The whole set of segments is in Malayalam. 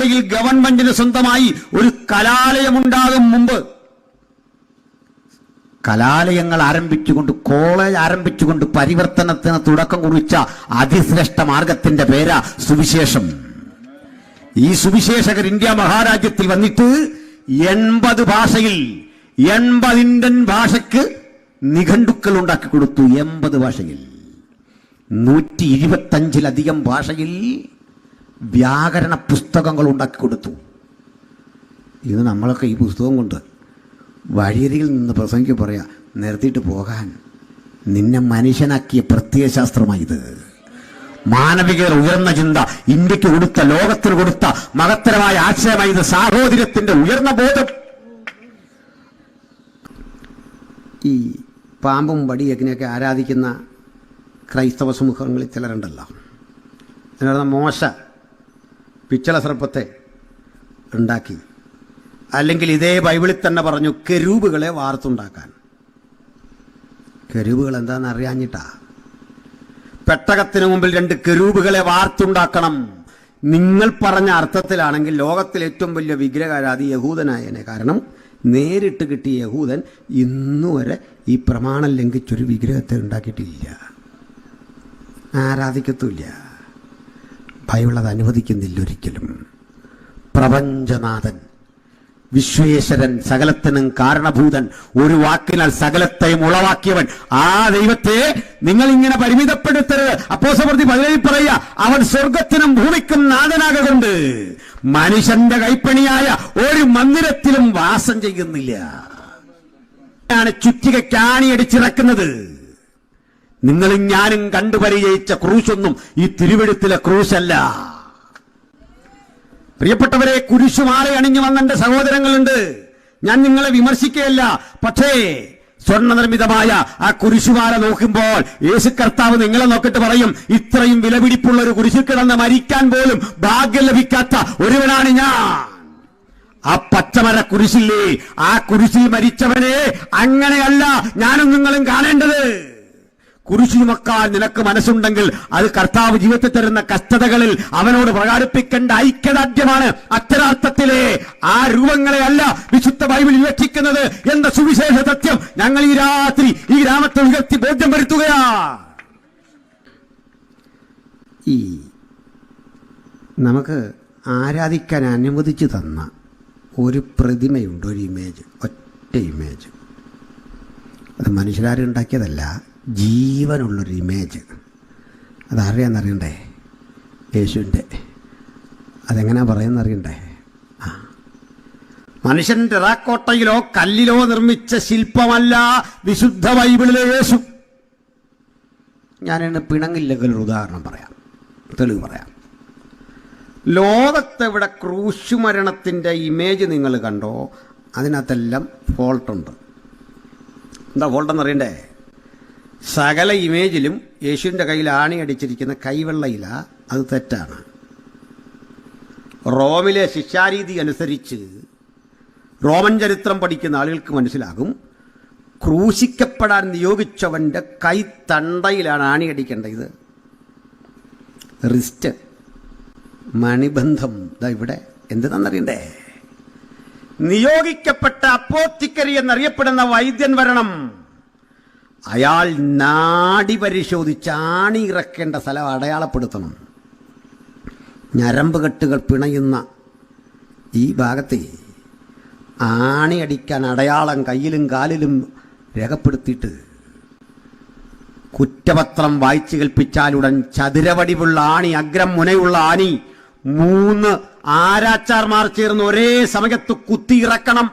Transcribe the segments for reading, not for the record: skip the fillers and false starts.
ഭാഷയിൽ ഗവൺമെന്റിന് സ്വന്തമായി ഒരു കലാലയമുണ്ടാകും മുമ്പ് കലാലയങ്ങൾ ആരംഭിച്ചുകൊണ്ട്, കോളേജ് ആരംഭിച്ചുകൊണ്ട് പരിവർത്തനത്തിന് തുടക്കം കുറിച്ച അതിശ്രേഷ്ഠ മാർഗത്തിന്റെ പേരാ സുവിശേഷം. ഈ സുവിശേഷകർ ഇന്ത്യ മഹാരാജ്യത്തിൽ വന്നിട്ട് 80 ഭാഷയിൽ 80 ഇന്ത്യൻ ഭാഷയ്ക്ക് നിഘണ്ടുക്കൾ ഉണ്ടാക്കി കൊടുത്തു. 80 ഭാഷയിൽ 125-ലധികം ഭാഷയിൽ വ്യാകരണ പുസ്തകങ്ങൾ ഉണ്ടാക്കി കൊടുത്തു. ഇത് നമ്മളൊക്കെ ഈ പുസ്തകം കൊണ്ട് വഴിയരികിൽ നിന്ന് പ്രസംഗിക്ക് പറയാ, നിർത്തിയിട്ട് പോകാൻ. നിന്നെ മനുഷ്യനാക്കിയ പ്രത്യയശാസ്ത്രമായത്. മാനവികത ഉയർന്ന ചിന്ത ഇന്ത്യക്ക് കൊടുത്ത, ലോകത്തിന് കൊടുത്ത മഹത്തരമായ ആശയമായത്. സാഹോദര്യത്തിന്റെ ഉയർന്ന ബോധം. ഈ പാമ്പും വടിയൊക്കെ ആരാധിക്കുന്ന ക്രൈസ്തവ സമൂഹങ്ങളിൽ ചിലരുണ്ടല്ലോ. അതിനർത്ഥം മോശ പിച്ചള സർപ്പത്തെ ഉണ്ടാക്കി. അല്ലെങ്കിൽ ഇതേ ബൈബിളിൽ തന്നെ പറഞ്ഞു കെരൂബുകളെ വാർത്തുണ്ടാക്കാൻ. കെരൂബുകൾ എന്താണെന്ന് അറിയാഞ്ഞിട്ടാ. പെട്ടകത്തിന് മുമ്പിൽ 2 കെരൂബുകളെ വാർത്തുണ്ടാക്കണം. നിങ്ങൾ പറഞ്ഞ അർത്ഥത്തിലാണെങ്കിൽ ലോകത്തിലെ ഏറ്റവും വലിയ വിഗ്രഹാരാധി യഹൂദനായനെ. കാരണം നേരിട്ട് കിട്ടിയ യഹൂദൻ ഇന്നുവരെ ഈ പ്രമാണം ലംഘിച്ചൊരു വിഗ്രഹത്തെ ഉണ്ടാക്കിയിട്ടില്ല, ആരാധിക്കത്തുമില്ല. ബൈബിൾ അത് അനുവദിക്കുന്നില്ല ഒരിക്കലും. പ്രപഞ്ചനാഥൻ, വിശ്വേശ്വരൻ, സകലത്തിനും കാരണഭൂതൻ, ഒരു വാക്കിനാൽ സകലത്തെയും ഉളവാക്കിയവൻ, ആ ദൈവത്തെ നിങ്ങൾ ഇങ്ങനെ പരിമിതപ്പെടുത്തരുത്. അപ്പോസ്തലപ്രവൃത്തി 17 പറയുക, അവൻ സ്വർഗത്തിനും ഭൂമിക്കും നാഥനാകൊണ്ട് മനുഷ്യന്റെ കൈപ്പണിയായ ഒരു മന്ദിരത്തിലും വാസം ചെയ്യുന്നില്ല. ചുറ്റികയ്ക്ക് ആണിയടിച്ചിറക്കുന്നത്. നിങ്ങളും ഞാനും കണ്ടുപരിചയിച്ച ക്രൂശൊന്നും ഈ തിരുവെഴുത്തിലെ ക്രൂശല്ല. പ്രിയപ്പെട്ടവരെ, കുരിശുമാല അണിഞ്ഞു വന്ന എന്റെ സഹോദരങ്ങളുണ്ട്. ഞാൻ നിങ്ങളെ വിമർശിക്കുകയല്ല. പക്ഷേ സ്വർണ്ണനിർമ്മിതമായ ആ കുരിശുമാല നോക്കുമ്പോൾ യേശു കർത്താവ് നിങ്ങളെ നോക്കിട്ട് പറയും, ഇത്രയും വിലപിടിപ്പുള്ള ഒരു കുരിശിൽ കിടന്ന് മരിക്കാൻ പോലും ഭാഗ്യം ലഭിക്കാത്ത ഒരുവനാണ് ഞാൻ. ആ പച്ചമര കുരിശില്ലേ, ആ കുരിശിൽ മരിച്ചവനെ അങ്ങനെയല്ല ഞാനും നിങ്ങളും കാണേണ്ടത്. കുരിശു ചുമക്കാൻ നിനക്ക് മനസ്സുണ്ടെങ്കിൽ അത് കർത്താവ് ജീവിതത്തിൽ തരുന്ന കഷ്ടതകളിൽ അവനോട് പ്രകാരിപ്പിക്കേണ്ട ഐക്യദാർഢ്യമാണ്. അക്ഷരാർത്ഥത്തിലെ ആ രൂപങ്ങളെ അല്ല വിശുദ്ധ ബൈബിൾ വിവക്ഷിക്കുന്നത് എന്ന സുവിശേഷ സത്യം ഞങ്ങൾ ഈ രാത്രി ഈ ഗ്രാമത്തിൽ ഉയർത്തി ബോധ്യം വരുത്തുകയാ. ഈ നമുക്ക് ആരാധിക്കാൻ അനുവദിച്ചു തന്ന ഒരു പ്രതിമയുണ്ട്, ഒരു ഇമേജ്, ഒറ്റ ഇമേജ്. അത് മനുഷ്യരാരുണ്ടാക്കിയതല്ല, ജീവനുള്ളൊരു ഇമേജ്. അതറിയാന്നറിയണ്ടേ? യേശുവിൻ്റെ. അതെങ്ങനെയാ പറയുന്നറിയണ്ടേ? മനുഷ്യൻ ടെറാക്കോട്ടയിലോ കല്ലിലോ നിർമ്മിച്ച ശില്പമല്ല വിശുദ്ധ ബൈബിളിലെ യേശു. ഞാനിന്ന് പിണങ്ങില്ലെങ്കിൽ ഒരു ഉദാഹരണം പറയാം, തെളിവ് പറയാം. ലോകത്തെവിടെ ക്രൂശുമരണത്തിൻ്റെ ഇമേജ് നിങ്ങൾ കണ്ടോ അതിനകത്തെല്ലാം ഫോൾട്ടുണ്ട്. എന്താ ഫോൾട്ടെന്നറിയണ്ടേ? സകല ഇമേജിലും യേശുവിൻ്റെ കയ്യിൽ ആണിയടിച്ചിരിക്കുന്ന കൈവെള്ളയില, അത് തെറ്റാണ്. റോമിലെ ശിക്ഷാരീതി അനുസരിച്ച് റോമൻ ചരിത്രം പഠിക്കുന്ന ആളുകൾക്ക് മനസ്സിലാകും, ക്രൂശിക്കപ്പെടാൻ നിയോഗിച്ചവൻ്റെ കൈത്തണ്ടയിലാണ് ആണിയടിക്കേണ്ടത്. റിസ്റ്റ്, മണിബന്ധം ഇതാ ഇവിടെ. എന്തെന്നറിയണ്ടേ? നിയോഗിക്കപ്പെട്ട അപ്പോത്തിക്കരി എന്നറിയപ്പെടുന്ന വൈദ്യൻ വരണം. അയാൾ നാഡി പരിശോധിച്ച് ആണി ഇറക്കേണ്ട സ്ഥലം അടയാളപ്പെടുത്തണം. ഞരമ്പ് കെട്ടുകൾ പിണയുന്ന ഈ ഭാഗത്തെ ആണി അടിക്കാൻ അടയാളം കയ്യിലും കാലിലും രേഖപ്പെടുത്തിയിട്ട് കുറ്റപത്രം വായിച്ചു കേൾപ്പിച്ചാലുടൻ ചതുരവടിവുള്ള ആണി, അഗ്രം മുനയുള്ള ആണി 3 ആരാച്ചാർമാർ ചേർന്ന് ഒരേ സമയത്ത് കുത്തിയിറക്കണം.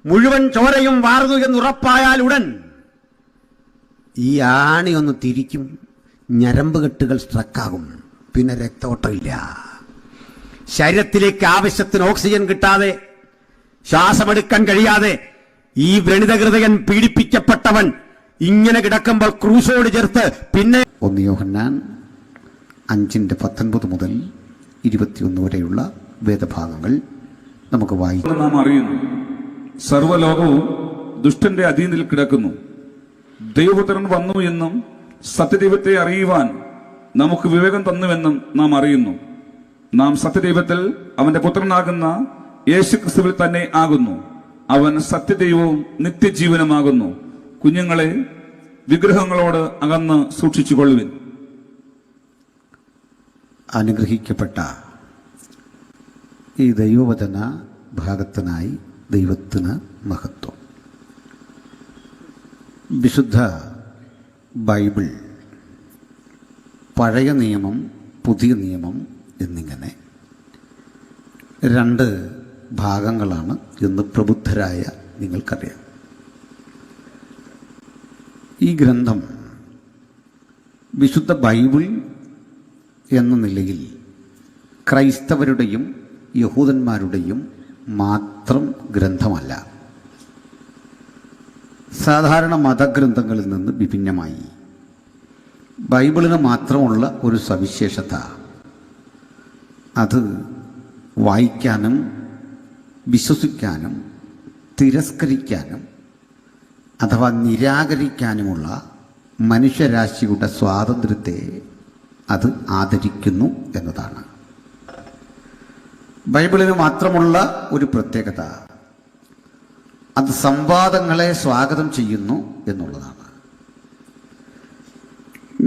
മുഴുവൻ ചോരയും വാർന്നു എന്നുറപ്പായാലുടൻ ഈ ആണി ഒന്ന് തിരിക്കും, ഞരമ്പ് കെട്ടുകൾ സ്ട്രക്കാകും, പിന്നെ രക്തോട്ടമില്ല. ശരീരത്തിലേക്ക് ആവശ്യത്തിന് ഓക്സിജൻ കിട്ടാതെ, ശ്വാസമെടുക്കാൻ കഴിയാതെ ഈ വ്രണിതഹൃദയൻ പീഡിപ്പിക്കപ്പെട്ടവൻ ഇങ്ങനെ കിടക്കുമ്പോൾ ക്രൂശോട് ചേർത്ത് പിന്നെ 1 യോഹന്നാൻ 5:19 മുതൽ 21 വരെയുള്ള വേദഭാഗങ്ങൾ നമുക്ക് വായിക്കാം. നാം അറിയുന്നു, സർവ്വലോകവും ദുഷ്ടന്റെ അധീനത്തിൽ കിടക്കുന്നു. ദൈവപുത്രൻ വന്നു എന്നും സത്യദൈവത്തെ അറിയുവാൻ നമുക്ക് വിവേകം തന്നുവെന്നും നാം അറിയുന്നു. നാം സത്യദൈവത്തിൽ അവന്റെ പുത്രനാകുന്ന യേശുക്രിസ്തുവിൽ തന്നെ ആകുന്നു. അവൻ സത്യദൈവവും നിത്യജീവനുമാകുന്നു. കുഞ്ഞുങ്ങളെ, വിഗ്രഹങ്ങളോട് അകന്ന് സൂക്ഷിച്ചുകൊള്ളുവിൻ. അനുഗ്രഹിക്കപ്പെട്ട ഈ ദൈവവചന ഭാഗത്തിനായി ദൈവത്തിന് മഹത്വം. വിശുദ്ധ ബൈബിൾ, പഴയ നിയമം, പുതിയ നിയമം എന്നിങ്ങനെ രണ്ട് ഭാഗങ്ങളാണ് എന്ന് പ്രബുദ്ധരായ നിങ്ങൾക്കറിയാം. ഈ ഗ്രന്ഥം വിശുദ്ധ ബൈബിൾ എന്ന നിലയിൽ ക്രൈസ്തവരുടെയും യഹൂദന്മാരുടെയും മാത്രം ഗ്രന്ഥമല്ല. സാധാരണ മതഗ്രന്ഥങ്ങളിൽ നിന്ന് വിഭിന്നമായി ബൈബിളിന് മാത്രമുള്ള ഒരു സവിശേഷത, അത് വായിക്കാനും വിശ്വസിക്കാനും തിരസ്കരിക്കാനും അഥവാ നിരാകരിക്കാനുമുള്ള മനുഷ്യരാശിയുടെ സ്വാതന്ത്ര്യത്തെ അത് ആദരിക്കുന്നു എന്നതാണ്. ബൈബിളിന് മാത്രമുള്ള ഒരു പ്രത്യേകത, അത് സംവാദങ്ങളെ സ്വാഗതം ചെയ്യുന്നു എന്നുള്ളതാണ്.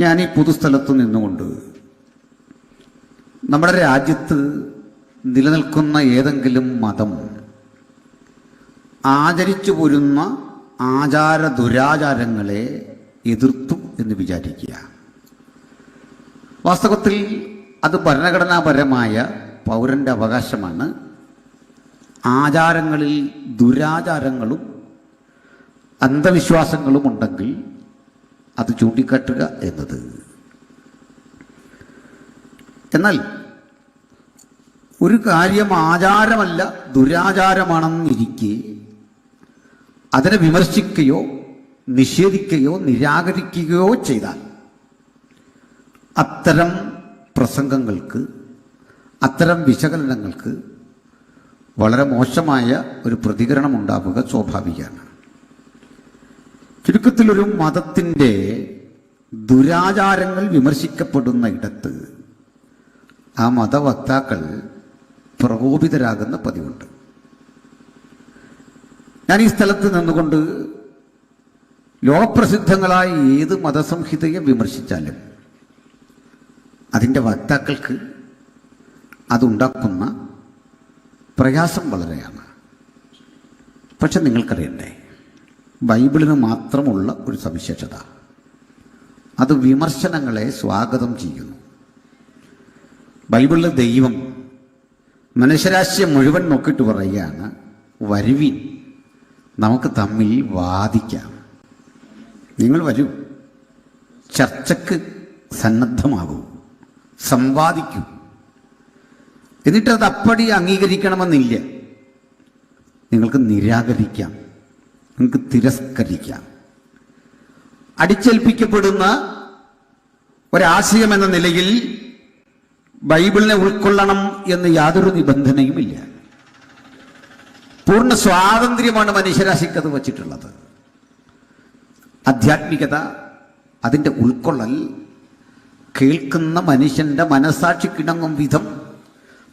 ഞാൻ ഈ പൊതുസ്ഥലത്ത് നിന്നുകൊണ്ട് നമ്മുടെ രാജ്യത്ത് നിലനിൽക്കുന്ന ഏതെങ്കിലും മതം ആചരിച്ചു പോരുന്ന ആചാര ദുരാചാരങ്ങളെ എതിർത്തു എന്ന് വിചാരിക്കുക. വാസ്തവത്തിൽ അത് ഭരണഘടനാപരമായ പൗരൻ്റെ അവകാശമാണ്. ആചാരങ്ങളിൽ ദുരാചാരങ്ങളും അന്ധവിശ്വാസങ്ങളും ഉണ്ടെങ്കിൽ അത് ചൂണ്ടിക്കാട്ടുക എന്നത്. എന്നാൽ ഒരു കാര്യം ആചാരമല്ല ദുരാചാരമാണെന്നിരിക്കെ അതിനെ വിമർശിക്കുകയോ നിഷേധിക്കുകയോ നിരാകരിക്കുകയോ ചെയ്താൽ അത്തരം പ്രസംഗങ്ങൾക്ക്, അത്തരം വിശകലനങ്ങൾക്ക് വളരെ മോശമായ ഒരു പ്രതികരണം ഉണ്ടാവുക സ്വാഭാവികമാണ്. ചുരുക്കത്തിലൊരു മതത്തിൻ്റെ ദുരാചാരങ്ങൾ വിമർശിക്കപ്പെടുന്ന ഇടത്ത് ആ മതവക്താക്കൾ പ്രകോപിതരാകുന്ന പതിവുണ്ട്. ഞാൻ ഈ സ്ഥലത്ത് നിന്നുകൊണ്ട് ലോകപ്രസിദ്ധങ്ങളായ ഏത് മതസംഹിതയെ വിമർശിച്ചാലും അതിൻ്റെ വക്താക്കൾക്ക് അതുണ്ടാക്കുന്ന പ്രയാസം വളരെയാണ്. പക്ഷെ നിങ്ങൾക്കറിയണ്ടേ, ബൈബിളിന് മാത്രമുള്ള ഒരു സവിശേഷത, അത് വിമർശനങ്ങളെ സ്വാഗതം ചെയ്യുന്നു. ബൈബിളിലെ ദൈവം മനുഷ്യരാശിയെ മുഴുവൻ നോക്കിയിട്ട് പറയുകയാണ്, വരുവിൻ, നമുക്ക് തമ്മിൽ വാദിക്കാം. നിങ്ങൾ വരൂ, ചർച്ചക്ക് സന്നദ്ധമാകൂ, സംവാദിക്കൂ. എന്നിട്ടത് അപ്പടി അംഗീകരിക്കണമെന്നില്ല. നിങ്ങൾക്ക് നിരാകരിക്കാം, നിങ്ങൾക്ക് തിരസ്കരിക്കാം. അടിച്ചേൽപ്പിക്കപ്പെടുന്ന ഒരാശയം എന്ന നിലയിൽ ബൈബിളിനെ ഉൾക്കൊള്ളണം എന്ന് യാതൊരു നിബന്ധനയുമില്ല. പൂർണ്ണ സ്വാതന്ത്ര്യമാണ് മനുഷ്യരാശിക്കത് വച്ചിട്ടുള്ളത്. ആധ്യാത്മികത, അതിൻ്റെ ഉൾക്കൊള്ളൽ കേൾക്കുന്ന മനുഷ്യൻ്റെ മനസാക്ഷിക്കിണങ്ങും വിധം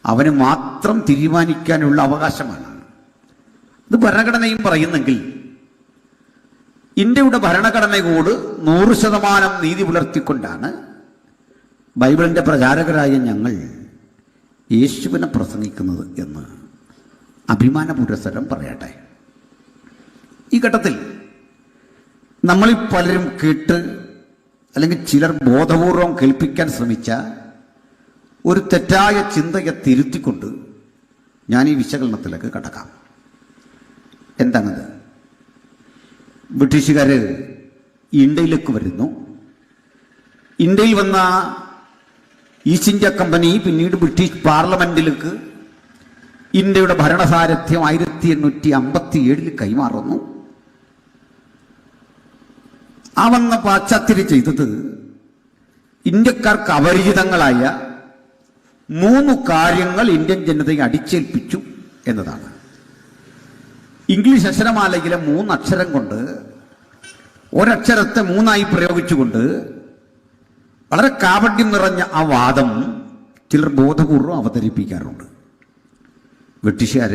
അവന് മാത്രം തീരുമാനിക്കാനുള്ള അവകാശമാണ്. ഇത് ഭരണഘടനയും പറയുന്നെങ്കിൽ ഇന്ത്യയുടെ ഭരണഘടനയോട് 100% നീതി പുലർത്തിക്കൊണ്ടാണ് ബൈബിളിൻ്റെ പ്രചാരകരായ ഞങ്ങൾ യേശുവിനെ പ്രസംഗിക്കുന്നത് എന്ന് അഭിമാന പുരസ്സരം പറയട്ടെ. ഈ ഘട്ടത്തിൽ നമ്മളിൽ പലരും കേട്ട്, അല്ലെങ്കിൽ ചിലർ ബോധപൂർവം കേൾപ്പിക്കാൻ ശ്രമിച്ച ഒരു തെറ്റായ ചിന്തയെ തിരുത്തിക്കൊണ്ട് ഞാൻ ഈ വിശകലനത്തിലേക്ക് കടക്കാം. എന്താണത്? ബ്രിട്ടീഷുകാർ ഇന്ത്യയിലേക്ക് വരുന്നു. ഇന്ത്യയിൽ വന്ന ഈസ്റ്റ് ഇന്ത്യ കമ്പനി പിന്നീട് ബ്രിട്ടീഷ് പാർലമെന്റിലേക്ക് ഇന്ത്യയുടെ ഭരണസാരഥ്യം 1857 കൈമാറുന്നു. ആ വന്ന പാശ്ചാത്യർ ചെയ്തത് ഇന്ത്യക്കാർക്ക് അപരിചിതങ്ങളായ 3 കാര്യങ്ങൾ ഇന്ത്യൻ ജനതയെ അടിച്ചേൽപ്പിച്ചു എന്നതാണ്. ഇംഗ്ലീഷ് അക്ഷരമാലയിലെ 3 അക്ഷരം കൊണ്ട് ഒരക്ഷരത്തെ 3 പ്രയോഗിച്ചുകൊണ്ട് വളരെ കാപട്യം നിറഞ്ഞ ആ വാദം ചിലർ ബോധപൂർവം അവതരിപ്പിക്കാറുണ്ട്. ബ്രിട്ടീഷുകാർ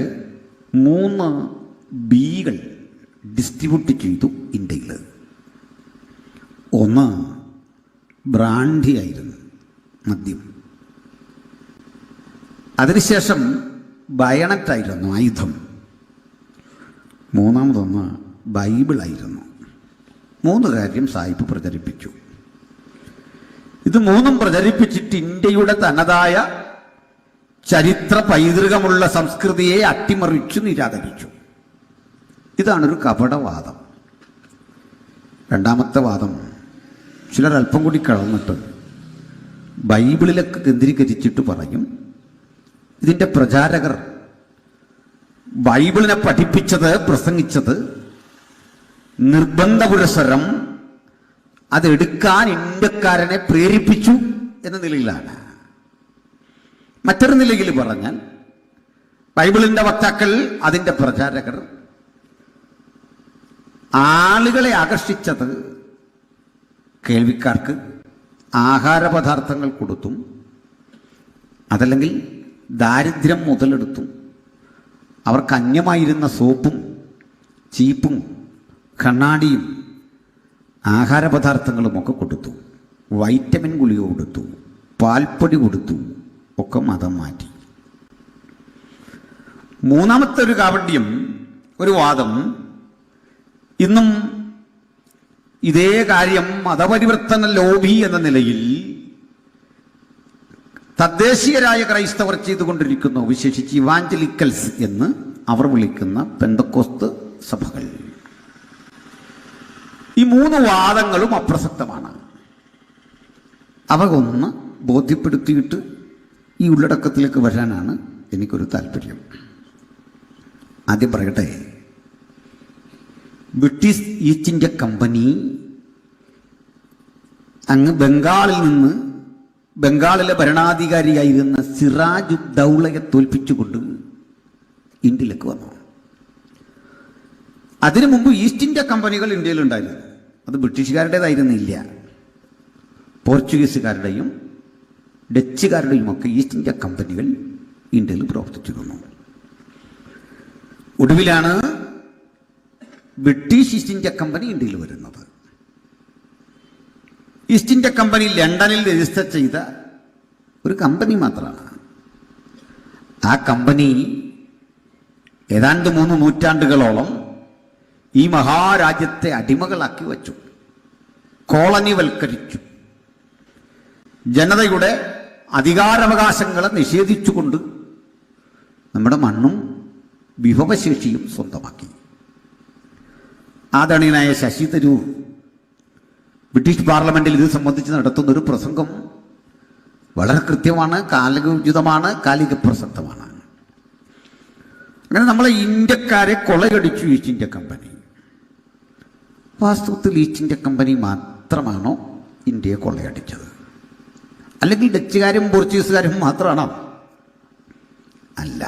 3 ബികൾ ഡിസ്ട്രിബ്യൂട്ട് ചെയ്തു ഇന്ത്യയിൽ. ഒന്ന് ബ്രാൻഡി ആയിരുന്നു, മദ്യം. അതിനുശേഷം ബയണറ്റായിരുന്നു, ആയുധം. മൂന്നാമതൊന്ന് ബൈബിളായിരുന്നു. 3 കാര്യം സാഹിബ് പ്രചരിപ്പിച്ചു. ഇത് 3ഉം പ്രചരിപ്പിച്ചിട്ട് ഇന്ത്യയുടെ തനതായ ചരിത്ര പൈതൃകമുള്ള സംസ്കൃതിയെ അട്ടിമറിച്ചു, നിരാകരിച്ചു. ഇതാണൊരു കപടവാദം. രണ്ടാമത്തെ വാദം ചിലർ അല്പം കൂടി കളന്നിട്ട് ബൈബിളിലൊക്കെ കേന്ദ്രീകരിച്ചിട്ട് പറയും, ഇതിൻ്റെ പ്രചാരകർ ബൈബിളിനെ പഠിപ്പിച്ചത്, പ്രസംഗിച്ചത് നിർബന്ധപുരസരം അതെടുക്കാൻ ഇന്ത്യക്കാരനെ പ്രേരിപ്പിച്ചു എന്ന നിലയിലാണ്. മറ്റൊരു നിലയിൽ പറഞ്ഞാൽ ബൈബിളിന്റെ വക്താക്കൾ, അതിൻ്റെ പ്രചാരകർ ആളുകളെ ആകർഷിച്ചത് കേൾവിക്കാർക്ക് ആഹാരപദാർത്ഥങ്ങൾ കൊടുത്തും അതല്ലെങ്കിൽ ദാരിദ്ര്യം മുതലെടുത്തും അവർക്ക് അന്യമായിരുന്ന സോപ്പും ചീപ്പും കണ്ണാടിയും ആഹാരപദാർത്ഥങ്ങളുമൊക്കെ കൊടുത്തു, വൈറ്റമിൻ ഗുളിക കൊടുത്തു, പാൽപ്പൊടി കൊടുത്തു, ഒക്കെ മതം മാറ്റി. മൂന്നാമത്തെ ഒരു കാപട്യം, ഒരു വാദം, ഇന്നും ഇതേ കാര്യം മതപരിവർത്തന ലോബി എന്ന നിലയിൽ തദ്ദേശീയരായ ക്രൈസ്തവർ ചെയ്തുകൊണ്ടിരിക്കുന്നു, വിശേഷിച്ച് ഇവാഞ്ചലിക്കൽസ് എന്ന് അവർ വിളിക്കുന്ന പെന്തക്കോസ്ത് സഭകൾ. ഈ 3 വാദങ്ങളും അപ്രസക്തമാണ്. അവ ഒന്ന് ബോധ്യപ്പെടുത്തിയിട്ട് ഈ ഉള്ളടക്കത്തിലേക്ക് വരാനാണ് എനിക്കൊരു താല്പര്യം. ആദ്യം പറയട്ടെ, ബ്രിട്ടീഷ് ഈസ്റ്റ് ഇന്ത്യ കമ്പനി അങ്ങ് ബംഗാളിലെ ഭരണാധികാരിയായിരുന്ന സിറാജ് ദൗളയെ തോൽപ്പിച്ചുകൊണ്ട് ഇന്ത്യയിലേക്ക് വന്നു. അതിനു മുമ്പ് ഈസ്റ്റ് ഇന്ത്യ കമ്പനികൾ ഇന്ത്യയിലുണ്ടായിരുന്നു. അത് ബ്രിട്ടീഷുകാരുടേതായിരുന്നില്ല, പോർച്ചുഗീസുകാരുടെയും ഡച്ചുകാരുടെയും ഒക്കെ ഈസ്റ്റ് ഇന്ത്യ കമ്പനികൾ ഇന്ത്യയിൽ പ്രവർത്തിച്ചിരുന്നു. ഒടുവിലാണ് ബ്രിട്ടീഷ് ഈസ്റ്റ് ഇന്ത്യ കമ്പനി ഇന്ത്യയിൽ വരുന്നത്. ഈസ്റ്റ് ഇന്ത്യ കമ്പനി ലണ്ടനിൽ രജിസ്റ്റർ ചെയ്ത ഒരു കമ്പനി മാത്രമാണ്. ആ കമ്പനി ഏതാണ്ട് 3 നൂറ്റാണ്ടുകളോളം ഈ മഹാരാജ്യത്തെ അടിമകളാക്കി വച്ചു, കോളനിവൽക്കരിച്ചു, ജനതയുടെ അധികാരാവകാശങ്ങളെ നിഷേധിച്ചുകൊണ്ട് നമ്മുടെ മണ്ണും വിഭവശേഷിയും സ്വന്തമാക്കി. ആദരണീയനായ ശശി തരൂർ ബ്രിട്ടീഷ് പാർലമെന്റിൽ ഇത് സംബന്ധിച്ച് നടത്തുന്നൊരു പ്രസംഗം വളരെ കൃത്യമാണ്, കാലികോചിതമാണ്, കാലിക പ്രസക്തമാണ്. അങ്ങനെ നമ്മളെ ഇന്ത്യക്കാരെ കൊള്ളയടിച്ചു ഈസ്റ്റ് ഇന്ത്യ കമ്പനി. വാസ്തവത്തിൽ ഈസ്റ്റ് ഇന്ത്യ കമ്പനി മാത്രമാണോ ഇന്ത്യയെ കൊള്ളയടിച്ചത്? അല്ലെങ്കിൽ ഡച്ചുകാരും പോർച്ചുഗീസുകാരും മാത്രമാണോ? അല്ല.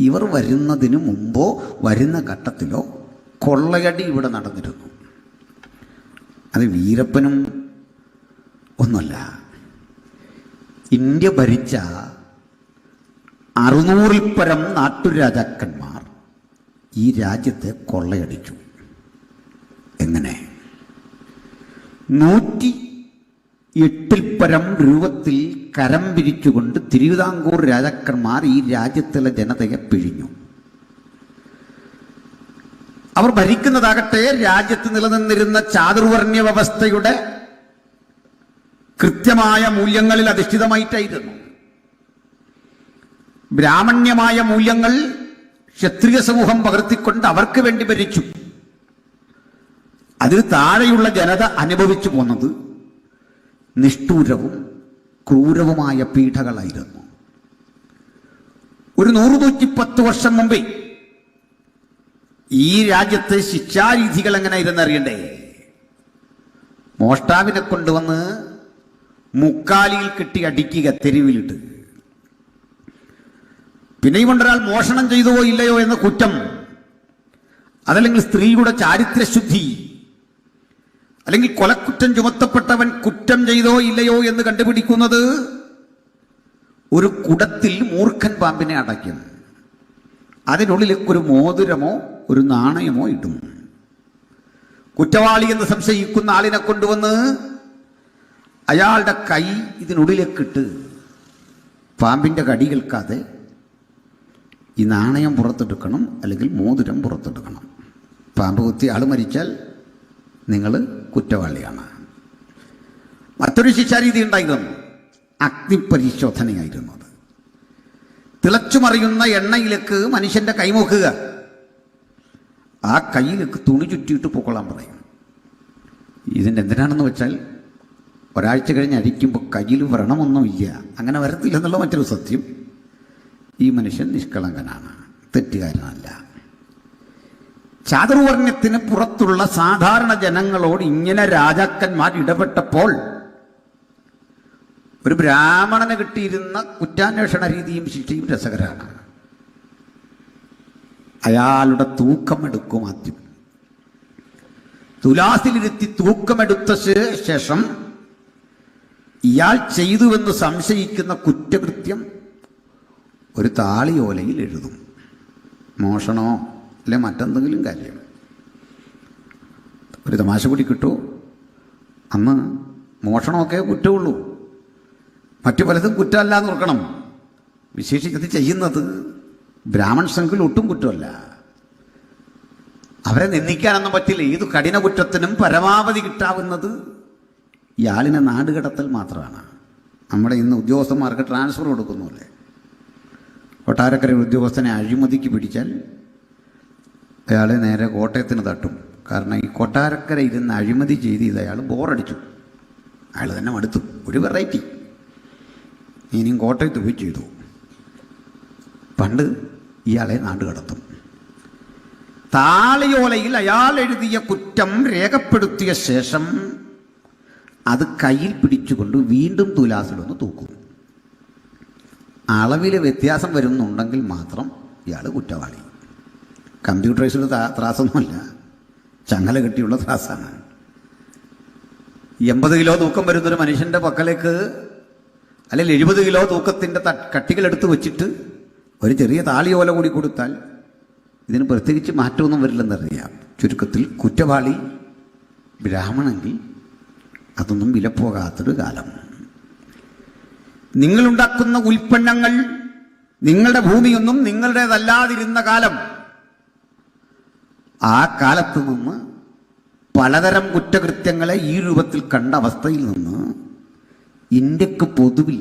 ഇവർ വരുന്നതിന് മുമ്പോ വരുന്ന ഘട്ടത്തിലോ കൊള്ളയടി ഇവിടെ നടന്നിരുന്നു. അത് വീരപ്പനും ഒന്നുമല്ല. ഇന്ത്യ ഭരിച്ച 600-ൽ പരം നാട്ടുരാജാക്കന്മാർ ഈ രാജ്യത്തെ കൊള്ളയടിച്ചു. എങ്ങനെ? 108-ൽ പരം രൂപത്തിൽ കരം പിരിച്ചുകൊണ്ട് തിരുവിതാംകൂർ രാജാക്കന്മാർ ഈ രാജ്യത്തിലെ ജനതയെ പിഴിഞ്ഞു. അവർ ഭരിക്കുന്നതാകട്ടെ രാജ്യത്ത് നിലനിന്നിരുന്ന ചാതുർവർണ്ണ്യ വ്യവസ്ഥയുടെ കൃത്യമായ മൂല്യങ്ങളിൽ അധിഷ്ഠിതമായിട്ടായിരുന്നു. ബ്രാഹ്മണ്യമായ മൂല്യങ്ങൾ ക്ഷത്രിയ സമൂഹം പകർത്തിക്കൊണ്ട് അവർക്ക് വേണ്ടി ഭരിച്ചു. അതിൽ താഴെയുള്ള ജനത അനുഭവിച്ചു പോന്നത് നിഷ്ഠൂരവും ക്രൂരവുമായ പീഡകളായിരുന്നു. ഒരു 100-110 വർഷം മുമ്പേ ഈ രാജ്യത്തെ ശിക്ഷാരീതികൾ എങ്ങനെയായിരുന്നു അറിയണ്ടേ? മോഷ്ടാവിനെ കൊണ്ടുവന്ന് മുക്കാലിയിൽ കെട്ടി അടിക്കുക, തെരുവിലിട്ട്. പിന്നെയും കൊണ്ടൊരാൾ മോഷണം ചെയ്തോ ഇല്ലയോ എന്ന കുറ്റം, അതല്ലെങ്കിൽ സ്ത്രീയുടെ ചാരിത്രശുദ്ധി, അല്ലെങ്കിൽ കൊലക്കുറ്റം ചുമത്തപ്പെട്ടവൻ കുറ്റം ചെയ്തോ ഇല്ലയോ എന്ന് കണ്ടുപിടിക്കുന്നത് ഒരു കുടത്തിൽ മൂർഖൻ പാമ്പിനെ അടയ്ക്കും. അതിനുള്ളിലേക്ക് ഒരു മോതിരമോ ഒരു നാണയമോ ഇടും. കുറ്റവാളി എന്ന് സംശയിക്കുന്ന ആളിനെ കൊണ്ടുവന്ന് അയാളുടെ കൈ ഇതിനുള്ളിലേക്കിട്ട് പാമ്പിൻ്റെ കടി കേൾക്കാതെ ഈ നാണയം പുറത്തെടുക്കണം, അല്ലെങ്കിൽ മോതിരം പുറത്തെടുക്കണം. പാമ്പ് കുത്തി ആൾ മരിച്ചാൽ നിങ്ങൾ കുറ്റവാളിയാണ്. മറ്റൊരു ശിക്ഷാരീതി ഉണ്ടായിരുന്നു, അഗ്നിപരിശോധനയായിരുന്നു. അത് തിളച്ചുമറിയുന്ന എണ്ണയിലേക്ക് മനുഷ്യൻ്റെ കൈമുക്കുക, ആ കൈയിലേക്ക് തുണി ചുറ്റിയിട്ട് പൊക്കൊള്ളാൻ പറയും. ഇതിൻ്റെ എന്തിനാണെന്ന് വെച്ചാൽ ഒരാഴ്ച കഴിഞ്ഞ് അഴിക്കുമ്പോൾ കയ്യിൽ വ്രണമൊന്നുമില്ല, അങ്ങനെ വരത്തില്ലെന്നുള്ള മറ്റൊരു സത്യം. ഈ മനുഷ്യൻ നിഷ്കളങ്കനാണ്, തെറ്റുകാരനല്ല. ചാതുർവർണ്ണത്തിന് പുറത്തുള്ള സാധാരണ ജനങ്ങളോട് ഇങ്ങനെ രാജാക്കന്മാർ ഇടപെട്ടപ്പോൾ ഒരു ബ്രാഹ്മണന് കിട്ടിയിരുന്ന കുറ്റാന്വേഷണ രീതിയും ശിക്ഷയും രസകരമാണ്. അയാളുടെ തൂക്കമെടുക്കും. ആദ്യം തുലാസിലിരുത്തി തൂക്കമെടുത്ത ശേഷം ഇയാൾ ചെയ്തുവെന്ന് സംശയിക്കുന്ന കുറ്റകൃത്യം ഒരു താളിയോലയിൽ എഴുതും. മോഷണോ അല്ലെ മറ്റെന്തെങ്കിലും കാര്യം. ഒരു തമാശ കൂടി കിട്ടൂ, അന്ന് മോഷണമൊക്കെ കുറ്റമുള്ളൂ, മറ്റു പലതും കുറ്റമല്ല എന്ന് ഓർക്കണം. വിശേഷിച്ചത് ചെയ്യുന്നത് ബ്രാഹ്മൺ സംഘത്തിൽ ഒട്ടും കുറ്റമല്ല. അവരെ നിന്ദിക്കാനൊന്നും പറ്റില്ല. ഏത് കഠിന കുറ്റത്തിനും പരമാവധി കിട്ടാവുന്നത് ഇയാളിനെ നാടുകടത്തൽ മാത്രമാണ്. നമ്മുടെ ഇന്ന് ഉദ്യോഗസ്ഥന്മാർക്ക് ട്രാൻസ്ഫർ കൊടുക്കുന്നുല്ലേ. കൊട്ടാരക്കര ഉദ്യോഗസ്ഥനെ അഴിമതിക്ക് പിടിച്ചാൽ അയാളെ നേരെ കോട്ടയത്തിന് തട്ടും. കാരണം ഈ കൊട്ടാരക്കര ഇരുന്ന് അഴിമതി ചെയ്ത് അയാൾ ബോറടിച്ചു, അയാൾ തന്നെ മടുത്തു. ഒരു വെറൈറ്റി, ഇനിയും കോട്ടയത്ത് പോയി ചെയ്തു. പണ്ട് ഇയാളെ നാടുകടത്തും. താളിയോലയിൽ അയാൾ എഴുതിയ കുറ്റം രേഖപ്പെടുത്തിയ ശേഷം അത് കയ്യിൽ പിടിച്ചുകൊണ്ട് വീണ്ടും തുലാസിലൊന്ന് തൂക്കും. അളവിൽ വ്യത്യാസം വരുന്നുണ്ടെങ്കിൽ മാത്രം ഇയാൾ കുറ്റവാളി. കമ്പ്യൂട്ടറൈസ്ഡ് ത്രാസൊന്നുമല്ല, ചങ്ങല കെട്ടിയുള്ള ത്രാസാണ്. 80 കിലോ തൂക്കം വരുന്നൊരു മനുഷ്യൻ്റെ പക്കലേക്ക്, അല്ലെങ്കിൽ 70 കിലോ തൂക്കത്തിൻ്റെ കട്ടികളെടുത്ത് വെച്ചിട്ട് ഒരു ചെറിയ താളിയോല കൂടി കൊടുത്താൽ ഇതിന് പ്രത്യേകിച്ച് മാറ്റമൊന്നും വരില്ലെന്നറിയാം. ചുരുക്കത്തിൽ കുറ്റവാളി ബ്രാഹ്മണെങ്കിൽ അതൊന്നും വിലപ്പോകാത്തൊരു കാലം. നിങ്ങളുണ്ടാക്കുന്ന ഉൽപ്പന്നങ്ങൾ, നിങ്ങളുടെ ഭൂമിയൊന്നും നിങ്ങളുടേതല്ലാതിരുന്ന കാലം, ആ കാലത്ത് നിന്ന് പലതരം കുറ്റകൃത്യങ്ങളെ ഈ രൂപത്തിൽ കണ്ട അവസ്ഥയിൽ നിന്ന് ഇന്ത്യക്ക് പൊതുവിൽ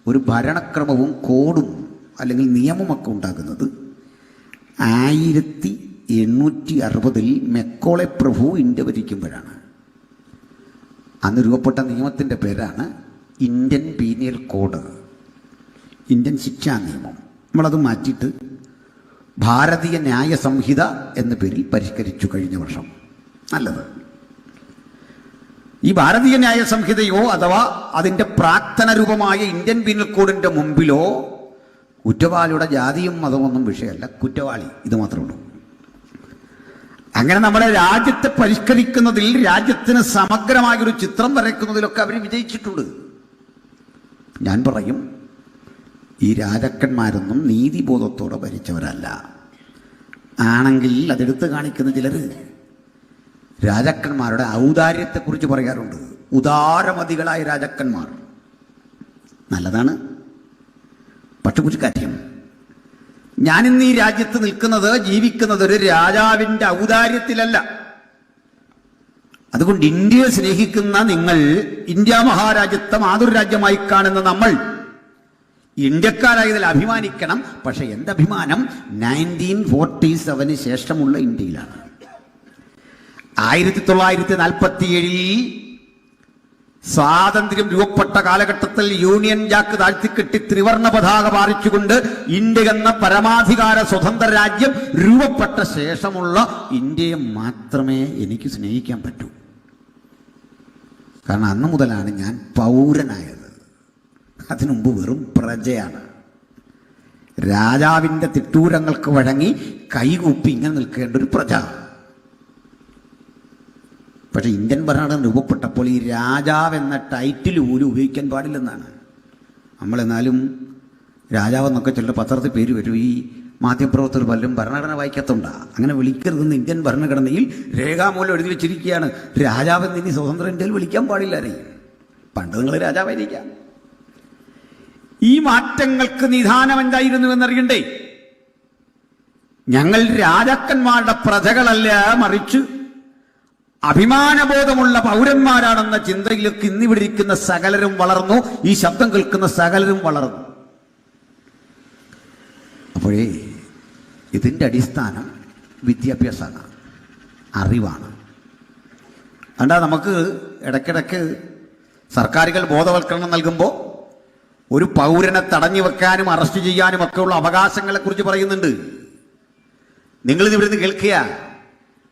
ഒരു ഭരണക്രമവും കോഡും അല്ലെങ്കിൽ നിയമമൊക്കെ ഉണ്ടാകുന്നത് 1860 മെക്കോളെ പ്രഭു ഇന്ത്യ ഭരിക്കുമ്പോഴാണ്. അന്ന് രൂപപ്പെട്ട നിയമത്തിൻ്റെ പേരാണ് ഇന്ത്യൻ പീനിയൽ കോഡ്, ഇന്ത്യൻ ശിക്ഷാ നിയമം. നമ്മളത് മാറ്റിയിട്ട് ഭാരതീയ ന്യായ സംഹിത എന്ന പേരിൽ പരിഷ്കരിച്ചു കഴിഞ്ഞ വർഷം. നല്ലത്. ഈ ഭാരതീയ ന്യായ സംഹിതയോ അഥവാ അതിൻ്റെ പ്രാക്തന രൂപമായ ഇന്ത്യൻ പീനൽ കോഡിൻ്റെ മുമ്പിലോ കുറ്റവാളിയുടെ ജാതിയും മതമൊന്നും വിഷയമല്ല, കുറ്റവാളി ഇത് മാത്രമേ ഉള്ളൂ. അങ്ങനെ നമ്മുടെ രാജ്യത്തെ പരിഷ്കരിക്കുന്നതിൽ, രാജ്യത്തിന് സമഗ്രമായൊരു ചിത്രം വരയ്ക്കുന്നതിലൊക്കെ അവർ വിജയിച്ചിട്ടുണ്ട്. ഞാൻ പറയും, ഈ രാജാക്കന്മാരൊന്നും നീതിബോധത്തോടെ ഭരിച്ചവരല്ല. ആണെങ്കിൽ അതെടുത്ത് കാണിക്കുന്ന ചിലർ രാജാക്കന്മാരുടെ ഔദാര്യത്തെക്കുറിച്ച് പറയാറുണ്ട്. ഉദാരമതികളായ രാജാക്കന്മാർ നല്ലതാണ്. പക്ഷെ ഒരു കാര്യം, ഞാനിന്ന് ഈ രാജ്യത്ത് നിൽക്കുന്നത്, ജീവിക്കുന്നത് ഒരു രാജാവിൻ്റെ ഔദാര്യത്തിലല്ല. അതുകൊണ്ട് ഇന്ത്യയെ സ്നേഹിക്കുന്ന നിങ്ങൾ, ഇന്ത്യ മഹാരാജ്യത്തെ മാതൃരാജ്യമായി കാണുന്ന നമ്മൾ ഇന്ത്യക്കാരായതിൽ അഭിമാനിക്കണം. പക്ഷെ എന്തഭിമാനം 1947 ശേഷമുള്ള ഇന്ത്യയിലാണ്. 1947 സ്വാതന്ത്ര്യം രൂപപ്പെട്ട കാലഘട്ടത്തിൽ യൂണിയൻ ജാക്ക് താഴ്ത്തിക്കെട്ടി ത്രിവർണ പതാക പാറിച്ചുകൊണ്ട് ഇന്ത്യ എന്ന പരമാധികാര സ്വതന്ത്ര രാജ്യം രൂപപ്പെട്ട ശേഷമുള്ള ഇന്ത്യയെ മാത്രമേ എനിക്ക് സ്നേഹിക്കാൻ പറ്റൂ. കാരണം അന്ന് മുതലാണ് ഞാൻ പൗരനായത്. അതിനുമുമ്പ് വെറും പ്രജയാണ്. രാജാവിൻ്റെ തിട്ടൂരങ്ങൾക്ക് വഴങ്ങി കൈകൂപ്പി ഇങ്ങനെ നിൽക്കേണ്ട ഒരു പ്രജ. പക്ഷെ ഇന്ത്യൻ ഭരണം രൂപപ്പെട്ടപ്പോൾ ഈ രാജാവ് എന്ന ടൈറ്റിൽ പോലും ഉപയോഗിക്കാൻ പാടില്ലെന്നാണ്. നമ്മളെന്നാലും രാജാവെന്നൊക്കെ ചില പത്രത്തിൽ പേര് വരും. ഈ മാധ്യമപ്രവർത്തകർ പലരും ഭരണഘടന വായിക്കത്തുണ്ടാ. അങ്ങനെ വിളിക്കരുതെന്ന് ഇന്ത്യൻ ഭരണഘടനയിൽ രേഖാമൂലം എഴുതി വെച്ചിരിക്കുകയാണ്. രാജാവെന്ന് ഇനി സ്വതന്ത്ര ഇന്ത്യയിൽ വിളിക്കാൻ പാടില്ല. അറിയും, പണ്ട് നിങ്ങൾ രാജാവായിരിക്കാം. ഈ മാറ്റങ്ങൾക്ക് നിദാനം എന്തായിരുന്നു എന്നറിയണ്ടേ? ഞങ്ങൾ രാജാക്കന്മാരുടെ പ്രജകളല്ല, മറിച്ച് അഭിമാനബോധമുള്ള പൗരന്മാരാണെന്ന ചിന്തയിലേക്ക് ഇന്നിവിടെ ഇരിക്കുന്ന സകലരും വളർന്നു. ഈ ശബ്ദം കേൾക്കുന്ന സകലരും വളർന്നു. അപ്പോഴേ ഇതിൻ്റെ അടിസ്ഥാനം വിദ്യാഭ്യാസമാണ്, അറിവാണ്. അതുകൊണ്ടാ നമുക്ക് ഇടയ്ക്കിടയ്ക്ക് സർക്കാരുകൾ ബോധവൽക്കരണം നൽകുമ്പോൾ ഒരു പൗരനെ തടഞ്ഞു വെക്കാനും അറസ്റ്റ് ചെയ്യാനും ഒക്കെയുള്ള അവകാശങ്ങളെക്കുറിച്ച് പറയുന്നുണ്ട്. നിങ്ങളിത് ഇവിടുന്ന് കേൾക്കുക.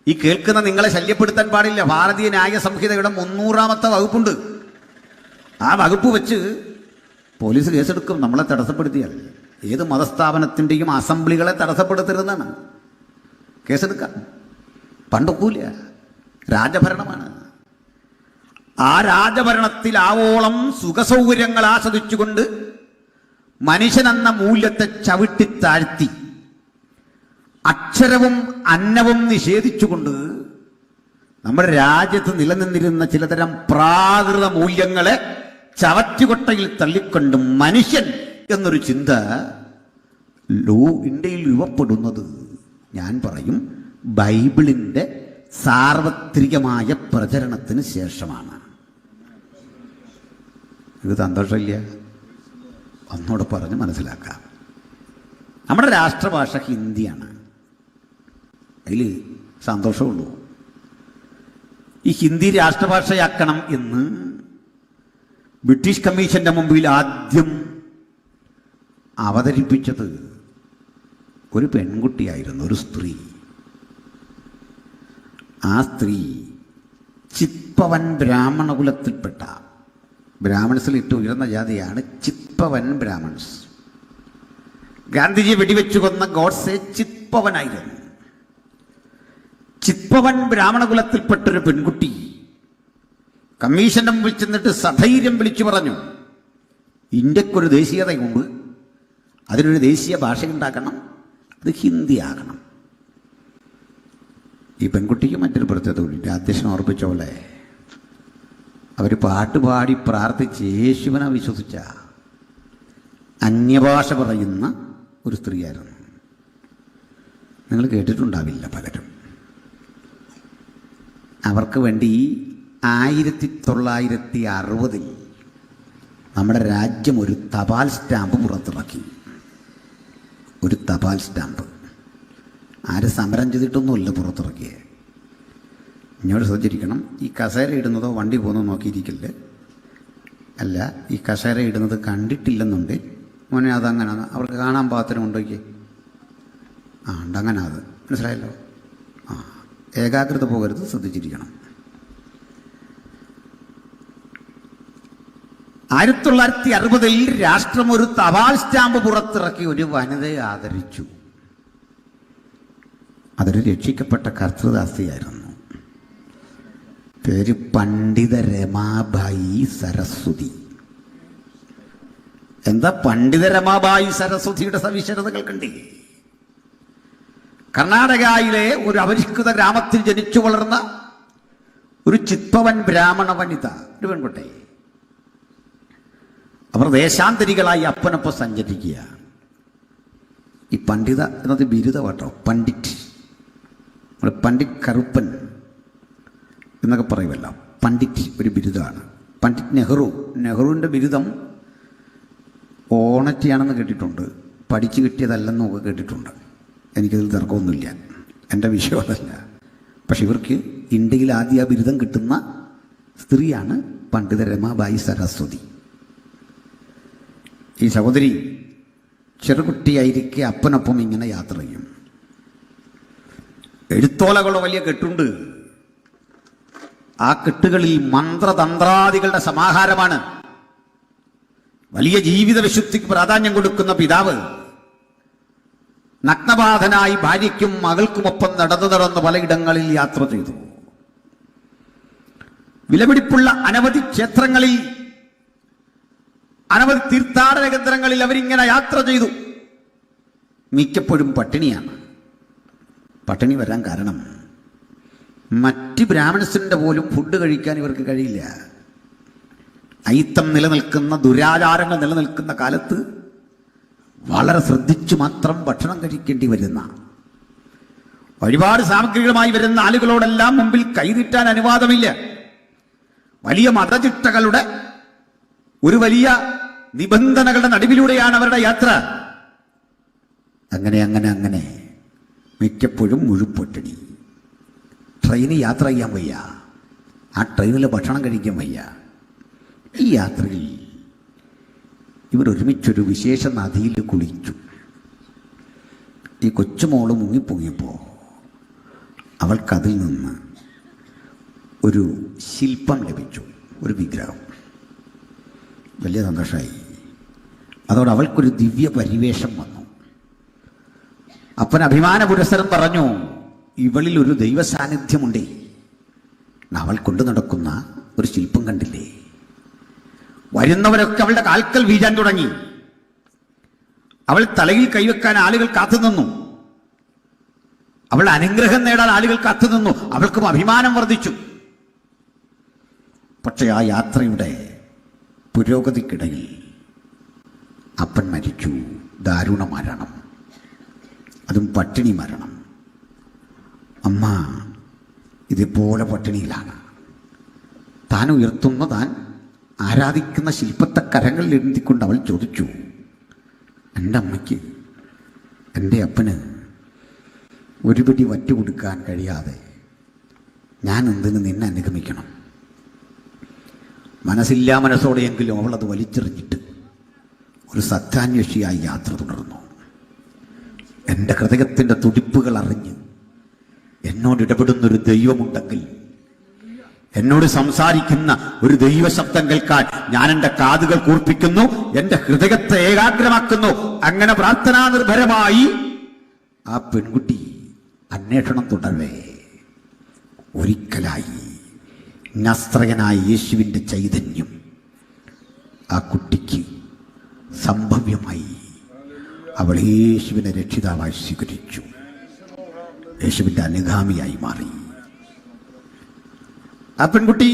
ഈ കേൾക്കുന്ന നിങ്ങളെ ശല്യപ്പെടുത്താൻ പാടില്ല. ഭാരതീയ ന്യായ സംഹിതയുടെ 300-ാമത്തെ വകുപ്പുണ്ട്. ആ വകുപ്പ് വെച്ച് പോലീസ് കേസെടുക്കും നമ്മളെ തടസ്സപ്പെടുത്തിയാൽ. ഏത് മതസ്ഥാപനത്തിൻ്റെയും അസംബ്ലികളെ തടസ്സപ്പെടുത്തരുതെന്നാണ് കേസെടുക്കാം. പണ്ടൊക്കൂല, രാജഭരണമാണ്. ആ രാജഭരണത്തിൽ ആവോളം സുഖസൗകര്യങ്ങൾ ആസ്വദിച്ചുകൊണ്ട് മനുഷ്യനെന്ന മൂല്യത്തെ ചവിട്ടി താഴ്ത്തി അക്ഷരവും അന്നവും നിഷേധിച്ചുകൊണ്ട് നമ്മുടെ രാജ്യത്ത് നിലനിന്നിരുന്ന ചിലതരം പ്രാകൃത മൂല്യങ്ങളെ ചവറ്റുകൊട്ടയിൽ തള്ളിക്കൊണ്ട് മനുഷ്യൻ എന്നൊരു ചിന്ത ഇന്ത്യയിൽ രൂപപ്പെടുന്നത് ഞാൻ പറയും ബൈബിളിൻ്റെ സാർവത്രികമായ പ്രചരണത്തിന് ശേഷമാണ്. ഇത് സന്തോഷമില്ല? ഒന്നുകൂടെ പറഞ്ഞ് മനസ്സിലാക്കാം. നമ്മുടെ രാഷ്ട്രഭാഷ ഹിന്ദിയാണ്. അതിൽ സന്തോഷമുള്ളൂ. ഈ ഹിന്ദി രാഷ്ട്രഭാഷയാക്കണം എന്ന് ബ്രിട്ടീഷ് കമ്മീഷന്റെ മുമ്പിൽ ആദ്യം അവതരിപ്പിച്ചത് ഒരു പെൺകുട്ടിയായിരുന്നു, ഒരു സ്ത്രീ. ആ സ്ത്രീ ചിത്പവൻ ബ്രാഹ്മണകുലത്തിൽപ്പെട്ട ബ്രാഹ്മൺസിൽ ഏറ്റവും ഉയർന്ന ജാതിയാണ് ചിത്പവൻ ബ്രാഹ്മൺസ്. ഗാന്ധിജിയെ വെടിവെച്ചു കൊന്ന ഗോഡ്സെ ചിത്പവനായിരുന്നു. ചിത്പവൻ ബ്രാഹ്മണകുലത്തിൽപ്പെട്ടൊരു പെൺകുട്ടി കമ്മീഷന്റെ മുമ്പിൽ ചെന്നിട്ട് സധൈര്യം വിളിച്ചു പറഞ്ഞു, ഇന്ത്യക്കൊരു ദേശീയതയുണ്ട്, അതിനൊരു ദേശീയ ഭാഷ ഉണ്ടാക്കണം, അത് ഹിന്ദി ആകണം. ഈ പെൺകുട്ടിക്ക് മറ്റൊരു പ്രത്യേകത, അധ്യക്ഷൻ ഓർപ്പിച്ച പോലെ അവർ പാട്ടുപാടി പ്രാർത്ഥിച്ച് യേശുവിനെ വിശ്വസിച്ച അന്യഭാഷ പറയുന്ന ഒരു സ്ത്രീയായിരുന്നു. നിങ്ങൾ കേട്ടിട്ടുണ്ടാവില്ല പലരും. അവർക്ക് വേണ്ടി 1960 നമ്മുടെ രാജ്യം ഒരു തപാൽ സ്റ്റാമ്പ് പുറത്തിറക്കി. ഒരു തപാൽ സ്റ്റാമ്പ് ആര് സമരം ചെയ്തിട്ടൊന്നുമില്ല പുറത്തിറക്കിയത്. ഇങ്ങോട്ട് ശ്രദ്ധിച്ചിരിക്കണം. ഈ കസേര ഇടുന്നതോ വണ്ടി പോകുന്നതോ നോക്കിയിരിക്കില്ലേ. അല്ല, ഈ കസേര ഇടുന്നത് കണ്ടിട്ടില്ലെന്നുണ്ട് മോനെ, അതങ്ങനെ അവർക്ക് കാണാൻ പാത്രമുണ്ടോക്കി. ഉണ്ടങ്ങനെ, അത് മനസ്സിലായല്ലോ. ഏകാഗ്രത പോകരുത്, ശ്രദ്ധിച്ചിരിക്കണം. 1960 രാഷ്ട്രം ഒരു തപാൽ സ്റ്റാമ്പ് പുറത്തിറക്കി ഒരു വനിതയെ ആദരിച്ചു. അതൊരു രക്ഷിക്കപ്പെട്ട കർത്തൃദാസിയായിരുന്നു. പേര് പണ്ഡിത രമാബായി സരസ്വതി. എന്താ പണ്ഡിത രമാബായി സരസ്വതിയുടെ സവിശേഷതകൾ കണ്ടില്ലേ? കർണാടകയിലെ ഒരു അപരിഷ്കൃത ഗ്രാമത്തിൽ ജനിച്ചു വളർന്ന ഒരു ചിത്പവൻ ബ്രാഹ്മണ വനിത, ഒരു പെൺകുട്ടി. അവർ ദേശാന്തരികളായി അപ്പനൊപ്പം സഞ്ചരിക്കുക. ഈ പണ്ഡിത എന്നത് ബിരുദമാട്ടോ, പണ്ഡിറ്റ്. പണ്ഡിറ്റ് കറുപ്പൻ എന്നൊക്കെ പറയുമല്ലോ. പണ്ഡിറ്റ് ഒരു ബിരുദമാണ്. പണ്ഡിറ്റ് നെഹ്റുവിൻ്റെ ബിരുദം ഓണറ്റിയാണെന്ന് കേട്ടിട്ടുണ്ട്, പഠിച്ചു കിട്ടിയതല്ലെന്നും ഒക്കെ കേട്ടിട്ടുണ്ട്. എനിക്കതിൽ തർക്കമൊന്നുമില്ല, എൻ്റെ വിഷയം അതല്ല. പക്ഷെ ഇവർക്ക് ഇന്ത്യയിൽ ആദ്യ ബിരുദം കിട്ടുന്ന സ്ത്രീയാണ് പണ്ഡിത രമാബായി സരസ്വതി. ഈ സഹോദരി ചെറുകുട്ടിയായിരിക്കെ അപ്പനൊപ്പം ഇങ്ങനെ യാത്ര ചെയ്യും. എഴുത്തോലകളോ വലിയ കെട്ടുണ്ട്. ആ കെട്ടുകളിൽ മന്ത്രതന്ത്രാദികളുടെ സമാഹാരമാണ്. വലിയ ജീവിത വിശുദ്ധിക്ക് പ്രാധാന്യം കൊടുക്കുന്ന പിതാവ് നഗ്നബാധനായി ഭാര്യയ്ക്കും മകൾക്കുമൊപ്പം നടന്നു പലയിടങ്ങളിൽ യാത്ര ചെയ്തു. വിലപിടിപ്പുള്ള അനവധി ക്ഷേത്രങ്ങളിൽ അനവധി തീർത്ഥാടന കേന്ദ്രങ്ങളിൽ അവരിങ്ങനെ യാത്ര ചെയ്തു. മിക്കപ്പോഴും പട്ടിണിയാണ്. പട്ടിണി വരാൻ കാരണം മറ്റ് ബ്രാഹ്മണസിന്റെ പോലും ഫുഡ് കഴിക്കാൻ ഇവർക്ക് കഴിയില്ല. അയിത്തം നിലനിൽക്കുന്ന, ദുരാചാരങ്ങൾ നിലനിൽക്കുന്ന കാലത്ത് വളരെ ശ്രദ്ധിച്ചു മാത്രം ഭക്ഷണം കഴിക്കേണ്ടി വരുന്ന, ഒരുപാട് സാമഗ്രികളുമായി വരുന്ന ആളുകളോടെല്ലാം മുമ്പിൽ കൈനീട്ടാൻ അനുവാദമില്ല. വലിയ മതചിട്ടകളുടെ ഒരു വലിയ നിബന്ധനകളുടെ നടുവിലൂടെയാണ് അവരുടെ യാത്ര. അങ്ങനെ മിക്കപ്പോഴും മുഴുപൊട്ടണി. ട്രെയിന് യാത്ര ചെയ്യാൻ വയ്യ, ആ ട്രെയിനിൽ ഭക്ഷണം കഴിക്കാൻ വയ്യ. ഈ യാത്രയിൽ ഇവർ ഒരുമിച്ചൊരു വിശേഷ നദിയിൽ കുളിച്ചു. ഈ കൊച്ചുമോള് മുങ്ങിപ്പൊങ്ങിയപ്പോൾ അവൾക്കതിൽ നിന്ന് ഒരു ശില്പം ലഭിച്ചു, ഒരു വിഗ്രഹം. വലിയ സന്തോഷമായി. അതോടെ അവൾക്കൊരു ദിവ്യ പരിവേഷം വന്നു. അപ്പൻ അഭിമാന പുരസ്സരം പറഞ്ഞു, ഇവളിൽ ഒരു ദൈവ സാന്നിധ്യമുണ്ടേ. അവൾ കൊണ്ടു നടക്കുന്ന ഒരു ശില്പം കണ്ടില്ലേ? വരുന്നവരൊക്കെ അവളുടെ കാൽക്കൽ വീഴാൻ തുടങ്ങി. അവൾ തലയിൽ കൈവെക്കാൻ ആളുകൾ കാത്തുനിന്നു. അവൾ അനുഗ്രഹം നേടാൻ ആളുകൾ കാത്തുനിന്നു. അവൾക്കും അഭിമാനം വർദ്ധിച്ചു. പക്ഷെ ആ യാത്രയുടെ പുരോഗതിക്കിടയിൽ അപ്പൻ മരിച്ചു. ദാരുണ മരണം, അതും പട്ടിണി മരണം. അമ്മ ഇതേപോലെ പട്ടിണിയിലാണ്. താൻ ഉയർത്തുന്ന, താൻ ആരാധിക്കുന്ന ശില്പത്തെ കരങ്ങളിൽ എഴുതിക്കൊണ്ട് അവൾ ചോദിച്ചു, എൻ്റെ അമ്മയ്ക്ക്, എൻ്റെ അപ്പന് ഒരു പിടി വറ്റ് കൊടുക്കാൻ കഴിയാതെ ഞാൻ എന്തിന് നിന്നെ അനുഗമിക്കണം? മനസ്സില്ലാ മനസ്സോടെയെങ്കിലും അവൾ അത് വലിച്ചെറിഞ്ഞിട്ട് ഒരു സത്യാന്വേഷിയായി യാത്ര തുടർന്നു. എൻ്റെ ഹൃദയത്തിൻ്റെ തുടിപ്പുകൾ അറിഞ്ഞ് എന്നോട് ഇടപെടുന്നൊരു ദൈവമുണ്ടെങ്കിൽ, എന്നോട് സംസാരിക്കുന്ന ഒരു ദൈവശബ്ദം കേൾക്കാൻ ഞാൻ എൻ്റെ കാതുകൾ കൂർപ്പിക്കുന്നു, എൻ്റെ ഹൃദയത്തെ ഏകാഗ്രമാക്കുന്നു. അങ്ങനെ പ്രാർത്ഥനാ നിർഭരമായി ആ പെൺകുട്ടി അന്വേഷണം തുടരവേ ഒരിക്കലായി നസ്രയനായ യേശുവിൻ്റെ ചൈതന്യം ആ കുട്ടിക്ക് സംഭവ്യമായി. അവൾ യേശുവിനെ രക്ഷിതാവായി സ്വീകരിച്ചു, യേശുവിൻ്റെ അനുഗാമിയായി മാറി. ആ പെൺകുട്ടി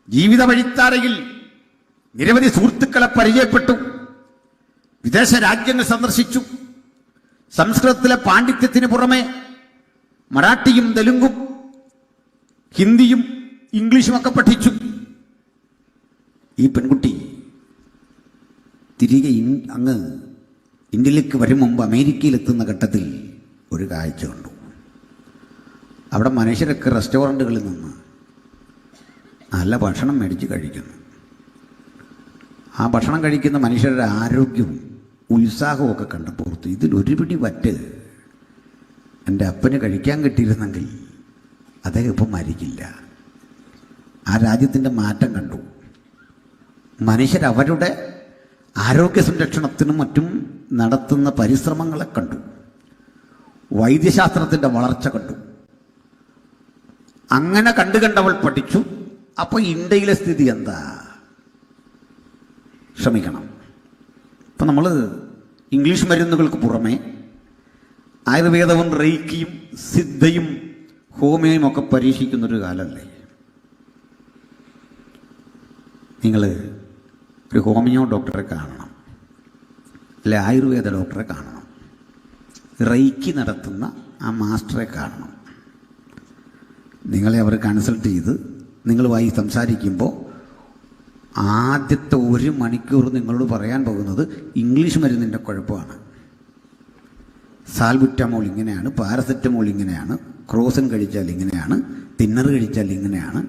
ജീവിത വഴിത്താരയിൽ നിരവധി സുഹൃത്തുക്കളെ പരിചയപ്പെട്ടു. വിദേശ രാജ്യങ്ങൾ സന്ദർശിച്ചു. സംസ്കൃതത്തിലെ പാണ്ഡിത്യത്തിന് പുറമെ മറാഠിയും തെലുങ്കും ഹിന്ദിയും ഇംഗ്ലീഷും ഒക്കെ പഠിച്ചു. ഈ പെൺകുട്ടി തിരികെ അങ്ങ് ഇന്ത്യയിലേക്ക് വരും മുമ്പ് അമേരിക്കയിലെത്തുന്ന ഘട്ടത്തിൽ ഒരു കാഴ്ച കണ്ടു. അവിടെ മനുഷ്യരൊക്കെ റെസ്റ്റോറൻറ്റുകളിൽ നിന്ന് നല്ല ഭക്ഷണം മേടിച്ച് കഴിക്കുന്നു. ആ ഭക്ഷണം കഴിക്കുന്ന മനുഷ്യരുടെ ആരോഗ്യവും ഉത്സാഹവും ഒക്കെ കണ്ട് പുറത്ത്, ഇതിലൊരു പിടി വറ്റ് എൻ്റെ അപ്പന് കഴിക്കാൻ കിട്ടിയിരുന്നെങ്കിൽ അദ്ദേഹം ഇപ്പം മരിക്കില്ല. ആ രാജ്യത്തിൻ്റെ മാറ്റം കണ്ടു. മനുഷ്യരവരുടെ ആരോഗ്യ സംരക്ഷണത്തിനും മറ്റും നടത്തുന്ന പരിശ്രമങ്ങളെ കണ്ടു. വൈദ്യശാസ്ത്രത്തിൻ്റെ വളർച്ച കണ്ടു. അങ്ങനെ കണ്ടുകണ്ടവൾ പഠിച്ചു. അപ്പോൾ ഇന്ത്യയിലെ സ്ഥിതി എന്താ? ക്ഷമിക്കണം, ഇപ്പം നമ്മൾ ഇംഗ്ലീഷ് മരുന്നുകൾക്ക് പുറമെ ആയുർവേദവും റെയ്ക്കിയും സിദ്ധയും ഹോമിയോയും ഒക്കെ പരീക്ഷിക്കുന്നൊരു കാലമല്ലേ? നിങ്ങൾ ഒരു ഹോമിയോ ഡോക്ടറെ കാണണം, അല്ലെ ആയുർവേദ ഡോക്ടറെ കാണണം, റെയ്ക്കി നടത്തുന്ന ആ മാസ്റ്ററെ കാണണം. നിങ്ങളെ അവർ കൺസൾട്ട് ചെയ്ത് നിങ്ങളുമായി സംസാരിക്കുമ്പോൾ ആദ്യത്തെ 1 മണിക്കൂർ നിങ്ങളോട് പറയാൻ പോകുന്നത് ഇംഗ്ലീഷ് മരുന്നിൻ്റെ കുഴപ്പമാണ്. സാൽബുറ്റമോൾ ഇങ്ങനെയാണ്, പാരസെറ്റമോൾ ഇങ്ങനെയാണ്, ക്രോസിൻ കഴിച്ചാൽ ഇങ്ങനെയാണ്, തിന്നർ കഴിച്ചാൽ ഇങ്ങനെയാണ്.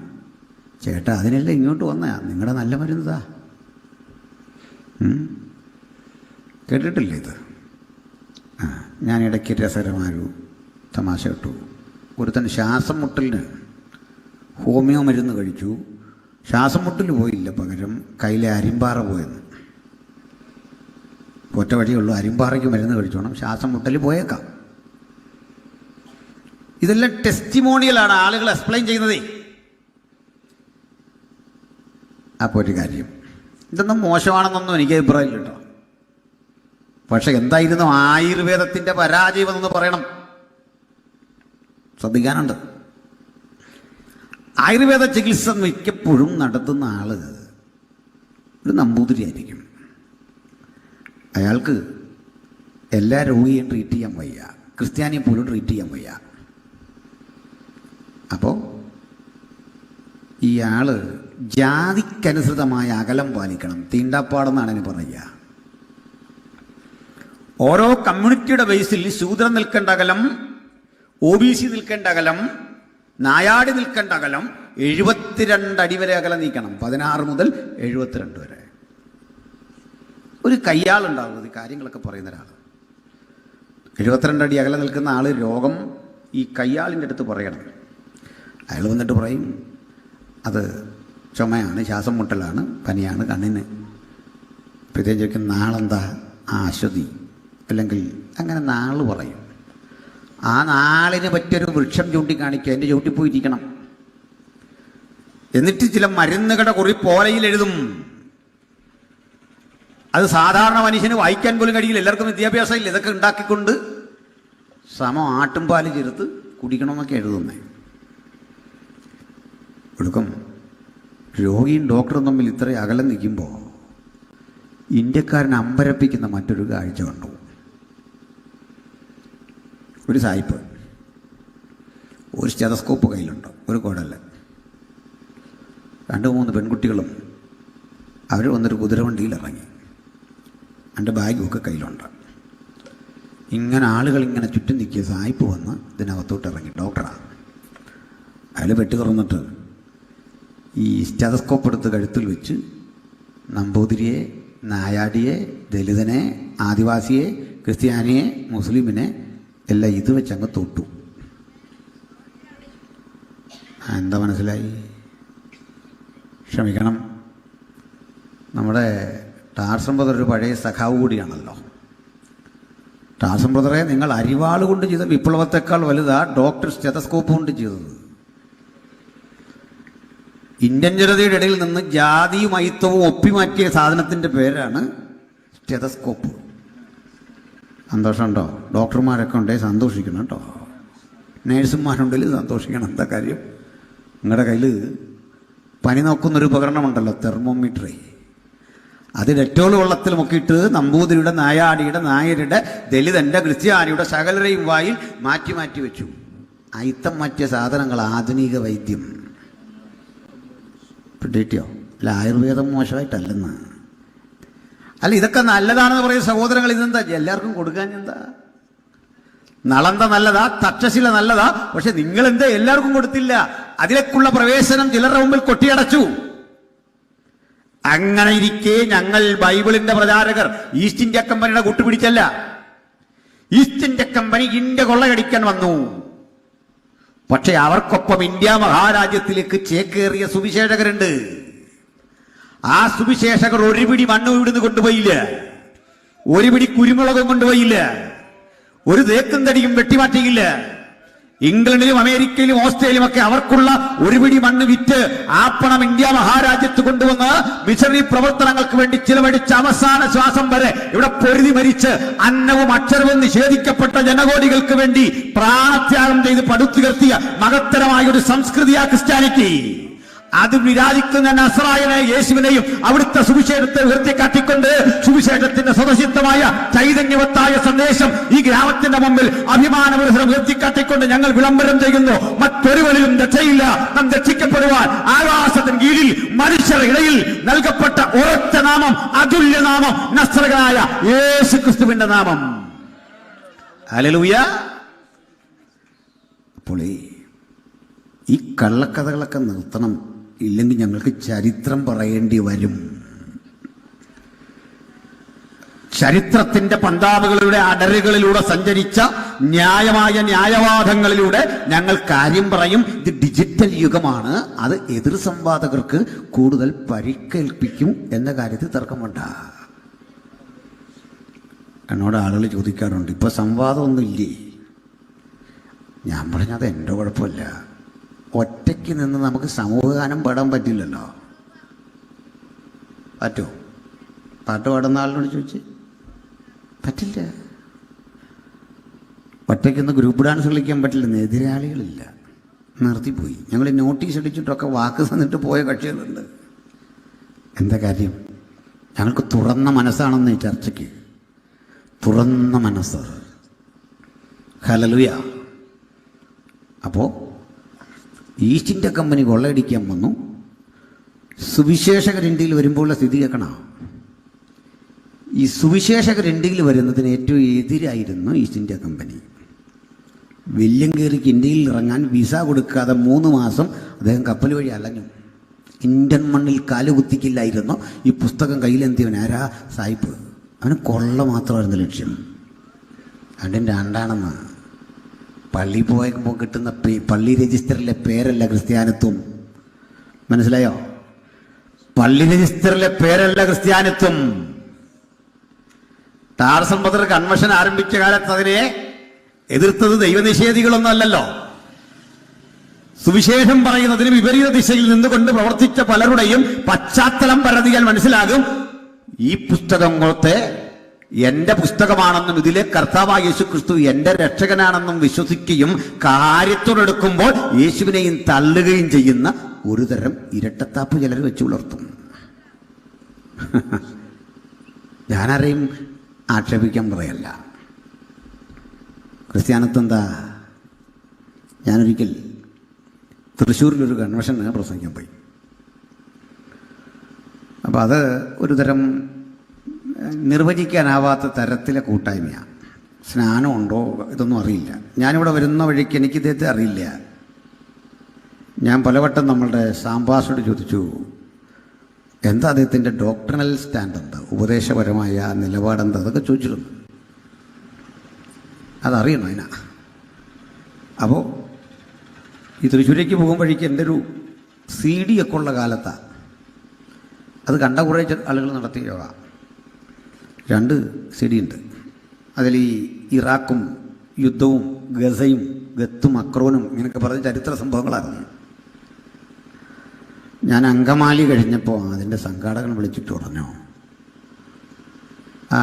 ചേട്ടാ, അതിനെല്ലാം ഇങ്ങോട്ട് വന്നയാ, നിങ്ങളുടെ നല്ല മരുന്നതാ. കേട്ടിട്ടില്ലേ ഇത്? ഞാൻ ഇടയ്ക്ക് രസകരമായൊരു തമാശ കേട്ടു. ഒരുത്തൻ ശ്വാസം മുട്ടലിന് ഹോമിയോ മരുന്ന് കഴിച്ചു. ശ്വാസം മുട്ടൽ പോയില്ല, പകരം കയ്യിലെ അരിമ്പാറ പോയെന്ന്. ഒറ്റ വഴിയുള്ളൂ, അരിമ്പാറയ്ക്ക് മരുന്ന് കഴിച്ചോണം, ശ്വാസം മുട്ടൽ പോയേക്കാം. ഇതെല്ലാം ടെസ്റ്റിമോണിയലാണ്, ആളുകൾ എക്സ്പ്ലെയിൻ ചെയ്യുന്നതേ. അപ്പോൾ ഒരു കാര്യം, ഇതൊന്നും മോശമാണെന്നൊന്നും എനിക്ക് അഭിപ്രായമില്ല കേട്ടോ. പക്ഷെ എന്തായിരുന്നു ആയുർവേദത്തിൻ്റെ പരാജയം എന്ന് പറയണം, ശ്രദ്ധിക്കാനുണ്ട്. ആയുർവേദ ചികിത്സ മിക്കപ്പോഴും നടത്തുന്ന ആള് ഒരു നമ്പൂതിരിയായിരിക്കും. അയാൾക്ക് എല്ലാ രോഗിയെയും ട്രീറ്റ് ചെയ്യാൻ വയ്യ, ക്രിസ്ത്യാനിയെ പോലും ട്രീറ്റ് ചെയ്യാൻ വയ്യ. അപ്പോൾ ഇയാള് ജാതിക്കനുസൃതമായ അകലം പാലിക്കണം. തീണ്ടാപ്പാടെന്നാണ് അതിന് പറയുക. ഓരോ കമ്മ്യൂണിറ്റിയുടെ ബേസിൽ ശൂദ്രൻ നിൽക്കേണ്ട അകലം, OBC നിൽക്കേണ്ട അകലം, നായാടി നിൽക്കേണ്ട അകലം 72 അടി വരെ അകലം നീക്കണം. 16 മുതൽ 72 വരെ. ഒരു കയ്യാളുണ്ടാവും ഈ കാര്യങ്ങളൊക്കെ പറയുന്ന ഒരാൾ. 72 അടി അകലം നിൽക്കുന്ന ആൾ രോഗം ഈ കയ്യാളിൻ്റെ അടുത്ത് പറയണം. അയാൾ വന്നിട്ട് പറയും, അത് ചുമയാണ്, ശ്വാസം മുട്ടലാണ്, പനിയാണ്, കണ്ണിന്. പ്രത്യേകിച്ച് ചോദിക്കും നാളെന്താ? അശ്വതി അല്ലെങ്കിൽ അങ്ങനെ നാള് പറയും. ആ നാളിന് പറ്റിയൊരു വൃക്ഷം ചൂണ്ടിക്കാണിക്കുക, എൻ്റെ ചൂട്ടി പോയിരിക്കണം. എന്നിട്ട് ചില മരുന്നുകളുടെ കുറി പോലയിൽ എഴുതും. അത് സാധാരണ മനുഷ്യന് വായിക്കാൻ പോലും കഴിയില്ല, എല്ലാവർക്കും വിദ്യാഭ്യാസം ഇല്ല. ഇതൊക്കെ ഉണ്ടാക്കിക്കൊണ്ട് സമം ആട്ടുംപാല് ചേർത്ത് കുടിക്കണമെന്നൊക്കെ എഴുതുന്നേ. ഒടുക്കം രോഗിയും ഡോക്ടറും തമ്മിൽ ഇത്ര അകലം നിൽക്കുമ്പോൾ ഇന്ത്യക്കാരൻ അമ്പരപ്പിക്കുന്ന മറ്റൊരു കാഴ്ച കണ്ടു. ഒരു സായിപ്പ് ഒരു സ്റ്റെതസ്കോപ്പ് കയ്യിലുണ്ട്, ഒരു കുഴല്. 2-3 പെൺകുട്ടികളും അവർ വന്നൊരു കുതിരവണ്ടിയിൽ ഇറങ്ങി. എൻ്റെ ബാഗുമൊക്കെ കയ്യിലുണ്ട്. ഇങ്ങനെ ആളുകൾ ഇങ്ങനെ ചുറ്റും നിൽക്കിയ സായിപ്പ് വന്ന് ഇതിനകത്തോട്ട് ഇറങ്ങി. ഡോക്ടറാണ്. അയാൾ വെട്ടി തുറന്നിട്ട് ഈ സ്റ്റെതസ്കോപ്പ് എടുത്ത് കഴുത്തിൽ വെച്ച് നമ്പൂതിരിയെ, നായാടിയെ, ദലിതനെ, ആദിവാസിയെ, ക്രിസ്ത്യാനിയെ, മുസ്ലിമിനെ എല്ലാം ഇത് വെച്ചങ്ങ് തൊട്ടു. എന്താ മനസ്സിലായി? ക്ഷമിക്കണം, നമ്മുടെ ടാർസൻ ബ്രദർ ഒരു പഴയ സഖാവ് കൂടിയാണല്ലോ. ടാർസൻ ബ്രദറെ, നിങ്ങൾ അരിവാൾ കൊണ്ട് ചെയ്ത വിപ്ലവത്തെക്കാൾ വലുതാ ഡോക്ടർ സ്റ്റെതസ്കോപ്പ് കൊണ്ട് ചെയ്തത്. ഇന്ത്യൻ ജനതയുടെ ഇടയിൽ നിന്ന് ജാതിയും അയിത്തവും ഒപ്പിമാറ്റിയ സാധനത്തിൻ്റെ പേരാണ് സ്റ്റെതസ്കോപ്പ്. സന്തോഷമുണ്ടോ? ഡോക്ടർമാരൊക്കെ ഉണ്ടെങ്കിൽ സന്തോഷിക്കണം കേട്ടോ. നേഴ്സുമാരുണ്ടെങ്കിൽ സന്തോഷിക്കണം. എന്താ കാര്യം? നിങ്ങളുടെ കയ്യിൽ പനി നോക്കുന്നൊരു ഉപകരണമുണ്ടല്ലോ, തെർമോമീറ്റർ. അത് ഡെറ്റോൾ വെള്ളത്തിൽ മുക്കിയിട്ട് നമ്പൂതിരിയുടെ, നായാടിയുടെ, നായരുടെ, ദലിതൻ്റെ, ക്രിസ്ത്യാനിയുടെ സകലരെയും വായിൽ മാറ്റി മാറ്റി വെച്ചു. അയിത്തം മാറ്റിയ സാധനങ്ങൾ ആധുനിക വൈദ്യം. പിടിയോ? അല്ല, ആയുർവേദം മോശമായിട്ടല്ലെന്ന്. അല്ല, ഇതൊക്കെ നല്ലതാണെന്ന് പറയുന്ന സഹോദരങ്ങൾ, ഇതെന്താ എല്ലാവർക്കും കൊടുക്കാൻ? എന്താ നളന്ത നല്ലതാ, തക്ഷശില നല്ലതാ, പക്ഷെ നിങ്ങൾ എന്താ എല്ലാവർക്കും കൊടുത്തില്ല? അതിലേക്കുള്ള പ്രവേശനം ചിലരുടെ മുമ്പിൽ കൊട്ടിയടച്ചു. അങ്ങനെ ഇരിക്കെ ഞങ്ങൾ ബൈബിളിന്റെ പ്രചാരകർ ഈസ്റ്റ് ഇന്ത്യ കമ്പനിയുടെ കൂട്ടുപിടിച്ചല്ല. ഈസ്റ്റ് ഇന്ത്യ കമ്പനി ഇന്ത്യ കൊള്ളയടിക്കാൻ വന്നു. പക്ഷെ അവർക്കൊപ്പം ഇന്ത്യ മഹാരാജ്യത്തിലേക്ക് ചേക്കേറിയ സുവിശേഷകരുണ്ട്. ആ സുവിശേഷകർ ഒരു പിടി മണ്ണ് ഇവിടുന്ന് കൊണ്ടുപോയില്ല, ഒരു പിടി കുരുമുളകും കൊണ്ടുപോയില്ല, ഒരു തേക്കും തടിയും വെട്ടിമാറ്റിയില്ല. ഇംഗ്ലണ്ടിലും അമേരിക്കയിലും ഓസ്ട്രേലിയയിലും ഒക്കെ അവർക്കുള്ള ഒരു പിടി മണ്ണ് വിറ്റ് ആ പണം ഇന്ത്യ മഹാരാജ്യത്ത് കൊണ്ടുവന്ന് മിഷണറി പ്രവർത്തനങ്ങൾക്ക് വേണ്ടി ചിലവഴിച്ച അവസാന ശ്വാസം വരെ ഇവിടെ പൊരുതി മരിച്ച് അന്നവും അക്ഷരവും നിഷേധിക്കപ്പെട്ട ജനകോടികൾക്ക് വേണ്ടി പ്രാണത്യാഗം ചെയ്ത് പടുത്തുയർത്തിയ മഹത്തരമായ ഒരു സംസ്കൃതിയാ ക്രിസ്ത്യാനിറ്റി. അത് വിരാജിക്കുന്ന നസ്രായനെ, യേശുവിനെയും അവിടുത്തെ സുവിശേഷത്തെ ഉയർത്തിക്കാട്ടിക്കൊണ്ട് സുവിശേഷത്തിന്റെ സ്വതസിദ്ധമായ ചൈതന്യവത്തായ സന്ദേശം ഈ ഗ്രാമത്തിന്റെ മുമ്പിൽ അഭിമാനപുരസരം ഉയർത്തിക്കാട്ടിക്കൊണ്ട് ഞങ്ങൾ വിളംബരം ചെയ്യുന്നു. മറ്റൊരുവരിലും രക്ഷയില്ല. നാം രക്ഷിക്കപ്പെടുവാൻ ആകാശത്തിന് കീഴിൽ മനുഷ്യരുടെ ഇടയിൽ നൽകപ്പെട്ട ഒരൊറ്റ നാമം, അതുല്യ നാമം, നസ്രയനായ യേശു ക്രിസ്തുവിന്റെ നാമം. ഹല്ലേലൂയ. അപ്പോൾ ഈ കള്ളക്കഥകളൊക്കെ നിർത്തണം, ഇല്ലെങ്കിൽ ഞങ്ങൾക്ക് ചരിത്രം പറയേണ്ടി വരും. ചരിത്രത്തിന്റെ പന്താവുകളിലൂടെ, അടരുകളിലൂടെ സഞ്ചരിച്ച ന്യായമായ ന്യായവാദങ്ങളിലൂടെ ഞങ്ങൾ കാര്യം പറയും. ഇത് ഡിജിറ്റൽ യുഗമാണ്, അത് എതിർ സംവാദകർക്ക് കൂടുതൽ പരിക്കേൽപ്പിക്കും എന്ന കാര്യത്തിൽ തർക്കമുണ്ട. എന്നോട് ആളുകൾ ചോദിക്കാറുണ്ട്, ഇപ്പൊ സംവാദമൊന്നുമില്ലേ? ഞാൻ പറഞ്ഞത് എൻ്റെ കുഴപ്പമില്ല. ഒറ്റയ്ക്ക് നിന്ന് നമുക്ക് സമൂഹഗാനം പാടാൻ പറ്റില്ലല്ലോ. പറ്റുമോ? പാട്ട് പാടുന്ന ആളിനോട് ചോദിച്ച് പറ്റില്ല. ഒറ്റയ്ക്കൊന്ന് ഗ്രൂപ്പ് ഡാൻസ് കളിക്കാൻ പറ്റില്ലെന്ന് എതിരാളികളില്ല, നിർത്തിപ്പോയി. ഞങ്ങൾ നോട്ടീസ് അടിച്ചിട്ടൊക്കെ വാക്ക് തന്നിട്ട് പോയ കക്ഷികളുണ്ട്. എന്താ കാര്യം? ഞങ്ങൾക്ക് തുറന്ന മനസ്സാണെന്ന് ഈ ചർച്ചയ്ക്ക്, തുറന്ന മനസ്സ്. ഹല്ലേലൂയ. അപ്പോൾ ഈസ്റ്റ് ഇന്ത്യ കമ്പനി കൊള്ളയടിക്കാൻ വന്നു. സുവിശേഷകർ ഇന്ത്യയിൽ വരുമ്പോഴുള്ള സ്ഥിതി കേൾക്കണം. ഈ സുവിശേഷകർ ഇന്ത്യയിൽ വരുന്നതിന് ഏറ്റവും എതിരായിരുന്നു ഈസ്റ്റ് ഇന്ത്യ കമ്പനി. വില്യം കേറിക്ക് ഇന്ത്യയിൽ ഇറങ്ങാൻ വിസ കൊടുക്കാതെ 3 മാസം അദ്ദേഹം കപ്പൽ വഴി അലഞ്ഞു. ഇന്ത്യൻ മണ്ണിൽ കാലുകുത്തിക്കില്ലായിരുന്നു. ഈ പുസ്തകം കയ്യിലെന്തിയവൻ ആരാ? സായിപ്പ്. അവന് കൊള്ള മാത്രമായിരുന്നു ലക്ഷ്യം. അതിൻ്റെ രണ്ടാണെന്ന് പള്ളി പോയപ്പോൾ കിട്ടുന്ന പള്ളി രജിസ്റ്ററിലെ പേരല്ല ക്രിസ്ത്യാനിത്വം. മനസ്സിലായോ? പള്ളി രജിസ്റ്ററിലെ പേരല്ല ക്രിസ്ത്യാനിത്വം. ടാർസൻ ബദർ കൺവെൻഷൻ ആരംഭിച്ച കാലത്ത് അതിനെ എതിർത്തത് ദൈവനിഷേധികളൊന്നും അല്ലല്ലോ. സുവിശേഷം പറയുന്നതിന് വിപരീത ദിശയിൽ നിന്നുകൊണ്ട് പ്രവർത്തിച്ച പലരുടെയും പശ്ചാത്തലം പരതിയാൽ മനസ്സിലാകും ഈ പുസ്തകത്തെ എന്റെ പുസ്തകമാണെന്നും ഇതിലെ കർത്താവായ യേശു ക്രിസ്തു എന്റെ രക്ഷകനാണെന്നും വിശ്വസിക്കുകയും കാര്യത്തോടെടുക്കുമ്പോൾ യേശുവിനെയും തള്ളുകയും ചെയ്യുന്ന ഒരു തരം ഇരട്ടത്താപ്പ് ചിലർ വെച്ച് പുലർത്തും. ഞാനാരെയും ആക്ഷേപിക്കാൻ പറയല്ല. ക്രിസ്ത്യാനിത്വം എന്താ? ഞാനൊരിക്കൽ തൃശ്ശൂരിലൊരു കൺവെൻഷന് പ്രസംഗിക്കാൻ പോയി. അപ്പോൾ അത് ഒരു തരം നിർവചിക്കാനാവാത്ത തരത്തിലെ കൂട്ടായ്മയാണ്. സ്നാനമുണ്ടോ ഇതൊന്നും അറിയില്ല. ഞാനിവിടെ വരുന്ന വഴിക്ക് എനിക്കിദ്ദേഹത്തെ അറിയില്ല. ഞാൻ പലവട്ടം നമ്മളുടെ സാംബാസോട് ചോദിച്ചു, എന്താ അദ്ദേഹത്തിൻ്റെ ഡോക്ടറൽ സ്റ്റാൻഡ് എന്താ, ഉപദേശപരമായ നിലപാടെന്താ, അതൊക്കെ ചോദിച്ചിരുന്നു. അതറിയണം അതിനാ. അപ്പോൾ ഈ തൃശ്ശൂരേക്ക് പോകുമ്പോഴേക്ക് എൻ്റെ ഒരു CD ഒക്കെ ഉള്ള കാലത്താണ്. അത് കണ്ട കുറേ ആളുകൾ നടത്തിയ യോഗ. 2 CD ഉണ്ട്. അതിൽ ഈ ഇറാഖും യുദ്ധവും ഗസയും ഗത്തും അക്രോനും ഇങ്ങനെയൊക്കെ പറഞ്ഞ ചരിത്ര സംഭവങ്ങളായിരുന്നു. ഞാൻ അങ്കമാലി കഴിഞ്ഞപ്പോൾ അതിൻ്റെ സംഘാടകൻ വിളിച്ചിട്ട് പറഞ്ഞു, ആ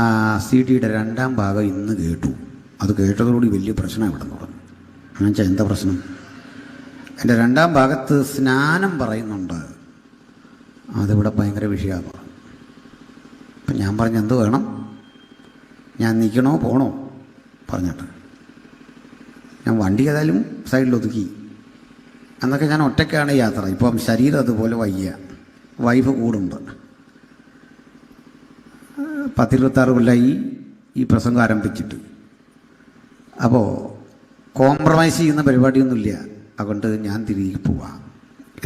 CD-യുടെ 2ാം ഭാഗം ഇന്ന് കേട്ടു. അത് കേട്ടതോടുകൂടി വലിയ പ്രശ്നം ഇവിടെ നിന്ന് പറഞ്ഞു. എന്ന് വെച്ചാൽ എന്താ പ്രശ്നം? എൻ്റെ 2ാം ഭാഗത്ത് സ്നാനം പറയുന്നുണ്ട്, അതിവിടെ ഭയങ്കര വിഷയമാണ്. അപ്പം ഞാൻ പറഞ്ഞു, എന്ത് വേണം, ഞാൻ നിൽക്കണോ പോണോ പറഞ്ഞിട്ട്. ഞാൻ വണ്ടി ഏതായാലും സൈഡിലൊതുക്കി. അന്നൊക്കെ ഞാൻ ഒറ്റയ്ക്കാണ് യാത്ര. ഇപ്പം ശരീരം അതുപോലെ വയ്യ, വൈഫ് കൂടുണ്ട്. 10-26 കൊല്ലമായി ഈ പ്രസംഗം ആരംഭിച്ചിട്ട്. അപ്പോൾ കോംപ്രമൈസ് ചെയ്യുന്ന പരിപാടിയൊന്നുമില്ല. അതുകൊണ്ട് ഞാൻ തിരികെ പോവാം,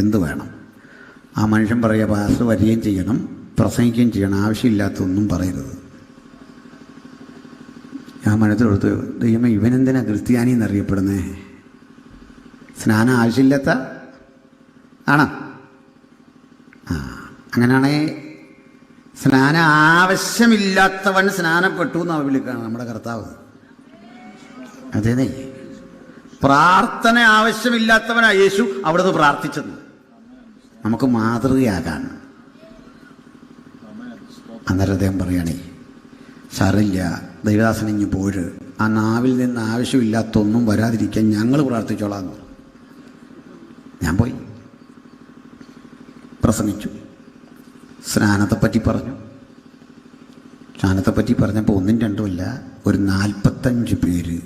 എന്ത് വേണം. ആ മനുഷ്യൻ പറയുക, പാസ്റ്റർ വരികയും ചെയ്യണം, പ്രസംഗിക്കുകയും ചെയ്യണം, ആവശ്യമില്ലാത്തൊന്നും പറയരുത്. ഞാൻ മനസ്സിലെടുത്ത്, ദൈവമേ ഇവനെന്തിനാ ക്രിസ്ത്യാനി എന്നറിയപ്പെടുന്നേ? സ്നാനം ആവശ്യമില്ലാത്ത ആണോ? അങ്ങനെയാണേ സ്നാനം ആവശ്യമില്ലാത്തവൻ സ്നാനപ്പെട്ടു എന്നാണ് വിളിക്കുകയാണ് നമ്മുടെ കർത്താവ്. അതേന്നേ, പ്രാർത്ഥന ആവശ്യമില്ലാത്തവനാ യേശു അവിടുന്ന് പ്രാർത്ഥിച്ചത് നമുക്ക് മാതൃകയാകാൻ. അന്നേരം അദ്ദേഹം പറയുകയാണേ, സാറില്ല ദൈവദാസനിഞ്ഞ് പോര്, ആ നാവിൽ നിന്ന് ആവശ്യമില്ലാത്തൊന്നും വരാതിരിക്കാൻ ഞങ്ങൾ പ്രാർത്ഥിച്ചോളാം. ഞാൻ പോയി പ്രസംഗിച്ചു. സ്നാനത്തെപ്പറ്റി പറഞ്ഞു. സ്നാനത്തെപ്പറ്റി പറഞ്ഞപ്പോൾ 1-2 ഒരു 45 പേര്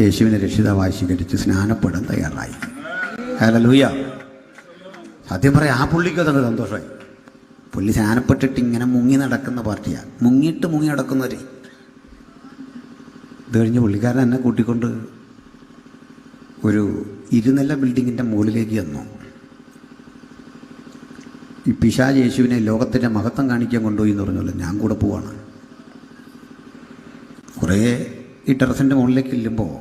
യേശുവിനെ രക്ഷിതാവായി സ്വീകരിച്ച് സ്നാനപ്പെടാൻ തയ്യാറായി. ഹല്ലേലൂയ. സത്യം പറയാം, ആ പുള്ളിക്ക് അതൊക്കെ സന്തോഷമായി. പുള്ളി സ്നാനപ്പെട്ടിട്ട് ഇങ്ങനെ മുങ്ങി നടക്കുന്ന പാർട്ടിയാണ്. മുങ്ങി നടക്കുന്നവരെ ഇത് കഴിഞ്ഞ് പുള്ളിക്കാരൻ എന്നെ കൂട്ടിക്കൊണ്ട് ഒരു 2 നില ബിൽഡിങ്ങിൻ്റെ മുകളിലേക്ക് വന്നു. ഈ പിശാച് യേശുവിനെ ലോകത്തിൻ്റെ മഹത്വം കാണിക്കാൻ കൊണ്ടുപോയി എന്ന് പറഞ്ഞല്ലോ, ഞാൻ കൂടെ പോവാണ്. കുറേ ഈ ടെറസിൻ്റെ മുകളിലേക്ക് ഇല്ലുമ്പോൾ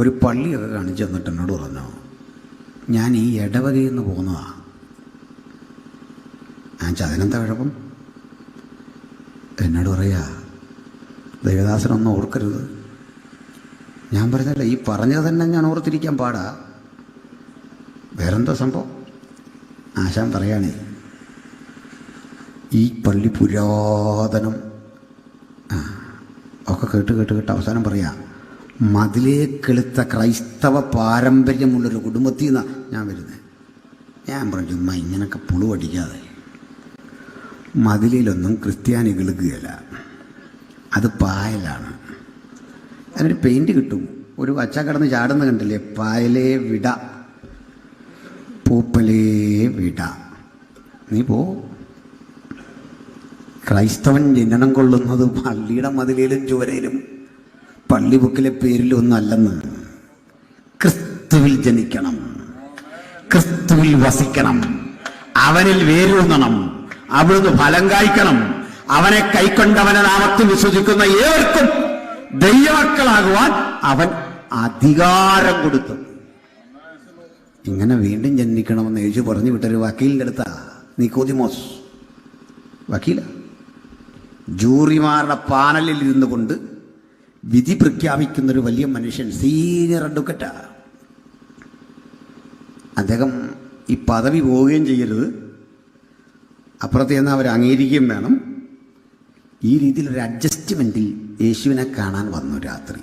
ഒരു പള്ളിയൊക്കെ കാണിച്ചു തന്നിട്ട് എന്നോട് പറഞ്ഞു, ഞാൻ ഈ ഇടവകയിൽ നിന്ന് പോകുന്നതാണ്. ഞാൻ അതിനെന്താ കുഴപ്പം? എന്നോട് പറയാ, ദൈവദാസനൊന്നും ഓർക്കരുത്. ഞാൻ പറഞ്ഞല്ല, ഈ പറഞ്ഞത് തന്നെ ഞാൻ ഓർത്തിരിക്കാൻ പാടാ. വേറെന്തോ സംഭവം? ആശാൻ പറയാണേ, ഈ പള്ളി പുരാതനം ഒക്കെ കേട്ട് അവസാനം പറയാം, മതിലേക്കെളുത്ത ക്രൈസ്തവ പാരമ്പര്യമുള്ളൊരു കുടുംബത്തിൽ നിന്നാണ് ഞാൻ വരുന്നത്. ഞാൻ പറഞ്ഞു, ചുമ്മാ ഇങ്ങനൊക്കെ പുളുവടിക്കാതെ. മതിലിലൊന്നും ക്രിസ്ത്യാനികൾ കീഴല്ല, അത് പായലാണ്. അതിനൊരു പെയിൻറ് കിട്ടും, ഒരു അച്ച കിടന്ന് ചാടുന്ന കണ്ടില്ലേ, പായലേ വിട പൂപ്പലേ വിട. നീ പോ. ക്രൈസ്തവൻ ജനനം കൊള്ളുന്നത് പള്ളിയുടെ മതിലിലും ചുവരയിലും പള്ളി ബുക്കിലെ പേരിലും ഒന്നും അല്ലെന്ന്. ക്രിസ്തുവിൽ ജനിക്കണം, ക്രിസ്തുവിൽ വസിക്കണം, അവനിൽ വേരൂന്നണം, അവിടുന്ന് ഫലം കായ്ക്കണം. അവനെ കൈക്കൊണ്ടവനെ നാമത്തിൽ വിശ്വസിക്കുന്ന ഏവർക്കും ദൈവമക്കളാകുവാൻ അവൻ അധികാരം കൊടുത്തു. ഇങ്ങനെ വീണ്ടും ജനിക്കണമെന്ന് യേശു പറഞ്ഞു വിട്ടൊരു വക്കീലിൻ്റെ അടുത്താ നിക്കോദിമോസ്. വക്കീല ജൂറിമാരുടെ പാനലിൽ ഇരുന്നു കൊണ്ട് വിധി പ്രഖ്യാപിക്കുന്നൊരു വലിയ മനുഷ്യൻ, സീനിയർ അഡ്വക്കറ്റാ. അദ്ദേഹം ഈ പദവി പോവുകയും ചെയ്യരുത്, അപ്പുറത്ത് ചെന്ന് അവർ അംഗീകരിക്കുകയും വേണം. ഈ രീതിയിലൊരു അഡ്ജസ്റ്റ്മെൻറ്റിൽ യേശുവിനെ കാണാൻ വന്നു രാത്രി.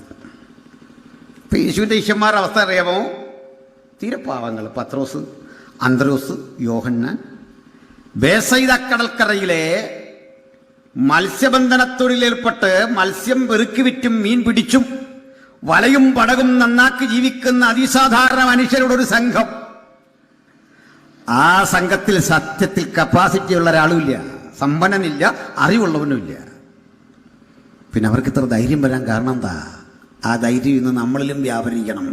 ഇപ്പം യേശുവിൻ്റെ ശിഷ്യന്മാരുടെ അവസ്ഥ അറിയാമോ? തീരെ പാവങ്ങൾ. പത്രോസ്, അന്ത്രോസ്, യോഹന്നാൻ. ബേസയിദ കടൽക്കരയിലെ മത്സ്യബന്ധനത്തൊഴിലേർപ്പെട്ട് മത്സ്യം പെറുക്കി വിറ്റും മീൻ പിടിച്ചും വലയും പടകും നന്നാക്കി ജീവിക്കുന്ന അതിസാധാരണ മനുഷ്യരുടെ സംഘം. ആ സംഘത്തിൽ സത്യത്തിൽ കപ്പാസിറ്റി ഉള്ള ഒരാളുമില്ല, സമ്പന്നനില്ല, അറിവുള്ളവനുമില്ല. പിന്നെ അവർക്ക് ഇത്ര ധൈര്യം വരാൻ കാരണം എന്താ? ആ ധൈര്യം ഇന്ന് നമ്മളിലും വ്യാപരിക്കണം.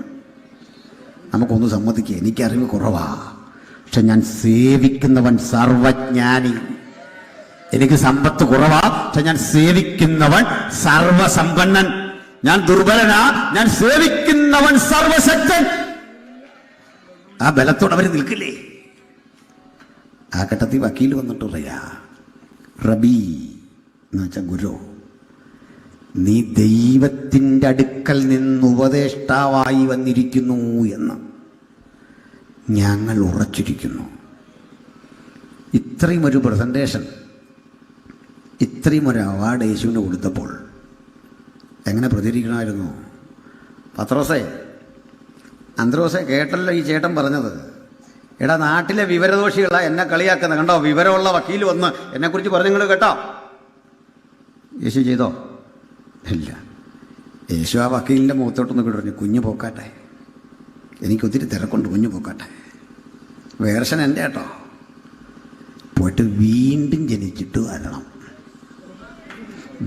നമുക്കൊന്ന് സമ്മതിക്കുക, എനിക്കറിവ് കുറവാ, പക്ഷെ ഞാൻ സേവിക്കുന്നവൻ സർവജ്ഞാനി. എനിക്ക് സമ്പത്ത് കുറവാ, പക്ഷെ ഞാൻ സേവിക്കുന്നവൻ സർവസമ്പന്നൻ. ഞാൻ ദുർബലനാ, ഞാൻ സേവിക്കുന്നവൻ സർവശക്തൻ. ആ ബലത്തോടെ അവർ നിൽക്കില്ലേ? ആ ഘട്ടത്തിൽ വക്കീൽ വന്നിട്ട് പറയാ, റബി എന്ന് വെച്ചാൽ ഗുരു, നീ ദൈവത്തിൻ്റെ അടുക്കൽ നിന്ന് ഉപദേഷ്ടാവായി വന്നിരിക്കുന്നു എന്ന് ഞങ്ങൾ ഉറച്ചിരിക്കുന്നു. ഇത്രയും ഒരു പ്രസൻറ്റേഷൻ, ഇത്രയും ഒരു അവാർഡ് യേശുവിന് കൊടുത്തപ്പോൾ എങ്ങനെ പ്രതികരിക്കണമായിരുന്നു? പത്രോസേ, അന്ത്രോസേ, കേട്ടല്ലോ ഈ ചേട്ടൻ പറഞ്ഞത്. എടാ, നാട്ടിലെ വിവരദോഷികളാ എന്നെ കളിയാക്കുന്നത്, കണ്ടോ? വിവരമുള്ള വക്കീൽ വന്ന് എന്നെക്കുറിച്ച് പറഞ്ഞു, നിങ്ങൾ കേട്ടോ? യേശു ചെയ്തോ? ഇല്ല. യേശു ആ വക്കീലിൻ്റെ മുഖത്തോട്ടൊന്ന് പറഞ്ഞു, കുഞ്ഞു പോക്കാട്ടെ, എനിക്കൊത്തിരി തിരക്കുണ്ട്, കുഞ്ഞു പോക്കാട്ടെ. വേർഷൻ എൻ്റെ കേട്ടോ. പോയിട്ട് വീണ്ടും ജനിച്ചിട്ട് വരണം.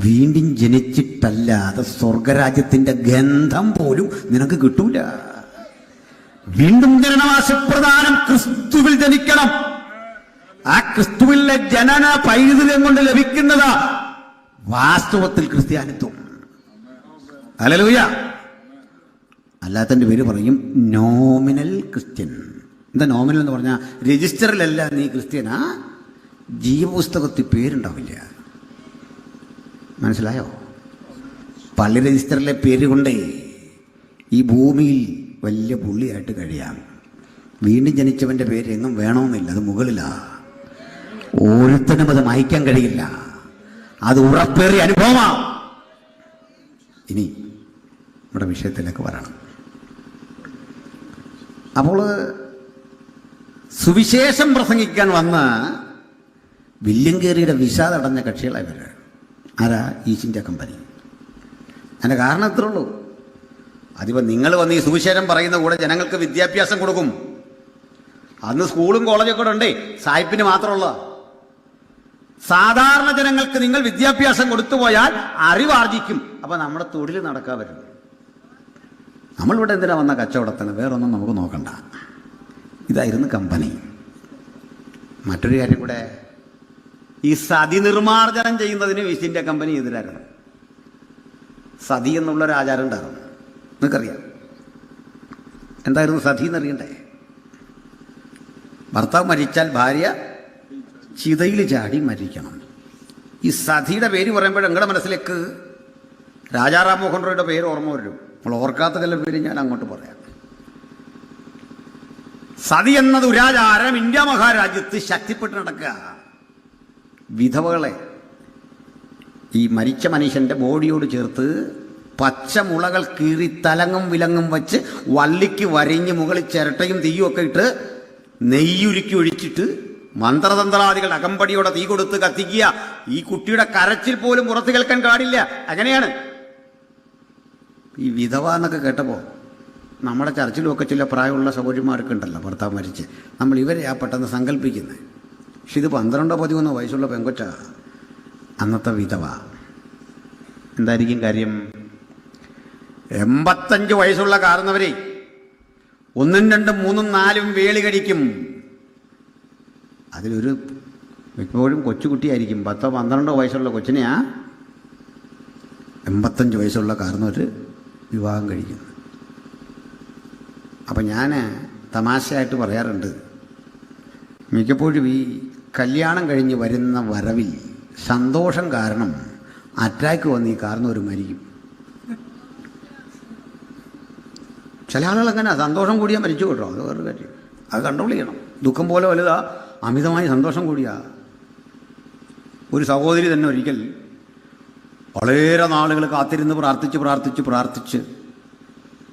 വീണ്ടും ജനിച്ചിട്ടല്ലാതെ സ്വർഗരാജ്യത്തിൻ്റെ ഗന്ധം പോലും നിനക്ക് കിട്ടൂല. വീണ്ടും ജനനവാസപ്രധാനം ക്രിസ്തുവിൽ ജനിക്കണം. ആ ക്രിസ്തുവിലെ ജനന പൈതൃകം കൊണ്ട് ലഭിക്കുന്നത് വാസ്തവത്തിൽ ക്രിസ്ത്യാനിത്വം. ഹല്ലേലൂയ. അല്ലാത്തതിൻ്റെ പേര് പറയും നോമിനൽ ക്രിസ്ത്യൻ. എന്താ നോമിനൽ എന്ന് പറഞ്ഞാൽ? രജിസ്റ്ററിലല്ല നീ ക്രിസ്ത്യനാ, ജീവപുസ്തകത്തിൽ പേരുണ്ടാവില്ല. മനസ്സിലായോ? പള്ളി രജിസ്റ്ററിലെ പേര് കൊണ്ടേ ഈ ഭൂമിയിൽ വലിയ പുള്ളിയായിട്ട് കഴിയാം. വീണ്ടും ജനിച്ചവൻ്റെ പേര് എങ്ങും വേണമെന്നില്ല, അത് മുകളിലാ. ഓരോരുത്തരും അത് മായ്ക്കാൻ കഴിയില്ല, അത് ഉറപ്പേറിയ അനുഭവമാണ്. ഇനി നമ്മുടെ വിഷയത്തിലേക്ക് വരണം. അപ്പോൾ സുവിശേഷം പ്രസംഗിക്കാൻ വന്ന വില്യംകേറിയുടെ വിസ തടഞ്ഞ കക്ഷികളായി വരിക. ആരാ? East India company. അതിൻ്റെ കാരണം ഇത്രേ ഉള്ളൂ. അതിപ്പോൾ നിങ്ങൾ വന്ന് ഈ സുവിശേഷം പറയുന്ന കൂടെ ജനങ്ങൾക്ക് വിദ്യാഭ്യാസം കൊടുക്കും. അന്ന് സ്കൂളും കോളേജൊക്കെ കൂടെ ഉണ്ടേ, സായിപ്പിന് മാത്രമുള്ള. സാധാരണ ജനങ്ങൾക്ക് നിങ്ങൾ വിദ്യാഭ്യാസം കൊടുത്തു പോയാൽ അറിവാർജിക്കും. അപ്പം നമ്മുടെ തൊഴിൽ നടക്കാൻ വരും. നമ്മളിവിടെ എന്തിനാ വന്ന കച്ചവടത്തിന്? വേറൊന്നും നമുക്ക് നോക്കണ്ട. ഇതായിരുന്നു കമ്പനി. മറ്റൊരു കാര്യം കൂടെ, ഈ സതി നിർമാർജനം ചെയ്യുന്നതിന് ഈസ്റ്റ് ഇന്ത്യ കമ്പനി എതിരായിരുന്നു. സതി എന്നുള്ളൊരു ആചാരം ഉണ്ടായിരുന്നു, നിങ്ങൾക്കറിയാം. എന്തായിരുന്നു സതി എന്നറിയണ്ടേ? ഭർത്താവ് മരിച്ചാൽ ഭാര്യ ചിതയിൽ ചാടി മരിക്കണം. ഈ സതിയുടെ പേര് പറയുമ്പോൾ നിങ്ങളുടെ മനസ്സിലേക്ക് രാജാറാം മോഹൻ റോയുടെ പേര് ഓർമ്മ വരും. നമ്മൾ ഓർക്കാത്ത ചില പേര് ഞാൻ അങ്ങോട്ട് പറയാം. സതി എന്ന ദുരാചാരം ഇന്ത്യ മഹാരാജ്യത്ത് ശക്തിപ്പെട്ട് നടക്കുക. വിധവകളെ ഈ മരിച്ച മനുഷ്യൻ്റെ ബോഡിയോട് ചേർത്ത് പച്ചമുളകൾ കീറി തലങ്ങും വിലങ്ങും വെച്ച് വള്ളിക്ക് വരിഞ്ഞ് മുകളിൽ ചിരട്ടയും തീയും ഒക്കെ ഇട്ട് നെയ്യുരുക്കി ഒഴിച്ചിട്ട് മന്ത്രതന്ത്രാദികൾ അകമ്പടിയോടെ തീ കൊടുത്ത് കത്തിക്കുക. ഈ കുട്ടിയുടെ കരച്ചിൽ പോലും പുറത്ത് കേൾക്കാൻ പാടില്ല. അങ്ങനെയാണ്. ഈ വിധവ എന്നൊക്കെ കേട്ടപ്പോൾ നമ്മുടെ ചർച്ചിലുമൊക്കെ ചില പ്രായമുള്ള സഹോദരിമാരൊക്കെ ഉണ്ടല്ലോ, ഭർത്താവ് മരിച്ച്, നമ്മൾ ഇവരെയാ പെട്ടെന്ന് സങ്കല്പിക്കുന്നത്. പക്ഷെ ഇത് 12-13 വയസ്സുള്ള പെങ്കൊച്ച, അന്നത്തെ വിധവ. എന്തായിരിക്കും കാര്യം? 85 വയസ്സുള്ള കാരണവരെ 1, 2, 3, 4 വേളി കഴിക്കും. അതിലൊരു മിക്കപ്പോഴും കൊച്ചുകുട്ടിയായിരിക്കും. 10-12 വയസ്സുള്ള കൊച്ചിനെയാ 85 വയസ്സുള്ള കാരണവർ വിവാഹം കഴിക്കുന്നു. അപ്പം ഞാൻ തമാശയായിട്ട് പറയാറുണ്ട്, മിക്കപ്പോഴും ഈ കല്യാണം കഴിഞ്ഞ് വരുന്ന വരവിൽ സന്തോഷം കാരണം അറ്റാക്ക് വന്ന് ഈ കാരണവർ മരിക്കും. ചില ആളുകൾ അങ്ങനെ സന്തോഷം കൂടിയാൽ മരിച്ചു കേട്ടോ, അത് വേറെ കാര്യം. അത് കൺട്രോൾ ചെയ്യണം. ദുഃഖം പോലെ വലുതാ, അമിതമായി സന്തോഷം കൂടിയാ. ഒരു സഹോദരി തന്നെ ഒരിക്കൽ വളരെ നാളുകൾ കാത്തിരുന്ന് പ്രാർത്ഥിച്ച്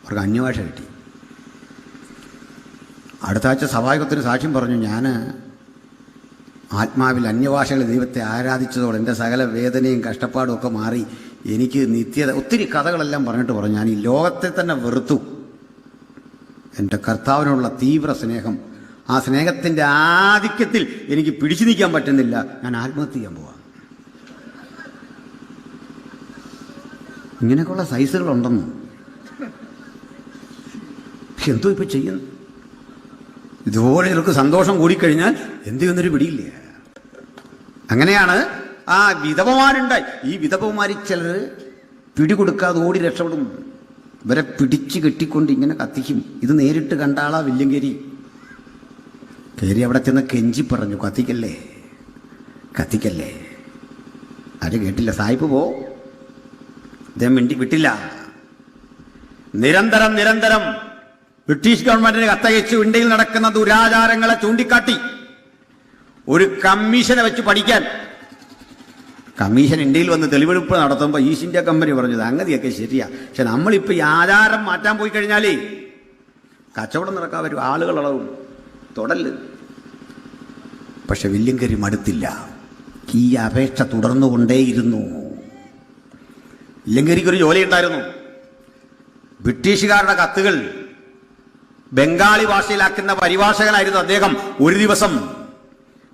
അവർക്ക് അന്യഭാഷ കിട്ടി. അടുത്ത ആഴ്ച സഭായോഗത്തിന് സാക്ഷ്യം പറഞ്ഞു, ഞാൻ ആത്മാവിൽ അന്യഭാഷകൾ ദൈവത്തെ ആരാധിച്ചതോടെ എൻ്റെ സകല വേദനയും കഷ്ടപ്പാടും ഒക്കെ മാറി എനിക്ക് നിത്യത, ഒത്തിരി കഥകളെല്ലാം പറഞ്ഞിട്ട് പറഞ്ഞു, ഞാൻ ഈ ലോകത്തെ തന്നെ വെറുത്തു. എൻ്റെ കർത്താവിനുള്ള തീവ്ര സ്നേഹം, ആ സ്നേഹത്തിൻ്റെ ആധിക്യത്തിൽ എനിക്ക് പിടിച്ചു നിൽക്കാൻ പറ്റുന്നില്ല, ഞാൻ ആത്മഹത്യ ചെയ്യാൻ പോവാം. ഇങ്ങനെയൊക്കെയുള്ള സൈസുകളുണ്ടെന്ന്. പക്ഷെ എന്തോ ഇപ്പം ചെയ്യുന്നു? ഇതുപോലെ ഇവർക്ക് സന്തോഷം കൂടിക്കഴിഞ്ഞാൽ എന്ത് ചെയ്യുന്നൊരു പിടിയില്ല. അങ്ങനെയാണ് ആ വിധവമാരുണ്ടായി. ഈ വിധവമാരി ചിലർ പിടികൊടുക്കാതെ ഓടി രക്ഷപ്പെടും. ഇവരെ പിടിച്ച് കെട്ടിക്കൊണ്ട് ഇങ്ങനെ കത്തിക്കും. ഇത് നേരിട്ട് കണ്ട ആളാ വില്യങ്കേരി. കയറി അവിടെ ചെന്ന് കെഞ്ചി പറഞ്ഞു, കത്തിക്കല്ലേ. ആരും കേട്ടില്ല. സായിപ്പ് പോ, അദ്ദേഹം വിട്ടില്ല. നിരന്തരം ബ്രിട്ടീഷ് ഗവൺമെന്റിന് കത്തയച്ച് ഇന്ത്യയിൽ നടക്കുന്ന ദുരാചാരങ്ങളെ ചൂണ്ടിക്കാട്ടി ഒരു കമ്മീഷനെ വെച്ച് പഠിക്കാൻ. കമ്മീഷൻ ഇന്ത്യയിൽ വന്ന് തെളിവെടുപ്പ് നടത്തുമ്പോൾ ഈസ്റ്റ് ഇന്ത്യ കമ്പനി പറഞ്ഞത് അങ്ങനെയൊക്കെ ശരിയാ, പക്ഷെ നമ്മളിപ്പോൾ ഈ ആചാരം മാറ്റാൻ പോയി കഴിഞ്ഞാലേ കച്ചവടം നടക്കാൻ വരും, ആളുകളളവും തൊടല്. പക്ഷെ വില്യങ്കരി മടുത്തില്ല. ഈ അപേക്ഷ തുടർന്നുകൊണ്ടേയിരുന്നു. വില്യങ്കരിക്കൊരു ജോലി ഉണ്ടായിരുന്നു. ബ്രിട്ടീഷുകാരുടെ കത്തുകൾ ബംഗാളി ഭാഷയിലാക്കുന്ന പരിഭാഷകനായിരുന്നു അദ്ദേഹം. ഒരു ദിവസം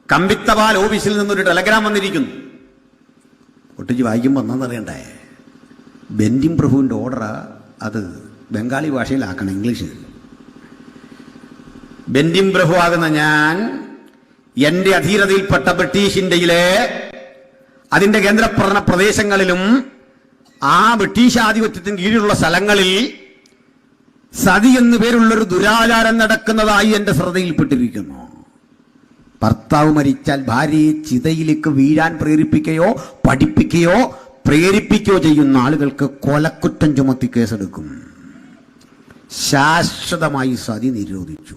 കമ്പിത്തപാൽ ഓഫീസിൽ നിന്നൊരു ടെലഗ്രാം വന്നിരിക്കുന്നു. ഒട്ടിച്ച് വായിക്കുമ്പോൾ ഒന്നെന്നറിയണ്ടേ, ബെന്റിം പ്രഭുവിൻ്റെ ഓർഡറാ, അത് ബംഗാളി ഭാഷയിലാക്കണം, ഇംഗ്ലീഷ്. ബെന്റിം പ്രഭു ആകുന്ന ഞാൻ എൻ്റെ അധീനതയിൽപ്പെട്ട ബ്രിട്ടീഷ് ഇന്ത്യയിലെ അതിൻ്റെ കേന്ദ്രഭരണ പ്രദേശങ്ങളിലും ആ ബ്രിട്ടീഷ് ആധിപത്യത്തിന് കീഴിലുള്ള സ്ഥലങ്ങളിൽ സതി എന്നു പേരുള്ളൊരു ദുരാചാരം നടക്കുന്നതായി എൻ്റെ ശ്രദ്ധയിൽപ്പെട്ടിരിക്കുന്നു. ഭർത്താവ് മരിച്ചാൽ ഭാര്യയെ ചിതയിലേക്ക് വീഴാൻ പ്രേരിപ്പിക്കുകയോ പഠിപ്പിക്കുകയോ പ്രേരിപ്പിക്കുകയോ ചെയ്യുന്ന ആളുകൾക്ക് കൊലക്കുറ്റം ചുമത്തി കേസെടുക്കും. ശാശ്വതമായി സതി നിരോധിച്ചു.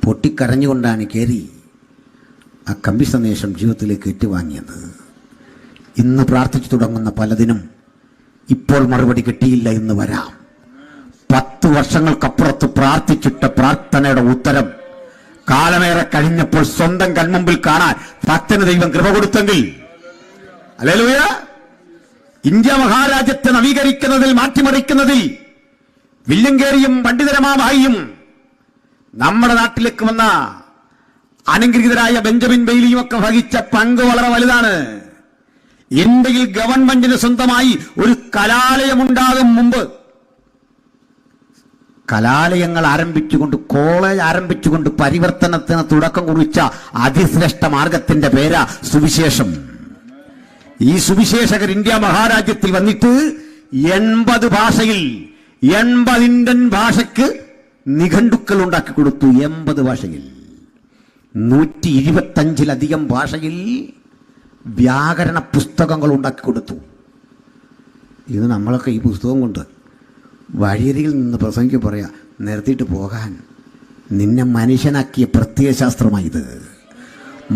പൊട്ടിക്കരഞ്ഞുകൊണ്ടാണ് കയറി ആ കമ്പി സന്ദേശം ജീവിതത്തിലേക്ക് ഏറ്റുവാങ്ങിയത്. ഇന്ന് പ്രാർത്ഥിച്ചു തുടങ്ങുന്ന പലതിനും ഇപ്പോൾ മറുപടി കിട്ടിയില്ല എന്ന് വരാം. 10 വർഷങ്ങൾക്കപ്പുറത്ത് പ്രാർത്ഥിച്ചിട്ട പ്രാർത്ഥനയുടെ ഉത്തരം കാലമേറെ കഴിഞ്ഞപ്പോൾ സ്വന്തം കൺമുമ്പിൽ കാണാൻ ഭക്തന് ദൈവം കൃപ കൊടുത്തെങ്കിൽ, ഹല്ലേലൂയ, ഇന്ത്യ മഹാരാജ്യത്തെ നവീകരിക്കുന്നതിൽ, മാറ്റിമറിക്കുന്നതിൽ വില്യങ്കേരിയും പണ്ഡിതരമായും നമ്മുടെ നാട്ടിലേക്ക് വന്ന അനുഗ്രഹീതരായ ബെഞ്ചമിൻ ബെയ്ലിയും ഒക്കെ വഹിച്ച പങ്ക് വളരെ വലുതാണ്. ഇന്ത്യയിൽ ഗവൺമെന്റിന് സ്വന്തമായി ഒരു കലാലയമുണ്ടാകും മുമ്പ് കലാലയങ്ങൾ ആരംഭിച്ചുകൊണ്ട്, കോളേജ് ആരംഭിച്ചുകൊണ്ട് പരിവർത്തനത്തിന് തുടക്കം കുറിച്ച അതിശ്രേഷ്ഠ മാർഗത്തിന്റെ പേരാ സുവിശേഷം. ഈ സുവിശേഷകർ ഇന്ത്യ മഹാരാജ്യത്തിൽ വന്നിട്ട് 80 ഭാഷയിൽ 80 ഇന്ത്യൻ ഭാഷയ്ക്ക് നിഘണ്ടുക്കൾ ഉണ്ടാക്കി കൊടുത്തു. 80 ഭാഷയിൽ 125-ലധികം ഭാഷയിൽ വ്യാകരണ പുസ്തകങ്ങൾ ഉണ്ടാക്കി കൊടുത്തു. ഇത് നമ്മളൊക്കെ ഈ പുസ്തകം കൊണ്ട് വഴിയരികിൽ നിന്ന് പ്രസംഗിക്ക് പറയാ, നിർത്തിയിട്ട് പോകാൻ നിന്നെ മനുഷ്യനാക്കിയ പ്രത്യയശാസ്ത്രമായത്.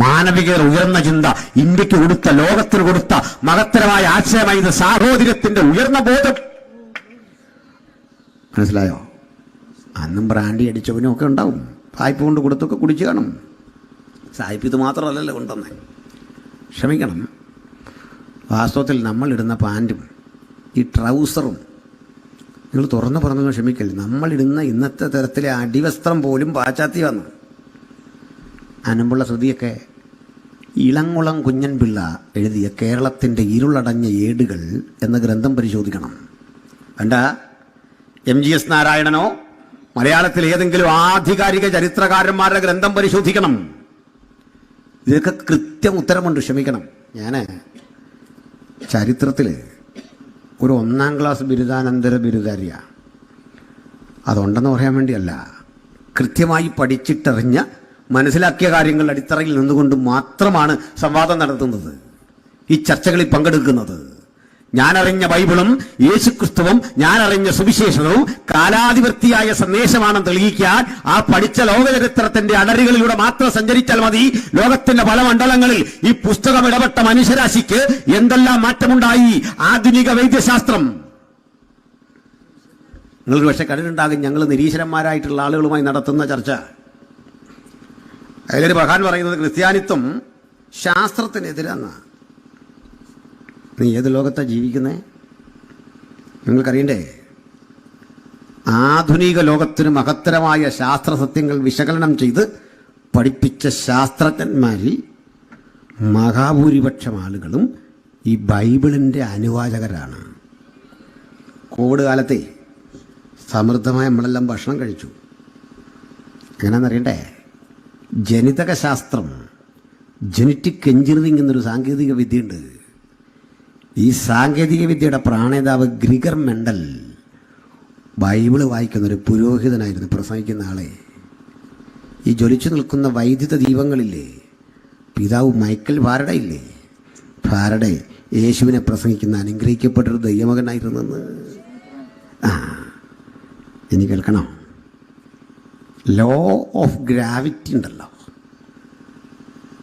മാനവികത ഉയർന്ന ചിന്ത ഇന്ത്യക്ക് കൊടുത്ത, ലോകത്തിന് കൊടുത്ത മഹത്തരമായ ആശയമായി ഇത് സാഹോദര്യത്തിന്റെ ഉയർന്ന ബോധം. മനസ്സിലായോ? അന്നും ബ്രാൻഡി അടിച്ചവനും ഒക്കെ ഉണ്ടാവും, സായിപ്പ് കൊണ്ട് കൊടുത്തൊക്കെ കുടിച്ചു കാണും. സായിപ്പ് ഇത് മാത്രമല്ലല്ലോ കൊണ്ടുവന്നേ. ക്ഷമിക്കണം, വാസ്തവത്തിൽ നമ്മളിടുന്ന പാൻറ്റും ഈ ട്രൗസറും, നിങ്ങൾ തുറന്നു പറഞ്ഞു ക്ഷമിക്കല്ലേ, നമ്മളിടുന്ന ഇന്നത്തെ തരത്തിലെ അടിവസ്ത്രം പോലും പാശ്ചാത്യമാണ്. അനമ്പുള്ള ശ്രുതിയൊക്കെ ഇളങ്കുളം കുഞ്ഞൻ പിള്ള എഴുതിയ കേരളത്തിൻ്റെ ഇരുളടഞ്ഞ ഏടുകൾ എന്ന ഗ്രന്ഥം പരിശോധിക്കണം. കണ്ട MGS നാരായണനോ മലയാളത്തിൽ ഏതെങ്കിലും ആധികാരിക ചരിത്രകാരന്മാരുടെ ഗ്രന്ഥം പരിശോധിക്കണം. ഇതൊക്കെ കൃത്യം ഉത്തരമുണ്ട്. ക്ഷമിക്കണം, ഞാൻ ചരിത്രത്തിൽ ഒരു 1ാം ക്ലാസ് ബിരുദാനന്തര ബിരുദാരിയ. അതുണ്ടെന്ന് പറയാൻ വേണ്ടിയല്ല, കൃത്യമായി പഠിച്ചിട്ടറിഞ്ഞ മനസ്സിലാക്കിയ കാര്യങ്ങളുടെ അടിത്തറയിൽ നിന്നുകൊണ്ട് മാത്രമാണ് സംവാദം നടത്തുന്നത്, ഈ ചർച്ചകളിൽ പങ്കെടുക്കുന്നത്. ഞാനറിഞ്ഞ ബൈബിളും യേശുക്രിസ്തുവും ഞാനറിഞ്ഞ സുവിശേഷവും കാലാധിപത്യമായ സന്ദേശമാണെന്ന് തെളിയിക്കാൻ ആ പഠിച്ച ലോകചരിത്രത്തിന്റെ അടരുകളിലൂടെ മാത്രം സഞ്ചരിച്ചാൽ മതി. ലോകത്തിന്റെ പല മണ്ഡലങ്ങളിൽ ഈ പുസ്തകം ഇടപെട്ട മനുഷ്യരാശിക്ക് എന്തെല്ലാം മാറ്റമുണ്ടായി. ആധുനിക വൈദ്യശാസ്ത്രം, നിങ്ങൾക്ക് പക്ഷെ കണ്ടിട്ടുണ്ടാകും, ഞങ്ങൾ നിരീശ്വരന്മാരായിട്ടുള്ള ആളുകളുമായി നടത്തുന്ന ചർച്ച. അതിലൊരു മഹാൻ പറയുന്നത് ക്രിസ്ത്യാനിത്വം ശാസ്ത്രത്തിനെതിരാണ്. നീ ഏത് ലോകത്താണ് ജീവിക്കുന്നത്? നിങ്ങൾക്കറിയണ്ടേ? ആധുനിക ലോകത്തിന് മഹത്തരമായ ശാസ്ത്രസത്യങ്ങൾ വിശകലനം ചെയ്ത് പഠിപ്പിച്ച ശാസ്ത്രജ്ഞന്മാരിൽ മഹാഭൂരിപക്ഷം ആളുകളും ഈ ബൈബിളിൻ്റെ അനുവാചകരാണ്. കോവിഡ് കാലത്തെ സമൃദ്ധമായ നമ്മളെല്ലാം ഭക്ഷണം കഴിച്ചു. എങ്ങനെയാണെന്നറിയണ്ടേ? ജനിതക ശാസ്ത്രം, ജനറ്റിക് എഞ്ചിനീയറിംഗ് എന്നൊരു സാങ്കേതിക വിദ്യയുണ്ട്. ഈ സാങ്കേതിക വിദ്യയുടെ പ്രാണേതാവ് ഗ്രിഗർ മെൻഡൽ ബൈബിള് വായിക്കുന്നൊരു പുരോഹിതനായിരുന്നു, പ്രസംഗിക്കുന്ന ആളെ. ഈ ജ്വലിച്ചു നിൽക്കുന്ന വൈദ്യുത ദീപങ്ങളില്ലേ, പിതാവ് മൈക്കൽ ഫാരഡേ ഇല്ലേ, ഫാരഡേ യേശുവിനെ പ്രസംഗിക്കുന്ന അനുഗ്രഹിക്കപ്പെട്ടൊരു ദൈവമകനായിരുന്നെന്ന്. ഇനി കേൾക്കണം, ലോ ഓഫ് ഗ്രാവിറ്റി ഉണ്ടല്ലോ,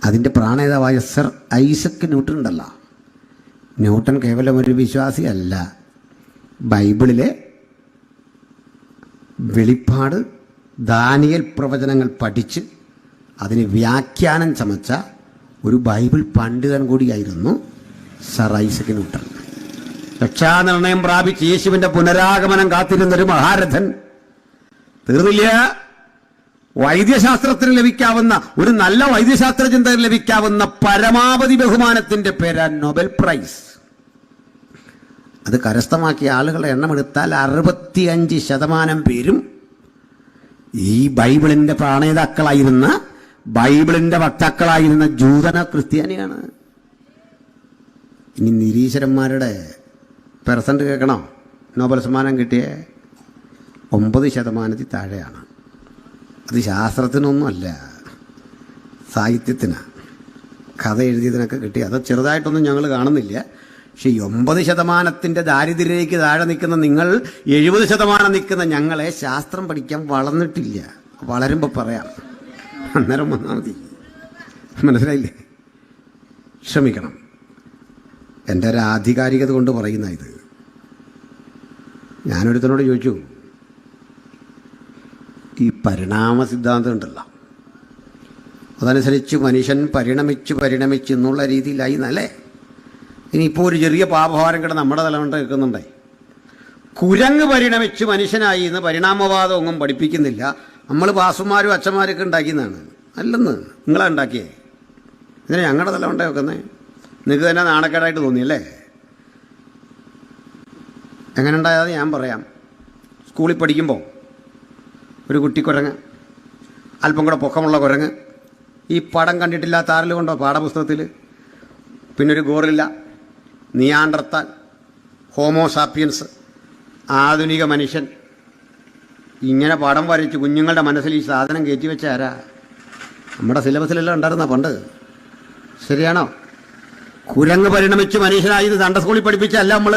അതിൻ്റെ പ്രാണേതാവായ സർ ഐസക് ന്യൂട്ടൺ ഉണ്ടല്ലോ. ന്യൂട്ടൺ കേവലം ഒരു വിശ്വാസിയല്ല, ബൈബിളിലെ വെളിപ്പാട്, ദാനിയേൽ പ്രവചനങ്ങൾ പഠിച്ച് അതിന് വ്യാഖ്യാനം ചമച്ച ഒരു ബൈബിൾ പണ്ഡിതൻ കൂടിയായിരുന്നു സർ ഐസക് ന്യൂട്ടൺ. രക്ഷാനിർണയം പ്രാപിച്ച് യേശുവിൻ്റെ പുനരാഗമനം കാത്തിരുന്നൊരു മഹാരഥൻ. തീർന്നില്ല, വൈദ്യശാസ്ത്രത്തിന് ലഭിക്കാവുന്ന, ഒരു നല്ല വൈദ്യശാസ്ത്ര ചിന്തകന് ലഭിക്കാവുന്ന പരമാവധി ബഹുമാനത്തിന്റെ പേരാ നൊബൽ പ്രൈസ്. അത് കരസ്ഥമാക്കിയ ആളുകളുടെ എണ്ണമെടുത്താൽ 65% പേരും ഈ ബൈബിളിന്റെ പ്രാണേതാക്കളായിരുന്ന, ബൈബിളിന്റെ വക്താക്കളായിരുന്ന ജൂതന ക്രിസ്ത്യാനിയാണ്. ഇനി നിരീശ്വരന്മാരുടെ പെർസെന്റ് കേൾക്കണോ? നോബൽ സമ്മാനം കിട്ടിയ 9% താഴെയാണ്. അത് ശാസ്ത്രത്തിനൊന്നുമല്ല, സാഹിത്യത്തിന്, കഥ എഴുതിയതിനൊക്കെ കിട്ടി. അത് ചെറുതായിട്ടൊന്നും ഞങ്ങൾ കാണുന്നില്ല. പക്ഷെ 9% ദാരിദ്ര്യത്തിലേക്ക് താഴെ നിൽക്കുന്ന നിങ്ങൾ, 70% നിൽക്കുന്ന ഞങ്ങളെ ശാസ്ത്രം പഠിക്കാൻ വളർന്നിട്ടില്ല. വളരുമ്പോൾ പറയാം, അന്നേരം വന്നാൽ മതി. മനസ്സിലായില്ലേ? ക്ഷമിക്കണം, എൻ്റെ ഒരു ആധികാരികത കൊണ്ട് പറയുന്ന ഇത്. ഞാനൊരുത്തനോട് ചോദിച്ചു, ഈ പരിണാമ സിദ്ധാന്തം ഉണ്ടല്ലോ, അതനുസരിച്ച് മനുഷ്യൻ പരിണമിച്ച് എന്നുള്ള രീതിയിലായി എന്നല്ലേ? ഇനിയിപ്പോൾ ഒരു ചെറിയ പാപഭാരം കിടന്ന് നമ്മുടെ തലമുണ്ട കേൾക്കുന്നുണ്ടേ. കുരങ്ങ് പരിണമിച്ച് മനുഷ്യനായി എന്ന് പരിണാമവാദം ഒന്നും പഠിപ്പിക്കുന്നില്ല. നമ്മൾ പാസുമാരും അച്ഛന്മാരൊക്കെ ഉണ്ടാക്കിയെന്നാണ്. അല്ലെന്ന് നിങ്ങളാ ഉണ്ടാക്കിയേ. ഇതിനെ ഞങ്ങളുടെ തലമുണ്ട വെക്കുന്നേ? നിങ്ങൾക്ക് തന്നെ നാണക്കേടായിട്ട് തോന്നിയല്ലേ? എങ്ങനെ ഉണ്ടായത് ഞാൻ പറയാം. സ്കൂളിൽ പഠിക്കുമ്പോൾ ഒരു കുട്ടിക്കുരങ്ങ്, അല്പം കൂടെ പൊക്കമുള്ള കുരങ്ങ്, ഈ പടം കണ്ടിട്ടില്ലാത്ത ആരെങ്കിലും കൊണ്ടോ പാഠപുസ്തകത്തിൽ? പിന്നൊരു ഗോറില്ല, നിയാണ്ടർത്താൽ, ഹോമോസാപ്പിയൻസ്, ആധുനിക മനുഷ്യൻ. ഇങ്ങനെ പടം വരച്ച് കുഞ്ഞുങ്ങളുടെ മനസ്സിൽ ഈ സാധനം കയറ്റി വെച്ച ആരാ? നമ്മുടെ സിലബസിലെല്ലാം ഉണ്ടായിരുന്ന പണ്ട്. ശരിയാണോ? കുരങ്ങ് പരിണമിച്ച് മനുഷ്യനായി സൺഡേ സ്കൂളിൽ പഠിപ്പിച്ചല്ല നമ്മൾ.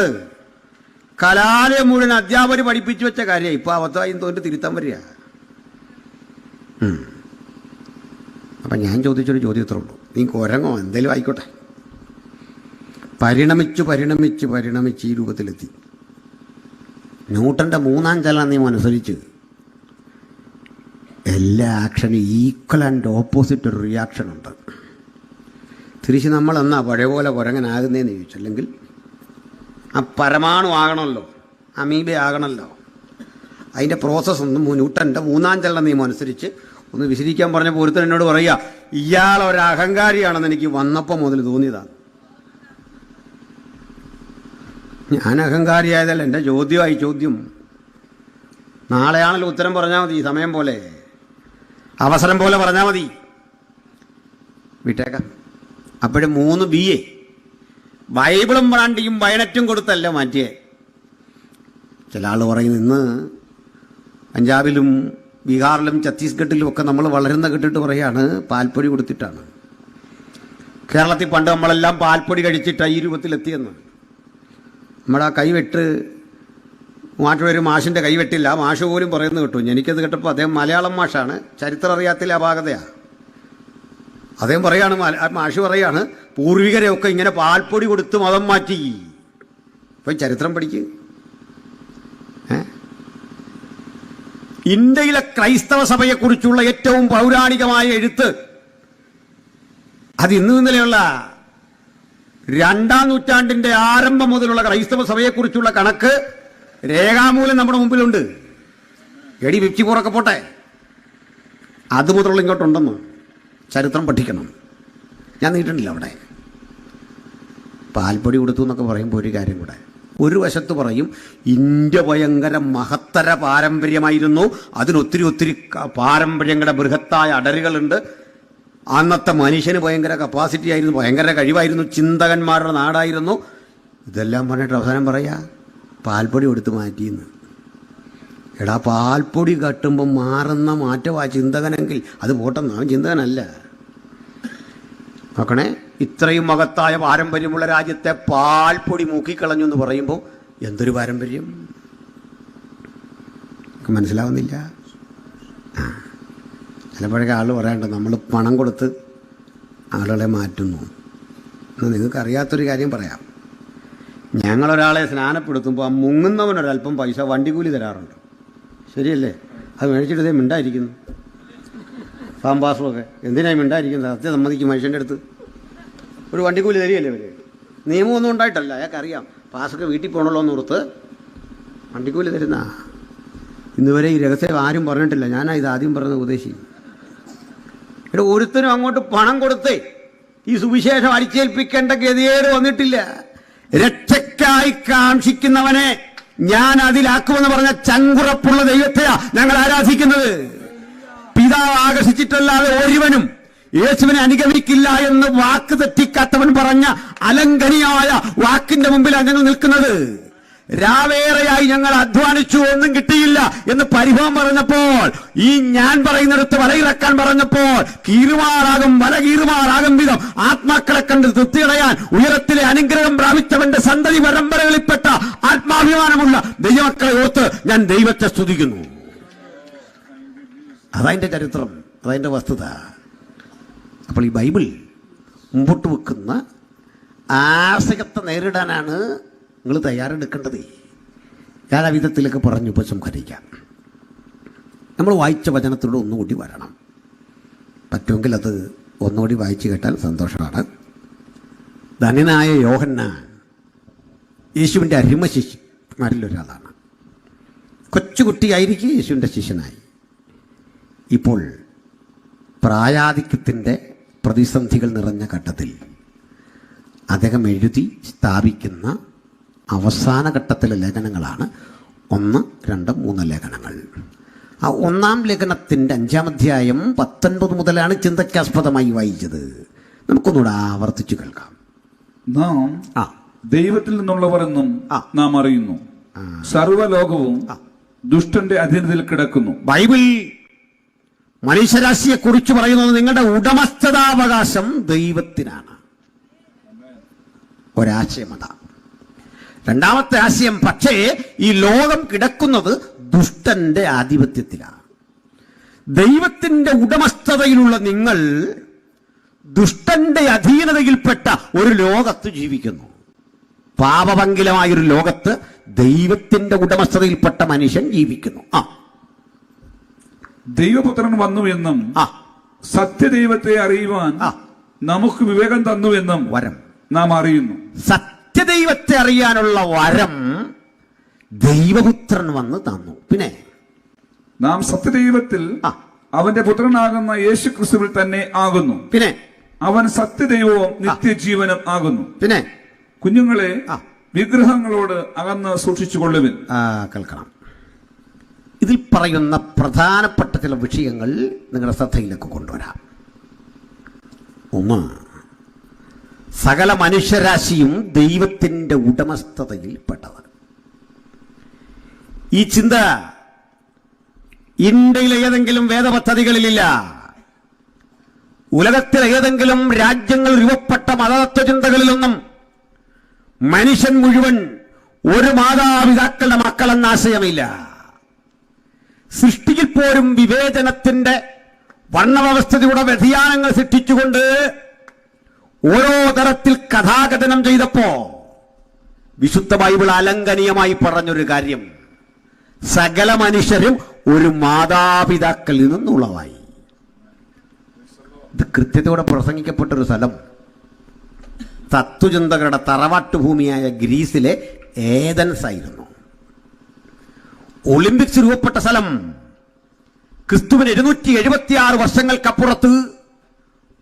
കലാലയം മുഴുവൻ അധ്യാപകർ പഠിപ്പിച്ചു വെച്ച കാര്യമാണ്. ഇപ്പോൾ അബദ്ധമായും തോന്നിട്ട് തിരുത്താൻ വരിക. അപ്പം ഞാൻ ചോദിച്ചൊരു ചോദ്യം ഇത്രേ ഉള്ളൂ. നീ കുരങ്ങോ എന്തേലും ആയിക്കോട്ടെ. പരിണമിച്ച് ഈ രൂപത്തിലെത്തി. ന്യൂട്ടൻ്റെ 3-ാം ചലന നിയമം അനുസരിച്ച് എല്ലാ ആക്ഷനും ഈക്വൽ ആൻഡ് ഓപ്പോസിറ്റ് ഒരു റിയാക്ഷൻ ഉണ്ട്. തിരിച്ച് നമ്മൾ എന്നാ പഴയ പോലെ കുരങ്ങനാകുന്നതെന്ന് ചോദിച്ചു. അല്ലെങ്കിൽ ആ പരമാണു ആകണമല്ലോ, അമീബ ആകണമല്ലോ. അതിൻ്റെ പ്രോസസ്സൊന്നും ന്യൂട്ടൻ്റെ 3-ാം ചലന നിയമം അനുസരിച്ച് ഒന്ന് വിശദീകരിക്കാൻ പറഞ്ഞപ്പോൾ ഒരുത്തൻ എന്നോട് പറയുക, ഇയാളൊരു അഹങ്കാരിയാണെന്ന് എനിക്ക് വന്നപ്പോൾ മുതൽ തോന്നിയതാണ്. ഞാൻ അഹങ്കാരിയായതല്ല, എൻ്റെ ചോദ്യമായി ചോദ്യം. നാളെയാണല്ലോ ഉത്തരം പറഞ്ഞാൽ മതി, സമയം പോലെ അവസരം പോലെ പറഞ്ഞാൽ മതി. വിട്ടേക്കാം. അപ്പോഴും 3 BA ബൈബിളും ബ്രാൻഡിയും വയനറ്റും കൊടുത്തല്ല മാറ്റിയേ. ചില ആൾ പറയുന്നു ഇന്ന് പഞ്ചാബിലും ബീഹാറിലും ഛത്തീസ്ഗഡിലും ഒക്കെ നമ്മൾ വളരുന്ന കേട്ടിട്ട് പറയാണ് പാൽപ്പൊടി കൊടുത്തിട്ടാണ്. കേരളത്തിൽ പണ്ട് നമ്മളെല്ലാം പാൽപ്പൊടി കഴിച്ചിട്ടാണ് ഈ രൂപത്തിലെത്തിയെന്ന്. നമ്മുടെ ആ കൈവെട്ട് മാറ്റൊരു മാഷിൻ്റെ കൈവെട്ടില്ല, മാഷ് പോലും പറയുന്നത് കേട്ടു. എനിക്കത് കേട്ടപ്പോൾ അദ്ദേഹം മലയാളം മാഷാണ്, ചരിത്രം അറിയാത്തില്ല അപാകതയാണ്. അദ്ദേഹം പറയാണ്, മാഷ് പറയാണ്, പൂർവികരെയൊക്കെ ഇങ്ങനെ പാൽപ്പൊടി കൊടുത്ത് മതം മാറ്റി. ഇപ്പം ചരിത്രം പഠിക്കുക. ഇന്ത്യയിലെ ക്രൈസ്തവ സഭയെക്കുറിച്ചുള്ള ഏറ്റവും പൗരാണികമായ എഴുത്ത് അത് ഇന്നലെയുള്ള 2-ാം നൂറ്റാണ്ടിന്റെ ആരംഭം മുതലുള്ള ക്രൈസ്തവ സഭയെക്കുറിച്ചുള്ള കണക്ക് രേഖാമൂലം നമ്മുടെ മുമ്പിലുണ്ട്. എടി വെച്ചിപ്പുറക്കെ പോട്ടെ, അതുമുതലുള്ള ഇങ്ങോട്ടുണ്ടെന്ന് ചരിത്രം പഠിക്കണം. ഞാൻ നീട്ടണില്ല അവിടെ. പാൽപ്പൊടി കൊടുത്തു എന്നൊക്കെ പറയുമ്പോൾ ഒരു കാര്യം കൂടെ, ഒരു വശത്ത് പറയും ഇന്ത്യ ഭയങ്കര മഹത്തര പാരമ്പര്യമായിരുന്നു, അതിനൊത്തിരി പാരമ്പര്യങ്ങളുടെ ബൃഹത്തായ അടരുകളുണ്ട്, അന്നത്തെ മനുഷ്യന് ഭയങ്കര കപ്പാസിറ്റി ആയിരുന്നു, ഭയങ്കര കഴിവായിരുന്നു, ചിന്തകന്മാരുടെ നാടായിരുന്നു. ഇതെല്ലാം പറഞ്ഞിട്ട് അവസാനം പറയാ പാൽപ്പൊടി കൊടുത്ത് മാറ്റിയെന്ന്. എടാ, പാൽപ്പൊടി കട്ടുമ്പോൾ മാറുന്ന മാറ്റമാ ചിന്തകനെങ്കിൽ അത് പോട്ടെന്ന്. അവൻ ചിന്തകനല്ല. നോക്കണേ, ഇത്രയും മഹത്തായ പാരമ്പര്യമുള്ള രാജ്യത്തെ പാൽപ്പൊടി മൂക്കിക്കളഞ്ഞു എന്ന് പറയുമ്പോൾ എന്തൊരു പാരമ്പര്യം മനസ്സിലാവുന്നില്ല. ചിലപ്പോഴൊക്കെ ആൾ പറയാണ്ട് നമ്മൾ പണം കൊടുത്ത് ആളുകളെ മാറ്റുന്നു. എന്നാൽ നിങ്ങൾക്ക് അറിയാത്തൊരു കാര്യം പറയാം. ഞങ്ങളൊരാളെ സ്നാനപ്പെടുത്തുമ്പോൾ ആ മുങ്ങുന്നവനൊരല്പം പൈസ വണ്ടിക്കൂലി തരാറുണ്ട്. ശരിയല്ലേ? അത് മേടിച്ചിട്ട് ഇതേ മിണ്ടായിരിക്കുന്നു. സാമ്പാസുമൊക്കെ എന്തിനാണ് മിണ്ടായിരിക്കുന്നത്? സത്യം സമ്മതിക്കും. മനുഷ്യൻ്റെ അടുത്ത് ഒരു വണ്ടിക്കൂലി തരികയല്ലേ ഇവർ? നിയമമൊന്നും ഉണ്ടായിട്ടല്ല, അയാൾക്കറിയാം പാസൊക്കെ വീട്ടിൽ പോകണല്ലോ എന്ന് ഓർത്ത് വണ്ടിക്കൂലി തരുന്ന. ഇന്നുവരെ ഈ രഹസ്യം ആരും പറഞ്ഞിട്ടില്ല. ഞാനാ ഇത് ആദ്യം പറഞ്ഞ ഉപദേശി. ഇവിടെ ഒരുത്തനും അങ്ങോട്ട് പണം കൊടുത്തേ ഈ സുവിശേഷം അടിച്ചേൽപ്പിക്കേണ്ട ഗതികേട് വന്നിട്ടില്ല. രക്ഷയ്ക്കായി കാക്ഷിക്കുന്നവനെ ഞാൻ അതിലാക്കുമെന്ന് പറഞ്ഞ ചങ്കുറപ്പുള്ള ദൈവത്തെയാ ഞങ്ങൾ ആരാധിക്കുന്നത്. പിതാവ് ആകർഷിച്ചിട്ടല്ലാതെ ഒരുവനും യേശുവിനെ അനുഗമിക്കില്ല എന്ന് വാക്ക് തെറ്റിക്കാത്തവൻ പറഞ്ഞ അലംഘനീയമായ വാക്കിന്റെ മുമ്പിലാണ് ഞങ്ങൾ നിൽക്കുന്നത്. രാവേറെയായി ഞങ്ങൾ അധ്വാനിച്ചു, ഒന്നും കിട്ടിയില്ല എന്ന് പരിഭവം പറഞ്ഞപ്പോൾ, ഈ ഞാൻ പറയുന്നിടത്ത് വലയിറക്കാൻ പറഞ്ഞപ്പോൾ കീറുമാറാകും വല കീറുമാറാകും വിധം ആത്മാക്കളെ കണ്ട് തൃപ്തിയടയാൻ ഉയരത്തിലെ അനുഗ്രഹം പ്രാപിച്ചവന്റെ സന്തതി പരമ്പരകളിൽപ്പെട്ട ആത്മാഭിമാനമുള്ള ദൈവമക്കളെ ഓർത്ത് ഞാൻ ദൈവത്തെ സ്തുതിക്കുന്നു. അതതിൻ്റെ ചരിത്രം, അതതിൻ്റെ വസ്തുത. അപ്പോൾ ഈ ബൈബിൾ മുമ്പോട്ട് വെക്കുന്ന ആശയത്തെ നേരിടാനാണ് നിങ്ങൾ തയ്യാറെടുക്കേണ്ടത്. ഞാൻ ആ വിധത്തിലൊക്കെ പറഞ്ഞു ഉപസംഹരിക്കാം. നമ്മൾ വായിച്ച വചനത്തിലൂടെ ഒന്നുകൂടി വരണം. പറ്റുമെങ്കിൽ അത് ഒന്നുകൂടി വായിച്ചു കേട്ടാൽ സന്തോഷമാണ്. ധന്യനായ യോഹന്നാൻ യേശുവിൻ്റെ അരിമ ശിഷ്യന്മാരിലൊരാളാണ്. കൊച്ചുകുട്ടിയായിരിക്കും യേശുവിൻ്റെ ശിഷ്യനായി. ഇപ്പോൾ പ്രായാധിക്യത്തിൻ്റെ പ്രതിസന്ധികൾ നിറഞ്ഞ ഘട്ടത്തിൽ അദ്ദേഹം എഴുതി സ്ഥാപിക്കുന്ന അവസാന ഘട്ടത്തിലെ ലേഖനങ്ങളാണ് 1, 2, 3 ലേഖനങ്ങൾ. ആ 1-ാം ലേഖനത്തിൻ്റെ 5-ാം അധ്യായം 19 മുതലാണ് ചിന്തയ്ക്കാസ്പദമായി വായിച്ചത്. നമുക്കൊന്നുകൂടെ ആവർത്തിച്ചു കേൾക്കാം. നാം ദൈവത്തിൽ നിന്നുള്ളവരെന്നും നാം അറിയുന്നു, സർവ്വലോകവും ദുഷ്ടന്റെ അധീനതയിൽ കിടക്കുന്നു. ബൈബിൾ മനുഷ്യരാശിയെ കുറിച്ച് പറയുന്നത് നിങ്ങളുടെ ഉടമസ്ഥതാവകാശം ദൈവത്തിനാണ്. ഒരാശയം അതാണ്. രണ്ടാമത്തെ ആശയം, പക്ഷേ ഈ ലോകം കിടക്കുന്നത് ദുഷ്ടന്റെ ആധിപത്യത്തിലാണ്. ദൈവത്തിന്റെ ഉടമസ്ഥതയിലുള്ള നിങ്ങൾ ദുഷ്ടന്റെ അധീനതയിൽപ്പെട്ട ഒരു ലോകത്ത് ജീവിക്കുന്നു. പാപപങ്കിലമായൊരു ലോകത്ത് ദൈവത്തിന്റെ ഉടമസ്ഥതയിൽപ്പെട്ട മനുഷ്യൻ ജീവിക്കുന്നു. ദൈവപുത്രൻ വന്നു എന്നും സത്യദൈവത്തെ അറിയുവാൻ നമുക്ക് വിവേകം തന്നു എന്നും വരം നാം അറിയുന്നു. സത്യദൈവത്തെ അറിയാനുള്ള വരം ദൈവപുത്രൻ വന്ന് തന്നു. പിന്നെ നാം സത്യദൈവത്തിൽ അവന്റെ പുത്രനാകുന്ന യേശു ക്രിസ്തുവിൽ തന്നെ ആകുന്നു. പിന്നെ അവൻ സത്യദൈവവും നിത്യജീവനും ആകുന്നു. പിന്നെ കുഞ്ഞുങ്ങളെ വിഗ്രഹങ്ങളോട് അകന്ന് സൂക്ഷിച്ചുകൊള്ളുവിൻ. കേൾക്കണം. ഇതിൽ പറയുന്ന പ്രധാനപ്പെട്ട ചില വിഷയങ്ങൾ നിങ്ങളുടെ ശ്രദ്ധയിലേക്ക് കൊണ്ടുവരാം. ഒന്ന്, സകല മനുഷ്യരാശിയും ദൈവത്തിന്റെ ഉടമസ്ഥതയിൽപ്പെട്ടത്. ഈ ചിന്ത ഇന്ത്യയിലെ ഏതെങ്കിലും വേദപദ്ധതികളിലില്ല. ഉലകത്തിലെ ഏതെങ്കിലും രാജ്യങ്ങൾ രൂപപ്പെട്ട മതതത്വ ചിന്തകളിലൊന്നും മനുഷ്യൻ മുഴുവൻ ഒരു മാതാപിതാക്കളുടെ മക്കളെന്ന ആശയമില്ല. സൃഷ്ടിയിൽ പോലും വിവേചനത്തിന്റെ വർണ്ണവ്യവസ്ഥയുടെ വ്യതിയാനങ്ങൾ സൃഷ്ടിച്ചുകൊണ്ട് ഓരോ തരത്തിൽ കഥാകഥനം ചെയ്തപ്പോ വിശുദ്ധ ബൈബിൾ അലംഘനീയമായി പറഞ്ഞൊരു കാര്യം, സകല മനുഷ്യരും ഒരു മാതാപിതാക്കളിൽ നിന്നുള്ളതായി. ഇത് കൃത്യതയോടെ പ്രസംഗിക്കപ്പെട്ടൊരു സ്ഥലം തത്വചിന്തകരുടെ തറവാട്ടുഭൂമിയായ ഗ്രീസിലെ ഏതൻസ് ആയിരുന്നു. ഒളിമ്പിക്സ് രൂപപ്പെട്ട സ്ഥലം ക്രിസ്തുവിന് 276 വർഷങ്ങൾക്കപ്പുറത്ത്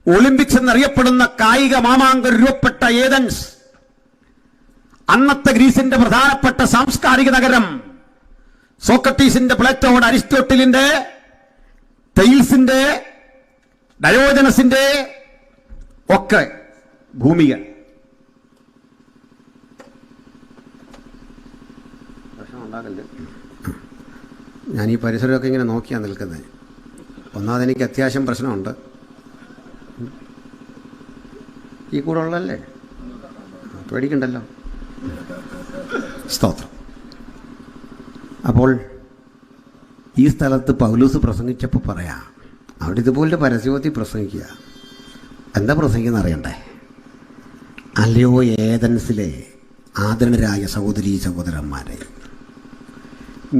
ഒളിമ്പിക്സ് എന്നറിയപ്പെടുന്ന കായിക മാമാങ്കം രൂപപ്പെട്ട ഏതൻസ് അന്നത്തെ ഗ്രീസിന്റെ പ്രധാനപ്പെട്ട സാംസ്കാരിക നഗരം. സോക്രട്ടീസിന്റെ, പ്ലേറ്റോയുടെ, അരിസ്റ്റോട്ടിലിന്റെ, തെയിൽസിന്റെ, ഡയോജനസിന്റെ ഒക്കെ ഭൂമിക. ഞാൻ ഈ പരിസരമൊക്കെ ഇങ്ങനെ നോക്കിയാണ് നിൽക്കുന്നത്. ഒന്നാമത് എനിക്ക് അത്യാവശ്യം പ്രശ്നമുണ്ട്. ഈ കൂടെ ഉള്ളതല്ലേ, പേടിക്കണ്ടല്ലോ. സ്തോത്രം. അപ്പോൾ ഈ സ്ഥലത്ത് പൗലോസ് പ്രസംഗിച്ചപ്പോൾ പറയാം, അവിടെ ഇതുപോലെ പരസ്യത്തിൽ പ്രസംഗിക്കുക. എന്താ പ്രസംഗിക്കുന്ന അറിയണ്ടേ? അല്ലയോ ഏതൻസിലെ ആദരണരായ സഹോദരീ സഹോദരന്മാരെ,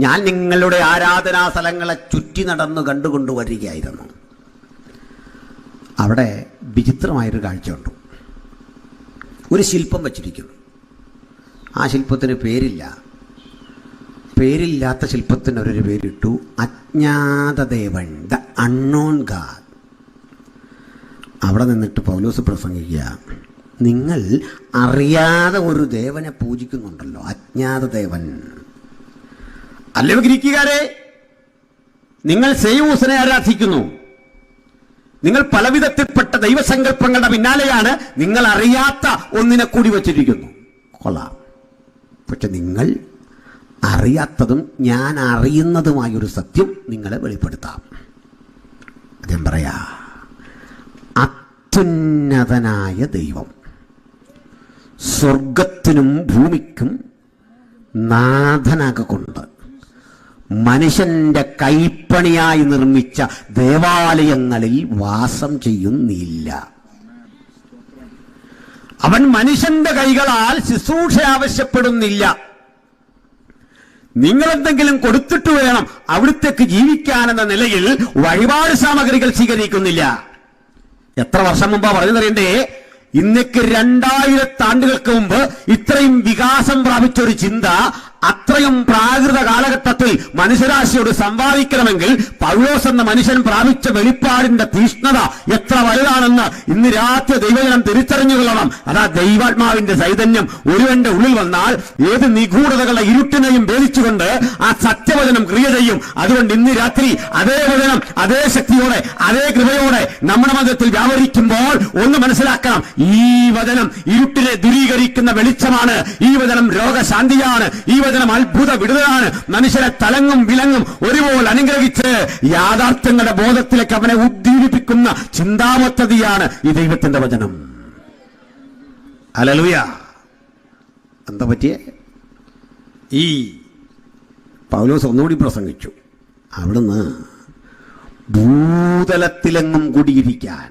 ഞാൻ നിങ്ങളുടെ ആരാധനാ സ്ഥലങ്ങളെ ചുറ്റി നടന്ന് കണ്ടുകൊണ്ടു വരികയായിരുന്നു. അവിടെ വിചിത്രമായൊരു കാഴ്ചയുണ്ട്. ഒരു ശില്പം വച്ചിരിക്കുന്നു. ആ ശില്പത്തിന് പേരില്ല. പേരില്ലാത്ത ശില്പത്തിനൊരു പേരിട്ടു, അജ്ഞാതദേവൻ, ദ അൺനോൺ ഗാഡ്. അവിടെ നിന്നിട്ട് പൗലോസ് പ്രസംഗിക്കുക, നിങ്ങൾ അറിയാതെ ഒരു ദേവനെ പൂജിക്കുന്നുണ്ടല്ലോ, അജ്ഞാതദേവൻ. അല്ലയോ ഗ്രീക്കുകാരെ, നിങ്ങൾ സെയൂസിനെ ആരാധിക്കുന്നു. നിങ്ങൾ പലവിധത്തിൽപ്പെട്ട ദൈവസങ്കല്പങ്ങളുടെ പിന്നാലെയാണ്. നിങ്ങൾ അറിയാത്ത ഒന്നിനെ കൂടി വച്ചിരിക്കുന്നു. കൊള്ളാം. പക്ഷെ നിങ്ങൾ അറിയാത്തതും ഞാൻ അറിയുന്നതുമായൊരു സത്യം നിങ്ങളെ വെളിപ്പെടുത്താം. അദ്ദേഹം പറയാ, അത്യുന്നതനായ ദൈവം സ്വർഗത്തിനും ഭൂമിക്കും നാഥനാകൊണ്ട് മനുഷ്യന്റെ കൈപ്പണിയായി നിർമ്മിച്ച ദേവാലയങ്ങളിൽ വാസം ചെയ്യുന്നില്ല. അവൻ മനുഷ്യന്റെ കൈകളാൽ ശുശ്രൂഷ ആവശ്യപ്പെടുന്നില്ല. നിങ്ങളെന്തെങ്കിലും കൊടുത്തിട്ട് വേണം അവിടുത്തേക്ക് ജീവിക്കാനെന്ന നിലയിൽ വഴിപാട് സാമഗ്രികൾ സ്വീകരിക്കുന്നില്ല. എത്ര വർഷം മുമ്പാ പറഞ്ഞതറിയണ്ടേ? ഇന്നേക്ക് 2000 ആണ്ടുകൾക്ക് മുമ്പ് ഇത്രയും വികാസം പ്രാപിച്ചൊരു ചിന്ത അത്രയും പ്രാകൃത കാലഘട്ടത്തിൽ മനുഷ്യരാശിയോട് സംവാദിക്കണമെങ്കിൽ പൗലോസ് എന്ന മനുഷ്യൻ പ്രാപിച്ച വെളിപ്പാടിന്റെ തീഷ്ണത എത്ര വലുതാണെന്ന് ഇന്ന് രാത്രി ദൈവജനം തിരിച്ചറിഞ്ഞു കൊള്ളണം. അതാ ദൈവാത്മാവിന്റെ ചൈതന്യം ഒരുവന്റെ ഉള്ളിൽ വന്നാൽ ഏത് നിഗൂഢതകളുടെ ഇരുട്ടിനെയും ഭേദിച്ചുകൊണ്ട് ആ സത്യവചനം ക്രിയ ചെയ്യും. അതുകൊണ്ട് ഇന്ന് രാത്രി അതേ വചനം അതേ ശക്തിയോടെ അതേ കൃപയോടെ നമ്മുടെ മധ്യത്തിൽ വ്യാപരിക്കുമ്പോൾ ഒന്ന് മനസ്സിലാക്കണം, ഈ വചനം ഇരുട്ടിനെ ദൂരീകരിക്കുന്ന വെളിച്ചമാണ്. ഈ വചനം രോഗശാന്തിയാണ്. ഈ വചനം അത്ഭുത വിടുതലാണ്. മനുഷ്യരെ തലങ്ങും വിലങ്ങും ഒരുപോലെ അനുഗ്രഹിച്ച് യാഥാർത്ഥ്യങ്ങളുടെ ബോധത്തിലേക്ക് അവനെ ഉദ്ദീപിപ്പിക്കുന്ന ചിന്താപദ്ധതിയാണ് ഈ ദൈവത്തിന്റെ വചനം. ഹല്ലേലൂയ. എന്താ പറ്റിയേ? ഈ പൗലോസ് ഒന്നുകൂടി പ്രസംഗിച്ചു. അവിടുന്ന് ഭൂതലത്തിലെങ്ങും കുടിയിരിക്കാൻ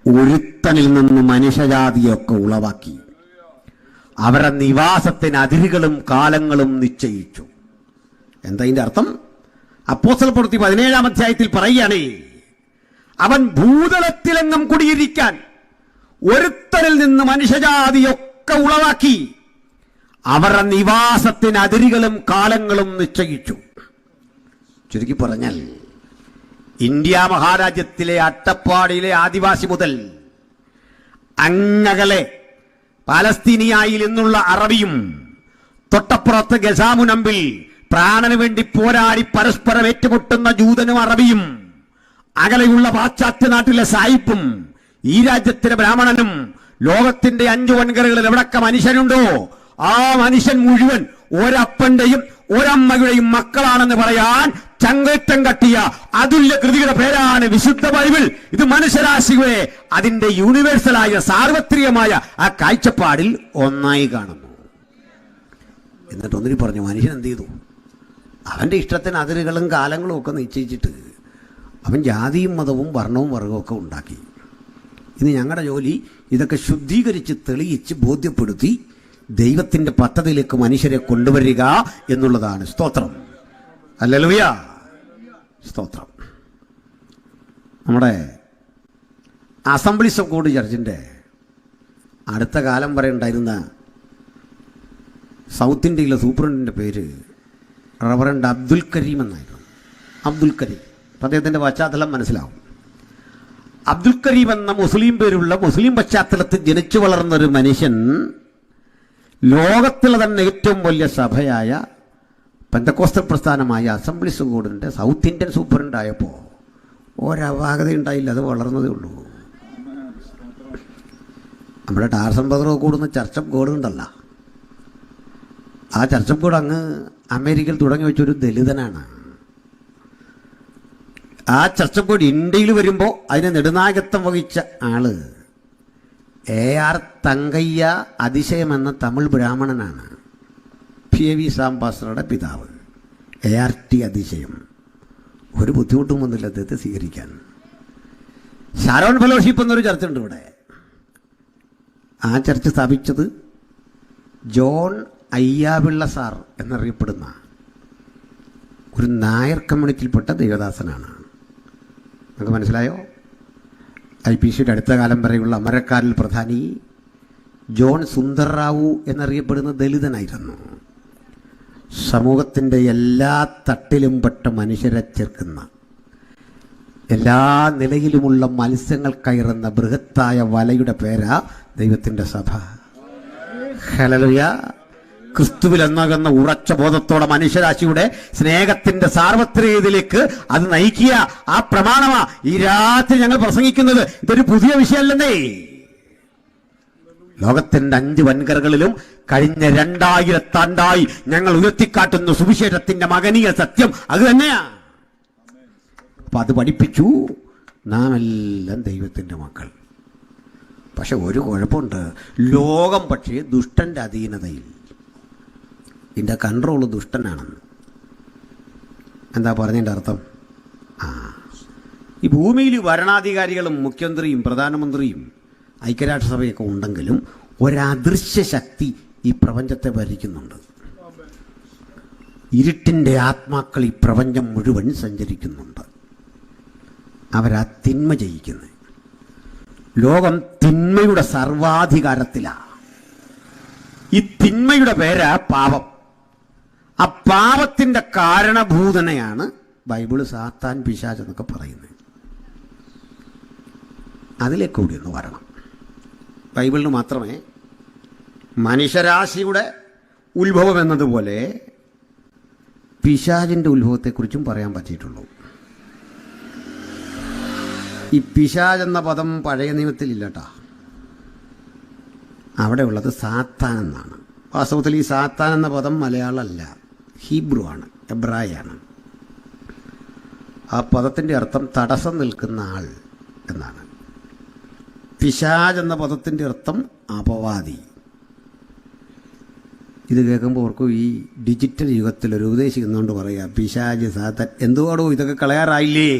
ഒരുത്തനിൽ നിന്ന് മനുഷ്യജാതിയൊക്കെ ഉളവാക്കി അവരുടെ നിവാസത്തിന് അതിരുകളും കാലങ്ങളും നിശ്ചയിച്ചു. എന്താ ഇതിന്റെ അർത്ഥം? അപ്പോസ്തല പ്രവൃത്തി 17-ാം അധ്യായത്തിൽ പറയുകയാണ്, അവൻ ഭൂതലത്തിലെങ്ങും കുടിയിരിക്കാൻ ഒരുത്തനിൽ നിന്ന് മനുഷ്യജാതിയൊക്കെ ഉളവാക്കി അവരുടെ നിവാസത്തിന് അതിരുകളും കാലങ്ങളും നിശ്ചയിച്ചു. ചുരുക്കി പറഞ്ഞാൽ ഇന്ത്യ മഹാരാജ്യത്തിലെ അട്ടപ്പാടിയിലെ ആദിവാസി മുതൽ അങ്ങകലെ പാലസ്തീനിയായിൽ നിന്നുള്ള അറബിയും തൊട്ടപ്പുറത്ത് ഗസാമുനമ്പിൽ പ്രാണന് വേണ്ടി പോരാടി പരസ്പരം ഏറ്റുമുട്ടുന്ന ജൂതനും അറബിയും അകലെയുള്ള പാശ്ചാത്യ നാട്ടിലെ സായിപ്പും ഈ രാജ്യത്തിലെ ബ്രാഹ്മണനും ലോകത്തിന്റെ 5 വൻകരകളിൽ എവിടൊക്കെ മനുഷ്യനുണ്ടോ ആ മനുഷ്യൻ മുഴുവൻ ഒരപ്പന്റെയും ഒരമ്മയുടെയും മക്കളാണെന്ന് പറയാൻ ചങ്കേറ്റം കട്ടിയ അതുല്യ കൃതിയുടെ പേരാണ് വിശുദ്ധ ബൈബിൾ. ഇത് മനുഷ്യരാശികളെ അതിന്റെ യൂണിവേഴ്സലായ സാർവത്രികമായ ആ കാഴ്ചപ്പാടിൽ ഒന്നായി കാണുന്നു. എന്നിട്ട് ഒന്നിരി പറഞ്ഞു, മനുഷ്യൻ എന്ത് ചെയ്തു? അവന്റെ ഇഷ്ടത്തിന് അതിരുകളും കാലങ്ങളും ഒക്കെ നിശ്ചയിച്ചിട്ട് അവൻ ജാതിയും മതവും വർണ്ണവും വർഗവും ഒക്കെ ഉണ്ടാക്കി. ഇനി ഞങ്ങളുടെ ജോലി ഇതൊക്കെ ശുദ്ധീകരിച്ച് തെളിയിച്ച് ബോധ്യപ്പെടുത്തി ദൈവത്തിന്റെ പദ്ധതിയിലേക്ക് മനുഷ്യരെ കൊണ്ടുവരിക എന്നുള്ളതാണ്. സ്തോത്രം, ഹല്ലേലൂയ, സ്തോത്രം. നമ്മുടെ അസംബ്ലീസ് ഓഫ് ഗോഡ് ചർച്ചിൻ്റെ അടുത്ത കാലം വരെ ഉണ്ടായിരുന്ന സൗത്ത് ഇന്ത്യയിലെ സൂപ്രണ്ടിൻ്റെ പേര് റവറൻഡ് അബ്ദുൽ കരീം എന്നായിരുന്നു. അബ്ദുൽ കരീം, അദ്ദേഹത്തിൻ്റെ പശ്ചാത്തലം മനസ്സിലാവും. അബ്ദുൽ കരീം എന്ന മുസ്ലിം പേരുള്ള മുസ്ലിം പശ്ചാത്തലത്തിൽ ജനിച്ചു വളർന്നൊരു മനുഷ്യൻ ലോകത്തിലെ തന്നെ ഏറ്റവും വലിയ സഭയായ പെന്തക്കോസ്തൽ പ്രസ്ഥാനമായ അസംബ്ലീസ് ഓഫ് ഗോഡിൻ്റെ സൗത്ത് ഇന്ത്യൻ സൂപ്രണ്ടായപ്പോൾ ഒരപാകത ഉണ്ടായില്ല, അത് വളർന്നതേ ഉള്ളൂ. നമ്മുടെ ടാർസൻ ബദറോ കൂടുന്ന ചർച്ച് ഓഫ് ഗോഡ് ഉണ്ടല്ലോ, ആ ചർച്ച് ഓഫ് ഗോഡ് അങ്ങ് അമേരിക്കയിൽ തുടങ്ങി വെച്ചൊരു ദലിതനാണ്. ആ ചർച്ച് ഓഫ് ഗോഡ് ഇന്ത്യയിൽ വരുമ്പോൾ അതിന് നെടുനായകത്വം വഹിച്ച ആള് AR തങ്കയ്യ അതിശയം എന്ന തമിഴ് ബ്രാഹ്മണനാണ്. PAV സാംപാസ്റ്ററുടെ പിതാവ്. ART അതിശയം. ഒരു ബുദ്ധിമുട്ടും വന്നില്ല അദ്ദേഹത്തെ സ്വീകരിക്കാൻ. ഷാരോൺ ഫെലോഷിപ്പ് എന്നൊരു ചർച്ച ഉണ്ട് ഇവിടെ. ആ ചർച്ച സ്ഥാപിച്ചത് ജോൺ അയ്യാപിള്ള സാർ എന്നറിയപ്പെടുന്ന ഒരു നായർ കമ്മ്യൂണിറ്റിയിൽപ്പെട്ട ദേവദാസനാണ്. നമുക്ക് മനസ്സിലായോ? IPCയുടെ അടുത്ത കാലം വരെയുള്ള അമരക്കാരിൽ പ്രധാനി ജോൺ സുന്ദർ റാവു എന്നറിയപ്പെടുന്ന ദലിതനായിരുന്നു. സമൂഹത്തിൻ്റെ എല്ലാ തട്ടിലും പെട്ട മനുഷ്യരെ ചേർക്കുന്ന, എല്ലാ നിലയിലുമുള്ള മത്സ്യങ്ങൾ കയറുന്ന ബൃഹത്തായ വലയുടെ പേരാ ദൈവത്തിൻ്റെ സഭ. ഹല്ലേലൂയ. ക്രിസ്തുവിൽ എന്നാകുന്ന ഉറച്ച ബോധത്തോടെ മനുഷ്യരാശിയുടെ സ്നേഹത്തിന്റെ സാർവത്രികതയിലേക്ക് അത് നയിക്കുക. ആ പ്രമാണമാ ഈ രാത്രി ഞങ്ങൾ പ്രസംഗിക്കുന്നത്. ഇതൊരു പുതിയ വിഷയമല്ലെന്നേ. ലോകത്തിന്റെ 5 വൻകരകളിലും കഴിഞ്ഞ 2000 ആണ്ടായി ഞങ്ങൾ ഉയർത്തിക്കാട്ടുന്ന സുവിശേഷത്തിന്റെ മകനീയ സത്യം അത് തന്നെയാ. അപ്പൊ അത് പഠിപ്പിച്ചു. നാം എല്ലാം ദൈവത്തിന്റെ മക്കൾ. പക്ഷെ ഒരു കുഴപ്പമുണ്ട്, ലോകം പക്ഷേ ദുഷ്ടന്റെ അധീനതയിൽ. ഇതിൻ്റെ കൺട്രോള് ദുഷ്ടനാണെന്ന്. എന്താ പറഞ്ഞതിൻ്റെ അർത്ഥം? ഈ ഭൂമിയിൽ ഭരണാധികാരികളും മുഖ്യമന്ത്രിയും പ്രധാനമന്ത്രിയും ഐക്യരാഷ്ട്രസഭയൊക്കെ ഉണ്ടെങ്കിലും ഒരദൃശ്യ ശക്തി ഈ പ്രപഞ്ചത്തെ ഭരിക്കുന്നുണ്ട്. ഇരുട്ടിൻ്റെ ആത്മാക്കൾ ഈ പ്രപഞ്ചം മുഴുവൻ സഞ്ചരിക്കുന്നുണ്ട്. അവരാ തിന്മ ജയിക്കുന്നത്. ലോകം തിന്മയുടെ സർവാധികാരത്തിലാണ്. ഈ തിന്മയുടെ പേരാ പാപം. ആ പാപത്തിന്റെ കാരണഭൂതനെയാണ് ബൈബിള് സാത്താൻ പിശാച് എന്നൊക്കെ പറയുന്നത്. അതിലേക്ക് കൂടി ഒന്ന് വരണം. ബൈബിളിന് മാത്രമേ മനുഷ്യരാശിയുടെ ഉത്ഭവം എന്നതുപോലെ പിശാചിൻ്റെ ഉത്ഭവത്തെക്കുറിച്ചും പറയാൻ പറ്റിയിട്ടുള്ളൂ. ഈ പിശാച് എന്ന പദം പഴയ നിയമത്തിലില്ലട്ടാ. അവിടെ ഉള്ളത് സാത്താൻ എന്നാണ്. വാസ്തവത്തിൽ ഈ സാത്താൻ എന്ന പദം മലയാളമല്ല, ഹീബ്രു ആണ്, എബ്രായാണ്. ആ പദത്തിൻ്റെ അർത്ഥം തടസ്സം നിൽക്കുന്ന ആൾ എന്നാണ്. പിശാച് എന്ന പദത്തിൻ്റെ അർത്ഥം അപവാദി. ഇത് കേൾക്കുമ്പോൾ ഓർക്കും, ഈ ഡിജിറ്റൽ യുഗത്തിൽ ഒരു ഉപദേശിക്കുന്നുകൊണ്ട് പറയുക പിശാച് സാത്താൻ എന്തുകൊണ്ടോ ഇതൊക്കെ കളയാറായില്ലേ.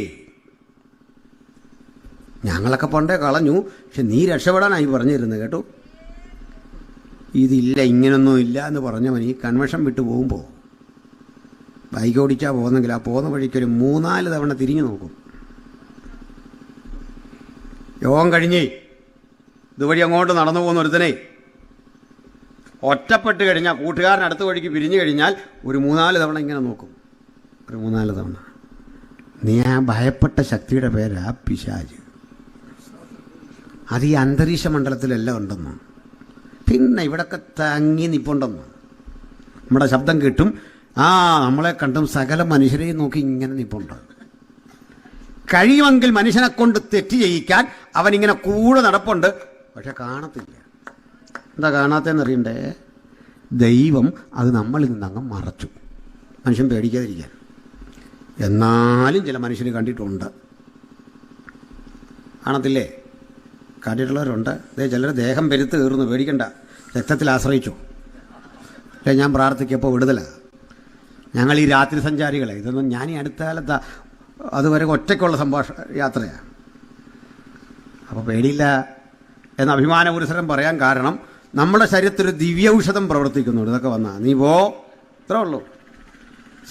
ഞങ്ങളൊക്കെ പണ്ടേ കളഞ്ഞു, പക്ഷെ നീ രക്ഷപ്പെടാനായി പറഞ്ഞിരുന്നത് കേട്ടോ. ഇതില്ല, ഇങ്ങനൊന്നും ഇല്ല എന്ന് പറഞ്ഞവൻ ഈ കൺവെൻഷൻ വിട്ടു പോകുമ്പോൾ ബൈക്ക് ഓടിച്ചാൽ പോകുന്നെങ്കിൽ ആ പോകുന്ന വഴിക്കൊരു 3-4 തവണ തിരിഞ്ഞു നോക്കും. യോഗം കഴിഞ്ഞേ ഇതുവഴി അങ്ങോട്ട് നടന്നു പോകുന്ന ഒരുത്തനെ ഒറ്റപ്പെട്ട് കഴിഞ്ഞാൽ, കൂട്ടുകാരൻ അടുത്ത വഴിക്ക് പിരിഞ്ഞു കഴിഞ്ഞാൽ ഒരു 3-4 തവണ ഇങ്ങനെ നോക്കും. ഒരു 3-4 തവണ. നീ ആ ഭയപ്പെട്ട ശക്തിയുടെ പേരാ പിശാച്. അത് ഈ അന്തരീക്ഷ മണ്ഡലത്തിലെല്ലാം ഉണ്ടെന്ന്. പിന്നെ ഇവിടൊക്കെ തങ്ങി നിപ്പുണ്ടെന്ന്. നമ്മുടെ ശബ്ദം കേട്ടും നമ്മളെ കണ്ടും സകല മനുഷ്യരെയും നോക്കി ഇങ്ങനെ നിപ്പുണ്ട്. കഴിയുമെങ്കിൽ മനുഷ്യനെ കൊണ്ട് തെറ്റ് ചെയ്യിക്കാൻ അവനിങ്ങനെ കൂടെ നടപ്പുണ്ട്, പക്ഷെ കാണത്തില്ല. എന്താ കാണാത്തതെന്നറിയണ്ടേ? ദൈവം അത് നമ്മളിൽ നിന്നങ്ങ് മറച്ചു, മനുഷ്യൻ പേടിക്കാതിരിക്കാൻ. എന്നാലും ചില മനുഷ്യന് കണ്ടിട്ടുണ്ട്. കാണത്തില്ലേ? കണ്ടിട്ടുള്ളവരുണ്ട്. ചിലർ ദേഹം പെരുത്ത് കയറുന്നു, പേടിക്കണ്ട, രക്തത്തിൽ ആശ്രയിച്ചു. ഞാൻ പ്രാർത്ഥിക്കപ്പോൾ വിടുതലാണ്. ഞങ്ങൾ ഈ രാത്രി സഞ്ചാരികളെ, ഇതൊന്നും ഞാൻ ഈ അടുത്ത കാലത്ത് അതുവരെ ഒറ്റയ്ക്കുള്ള യാത്രയാണ്. അപ്പോൾ പേടിയില്ല എന്ന അഭിമാനപുരസരം പറയാൻ കാരണം നമ്മുടെ ശരീരത്തിൽ ഒരു ദിവ്യൌഷധം പ്രവർത്തിക്കുന്നുണ്ട്. ഇതൊക്കെ വന്നാൽ നീ പോ, ഇത്രേ ഉള്ളൂ.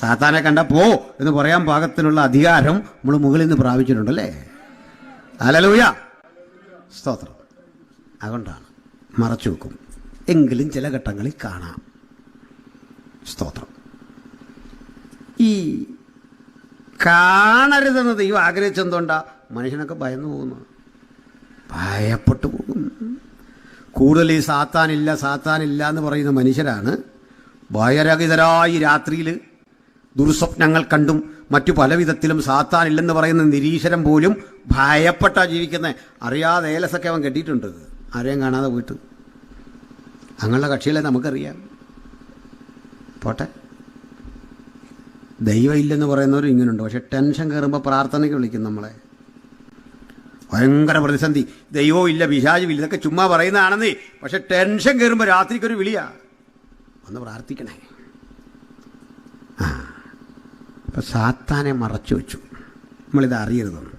സാത്താനെ കണ്ട പോ എന്ന് പറയാൻ പാകത്തിനുള്ള അധികാരം നമ്മൾ മുകളിൽ നിന്ന് പ്രാപിച്ചിട്ടുണ്ടല്ലേ. ഹല്ലേലൂയ, സ്തോത്രം. അതുകൊണ്ടാണ് മറച്ചു വെക്കും, എങ്കിലും ചില ഘട്ടങ്ങളിൽ കാണാം. സ്തോത്രം. ഈ കാണരുതെന്ന് ദൈവം ആഗ്രഹിച്ചെന്തുകൊണ്ടാ? മനുഷ്യനൊക്കെ ഭയന്നു പോകുന്നു, ഭയപ്പെട്ടു പോകും. കൂടുതൽ ഈ സാത്താനില്ല എന്ന് പറയുന്ന മനുഷ്യരാണ് ഭയരഹിതരായി രാത്രിയിൽ ദുർസ്വപ്നങ്ങൾ കണ്ടും മറ്റു പല വിധത്തിലും സാത്താനില്ലെന്ന് പറയുന്ന നിരീശ്വരം പോലും ഭയപ്പെട്ടാ ജീവിക്കുന്നത്. അറിയാതെ ഏലസൊക്കെ അവൻ കെട്ടിയിട്ടുണ്ട്, ആരെയും കാണാതെ പോയിട്ട്. അങ്ങനെയുള്ള കക്ഷികളെ നമുക്കറിയാം. പോട്ടെ. ദൈവം ഇല്ലെന്ന് പറയുന്നവരും ഇങ്ങനെയുണ്ട്. പക്ഷെ ടെൻഷൻ കയറുമ്പോൾ പ്രാർത്ഥനയ്ക്ക് വിളിക്കും നമ്മളെ. ഭയങ്കര പ്രതിസന്ധി, ദൈവവും ഇല്ല, പിശാചുമില്ല, ഇതൊക്കെ ചുമ്മാ പറയുന്നതാണെന്നേ. പക്ഷെ ടെൻഷൻ കയറുമ്പോൾ രാത്രിക്കൊരു വിളിയാ, ഒന്ന് പ്രാർത്ഥിക്കണേ. അപ്പം സാത്താനെ മറച്ചു വെച്ചു, നമ്മളിത് അറിയരുതെന്ന്.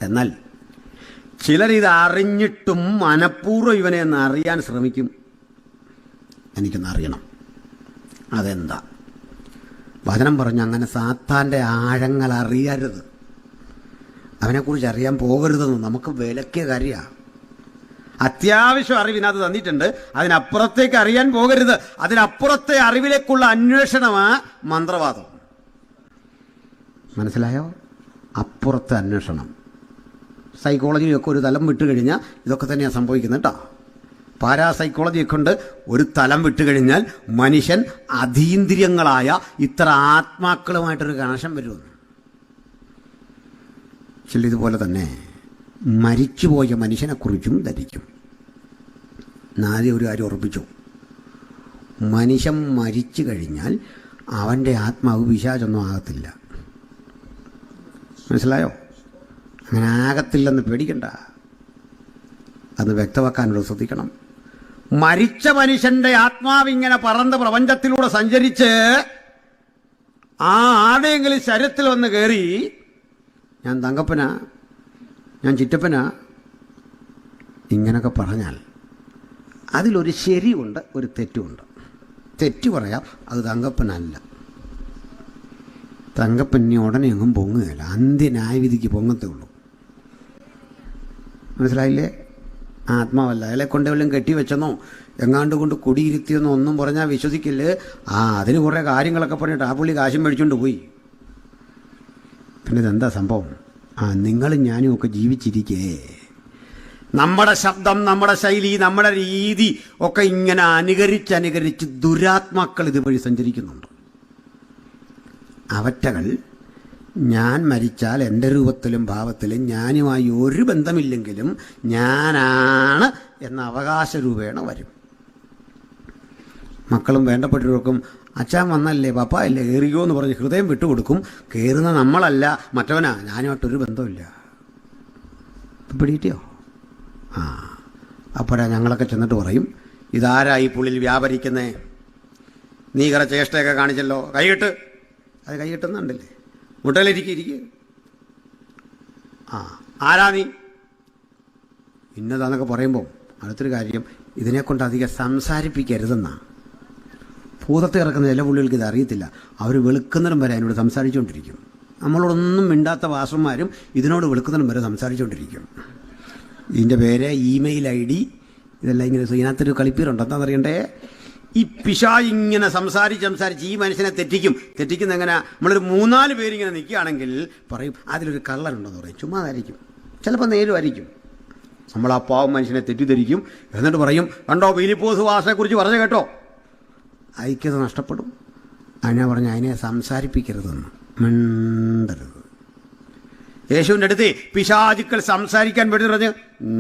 എന്നാൽ ചിലരിത് അറിഞ്ഞിട്ടും മനഃപൂർവ്വം ഇവനെ ഒന്ന് അറിയാൻ ശ്രമിക്കും. എനിക്കൊന്ന് അറിയണം, അതെന്താ? വചനം പറഞ്ഞു അങ്ങനെ സാത്താൻ്റെ ആഴങ്ങൾ അറിയരുത്, അവനെക്കുറിച്ച് അറിയാൻ പോകരുതെന്ന് നമുക്ക് വിലക്കിയ കാര്യമാണ്. അത്യാവശ്യം അറിവിനകത്ത് തന്നിട്ടുണ്ട്, അതിനപ്പുറത്തേക്ക് അറിയാൻ പോകരുത്. അതിനപ്പുറത്തെ അറിവിലേക്കുള്ള അന്വേഷണമാ മന്ത്രവാദം. മനസ്സിലായോ? അപ്പുറത്തെ അന്വേഷണം. സൈക്കോളജിയൊക്കെ ഒരു തലം വിട്ട് കഴിഞ്ഞാൽ ഇതൊക്കെ തന്നെയാണ് സംഭവിക്കുന്നത് കേട്ടോ. പാരാസൈക്കോളജിയൊക്കെ കൊണ്ട് ഒരു തലം വിട്ടുകഴിഞ്ഞാൽ മനുഷ്യൻ അതീന്ദ്രിയങ്ങളായ ഇത്ര ആത്മാക്കളുമായിട്ടൊരു കണക്ഷൻ വരുമെന്ന്. ചില ഇതുപോലെ തന്നെ മരിച്ചുപോയ മനുഷ്യനെക്കുറിച്ചും ധരിക്കും. ആദ്യം ഒരു കാര്യം ഉറപ്പിച്ചു, മനുഷ്യൻ മരിച്ചു കഴിഞ്ഞാൽ അവൻ്റെ ആത്മാവ് പിശാചൊന്നും ആകത്തില്ല. മനസ്സിലായോ? അങ്ങനെ ആകത്തില്ലെന്ന് പേടിക്കണ്ട, അത് വ്യക്തമാക്കാനുള്ള ശ്രദ്ധിക്കണം. മരിച്ച മനുഷ്യൻ്റെ ആത്മാവിങ്ങനെ പറന്ന് പ്രപഞ്ചത്തിലൂടെ സഞ്ചരിച്ച് ആടെയെങ്കിലും ശരീരത്തിൽ വന്ന് കയറി ഞാൻ തങ്കപ്പനാ, ഞാൻ ചിറ്റപ്പനാ, ഇങ്ങനൊക്കെ പറഞ്ഞാൽ അതിലൊരു ശരിയുണ്ട്, ഒരു തെറ്റുമുണ്ട്. തെറ്റ് പറയാം, അത് തങ്കപ്പനല്ല. തങ്കപ്പനി ഉടനെ എങ്ങും പൊങ്ങുകയില്ല, അന്ത്യന്യായവിധിക്ക് പൊങ്ങത്തേ ഉള്ളൂ. മനസ്സിലായില്ലേ? ആത്മാവല്ല. അയാളെ കൊണ്ട് വല്ലതും കെട്ടിവെച്ചെന്നോ എങ്ങാണ്ട് കൊണ്ട് കുടിയിരുത്തിയെന്നോ ഒന്നും പറഞ്ഞാൽ വിശ്വസിക്കില്ല. അതിന് കുറേ കാര്യങ്ങളൊക്കെ പറഞ്ഞിട്ട് ആ പുള്ളി കാശും മേടിച്ചുകൊണ്ട് പോയി. പിന്നെ ഇതെന്താ സംഭവം? നിങ്ങളും ഞാനും ഒക്കെ ജീവിച്ചിരിക്കേ, നമ്മുടെ ശബ്ദം, നമ്മുടെ ശൈലി, നമ്മുടെ രീതി ഒക്കെ ഇങ്ങനെ അനുകരിച്ച് ദുരാത്മാക്കൾ ഇതുവഴി സഞ്ചരിക്കുന്നുണ്ട്. അവറ്റകൾ ഞാൻ മരിച്ചാൽ എൻ്റെ രൂപത്തിലും ഭാവത്തിലും ഞാനുമായി ഒരു ബന്ധമില്ലെങ്കിലും ഞാനാണ് എന്ന അവകാശ രൂപേണ വരും. മക്കളും വേണ്ടപ്പെട്ടവർക്കും അച്ഛൻ വന്നല്ലേ, പപ്പ അല്ലേ, കയറിയോ എന്ന് പറഞ്ഞ് ഹൃദയം വിട്ടുകൊടുക്കും. കയറുന്ന നമ്മളല്ല, മറ്റവനാ, ഞാനുമായിട്ടൊരു ബന്ധമില്ല. പിടിയിട്ടോ? അപ്പോഴാ ഞങ്ങളൊക്കെ ചെന്നിട്ട് പറയും, ഇതാരാ ഈ പുള്ളിൽ വ്യാപരിക്കുന്നേ? നീ കുറെ ചേഷ്ടയൊക്കെ കാണിച്ചല്ലോ, കൈകെട്ട്. അത് കൈകെട്ടുന്നുണ്ടല്ലേ, മുട്ടയിലിരിക്കുക. ആരാ നീ ഇന്നതാന്നൊക്കെ പറയുമ്പോൾ അടുത്തൊരു കാര്യം, ഇതിനെക്കൊണ്ട് അധികം സംസാരിപ്പിക്കരുതെന്നാ. ഭൂതത്തെ ഇറക്കുന്ന ചില പുള്ളികൾക്ക് ഇത് അറിയത്തില്ല. അവർ വെളുക്കുന്നതും വരെ അതിനോട് സംസാരിച്ചുകൊണ്ടിരിക്കും. നമ്മളോടൊന്നും മിണ്ടാത്ത വാസന്മാരും ഇതിനോട് വെളുക്കുന്നതും വരെ സംസാരിച്ചുകൊണ്ടിരിക്കും. ഇതിൻ്റെ പേര് ഇമെയിൽ ID ഇതെല്ലാം ഇങ്ങനെ. ഇതിനകത്തൊരു കളിപ്പീരുണ്ട്, എന്താണെന്നറിയണ്ടേ? ഈ പിശാച് ഇങ്ങനെ സംസാരിച്ച് ഈ മനുഷ്യനെ തെറ്റിക്കുന്ന എങ്ങനെ? നമ്മളൊരു 3-4 പേരിങ്ങനെ നിൽക്കുകയാണെങ്കിൽ പറയും അതിലൊരു കള്ളനുണ്ടെന്ന് പറയും. ചുമ്മാതായിരിക്കും, ചിലപ്പോൾ നേരുമായിരിക്കും. നമ്മൾ ആ പാവം മനുഷ്യനെ തെറ്റിദ്ധരിക്കും. എന്നിട്ട് പറയും, കണ്ടോ പീലിപ്പോസ് വാസനെക്കുറിച്ച് പറഞ്ഞു കേട്ടോ. ഐക്യത നഷ്ടപ്പെടും. അതിനെ പറഞ്ഞ് അതിനെ സംസാരിപ്പിക്കരുതെന്ന്, മിണ്ടരുത്. യേശുവിൻ്റെ അടുത്ത് പിശാചുക്കൾ സംസാരിക്കാൻ വേണ്ടി പറഞ്ഞ്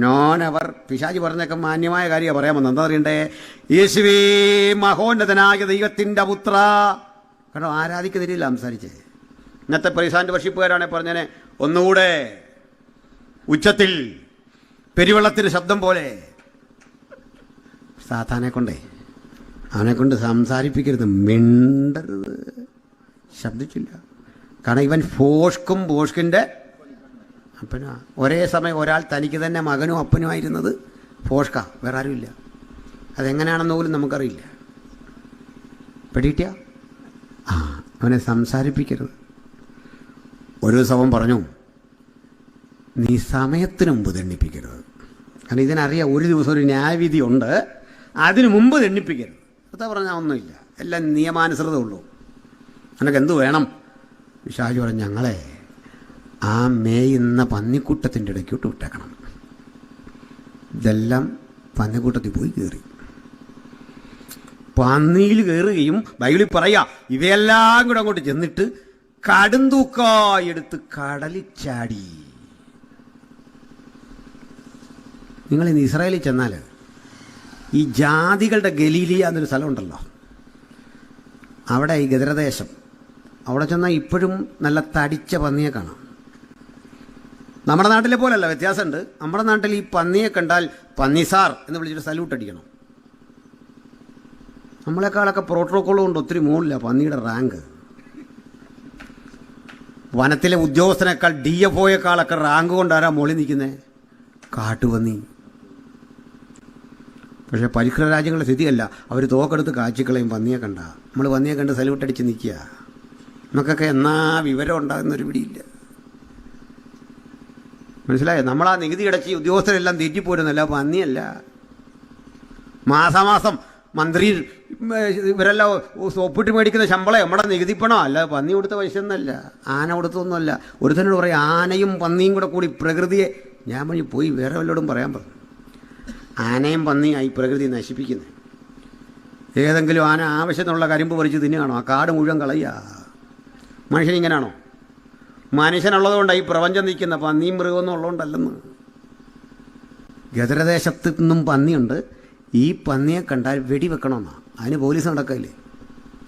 നോനവർ. പിശാച് പറഞ്ഞൊക്കെ മാന്യമായ കാര്യമാണ് പറയാൻ വന്നത്. എന്താ അറിയണ്ടേ? യേശുവേ മഹോന്നതനായ ദൈവത്തിൻ്റെ പുത്ര. കാരണം ആരാധിക്കുന്നില്ല സംസാരിച്ചേ. ഇന്നത്തെ പ്രീസാന്റ് വർഷിപ്പുകാരാണെ പറഞ്ഞേനെ ഒന്നുകൂടെ ഉച്ചത്തിൽ പെരുവെള്ളത്തിന് ശബ്ദം പോലെ. സാത്താനെ കൊണ്ടേ അവനെ കൊണ്ട് സംസാരിപ്പിക്കരുത്, മിണ്ടരുത്. ശബ്ദിച്ചില്ല. കാരണം ഇവൻ ഫോഷ്കിൻ്റെ അപ്പനാ. ഒരേ സമയം ഒരാൾ തനിക്ക് തന്നെ മകനും അപ്പനുമായിരുന്നത് ഫോഷ്ക, വേറെ ആരുമില്ല. അതെങ്ങനെയാണെന്ന് പോലും നമുക്കറിയില്ല. പെടിയിട്ടിയ അവനെ സംസാരിപ്പിക്കരുത്. ഒരു ദിവസം പറഞ്ഞു, നീ സമയത്തിന് മുമ്പ് തെണ്ണിപ്പിക്കരുത്. കാരണം ഇതിനറിയാം ഒരു ദിവസം ഒരു ന്യായവിധി ഉണ്ട്, അതിനു മുമ്പ് തെണ്ണിപ്പിക്കരുത്. അതാ പറഞ്ഞാൽ ഒന്നുമില്ല, എല്ലാം നിയമാനുസൃതമേ ഉള്ളൂ. നിനക്ക് എന്തു വേണം? പിശാച് പറഞ്ഞു, ഞങ്ങളെ ആ മേയുന്ന പന്നിക്കൂട്ടത്തിൻ്റെ ഇടയ്ക്കോട്ട് വിട്ടേക്കണം. ഇതെല്ലാം പന്നിക്കൂട്ടത്തിൽ പോയി കയറി. പന്നിയിൽ കയറുകയും ബൈബിളിൽ പറയാ ഇവയെല്ലാം കൂടെ അങ്ങോട്ട് ചെന്നിട്ട് കടുന്തൂക്കായി എടുത്ത് കടലിൽ ചാടി. നിങ്ങളിന്ന് ഇസ്രായേലിൽ ചെന്നാൽ ഈ ജാതികളുടെ ഗലീലിയ എന്നൊരു സ്ഥലമുണ്ടല്ലോ, അവിടെ ഈ ഗദരദേശം, അവിടെ ചെന്നാൽ ഇപ്പോഴും നല്ല തടിച്ച പന്നിയെ കാണാം. നമ്മുടെ നാട്ടിലെ പോലല്ല, വ്യത്യാസമുണ്ട്. നമ്മുടെ നാട്ടിൽ ഈ പന്നിയെ കണ്ടാൽ പന്നിസാർ എന്ന് വിളിച്ചിട്ട് സല്യൂട്ട് അടിക്കണം. നമ്മളെക്കാളൊക്കെ പ്രോട്ടോക്കോളും കൊണ്ട് ഒത്തിരി മുകളിലാണ് പന്നിയുടെ റാങ്ക്. വനത്തിലെ ഉദ്യോഗസ്ഥനേക്കാൾ DFOയേക്കാളൊക്കെ റാങ്ക് കൊണ്ടാരാ മുകളിൽ നിൽക്കുന്നത്? കാട്ടുപന്നി. പക്ഷേ പരിഷ്കൃത രാജ്യങ്ങളുടെ സ്ഥിതിയല്ല. അവർ തോക്കെടുത്ത് കാച്ചിക്കളയും പന്നിയെ കണ്ട. നമ്മൾ പന്നിയെ കണ്ട് സല്യൂട്ട് അടിച്ച് നിൽക്കുക. നമുക്കൊക്കെ എന്നാ വിവരം ഉണ്ടാകുന്നൊരു പിടിയില്ല. മനസ്സിലായോ? നമ്മളാ നികുതി അടച്ച് ഉദ്യോഗസ്ഥരെല്ലാം തീറ്റിപ്പോരുന്നല്ല, പന്നിയല്ല. മാസാമാസം മന്ത്രി ഇവരെല്ലാം ഒപ്പിട്ട് മേടിക്കുന്ന ശമ്പളം നമ്മുടെ നികുതിപ്പണോ അല്ല, പന്നി കൊടുത്ത പൈസ ഒന്നല്ല, ആന കൊടുത്തൊന്നുമല്ല. ഒരുത്തനോട് പറയും ആനയും പന്നിയും കൂടി പ്രകൃതിയെ, ഞാൻ വഴി പോയി വേറെ വല്ലവരോടും പറയാൻ പറഞ്ഞു. ആനയും പന്നിയായി പ്രകൃതി നശിപ്പിക്കുന്നത്. ഏതെങ്കിലും ആന ആവശ്യത്തിനുള്ള കരിമ്പ് പറിച്ച് തിന്നുകയാണോ? ആ കാട് മുഴുവൻ കളയുക. മനുഷ്യനിങ്ങനാണോ? മനുഷ്യനുള്ളതുകൊണ്ടാണ് ഈ പ്രപഞ്ചം നിൽക്കുന്ന, പന്നിയും മൃഗമൊന്നും ഉള്ളതുകൊണ്ടല്ലെന്ന്. ഗദരദേശത്ത് നിന്നും പന്നിയുണ്ട്. ഈ പന്നിയെ കണ്ടാൽ വെടിവെക്കണമെന്നാണ്. അതിന് പോലീസ് നടക്കില്ലേ,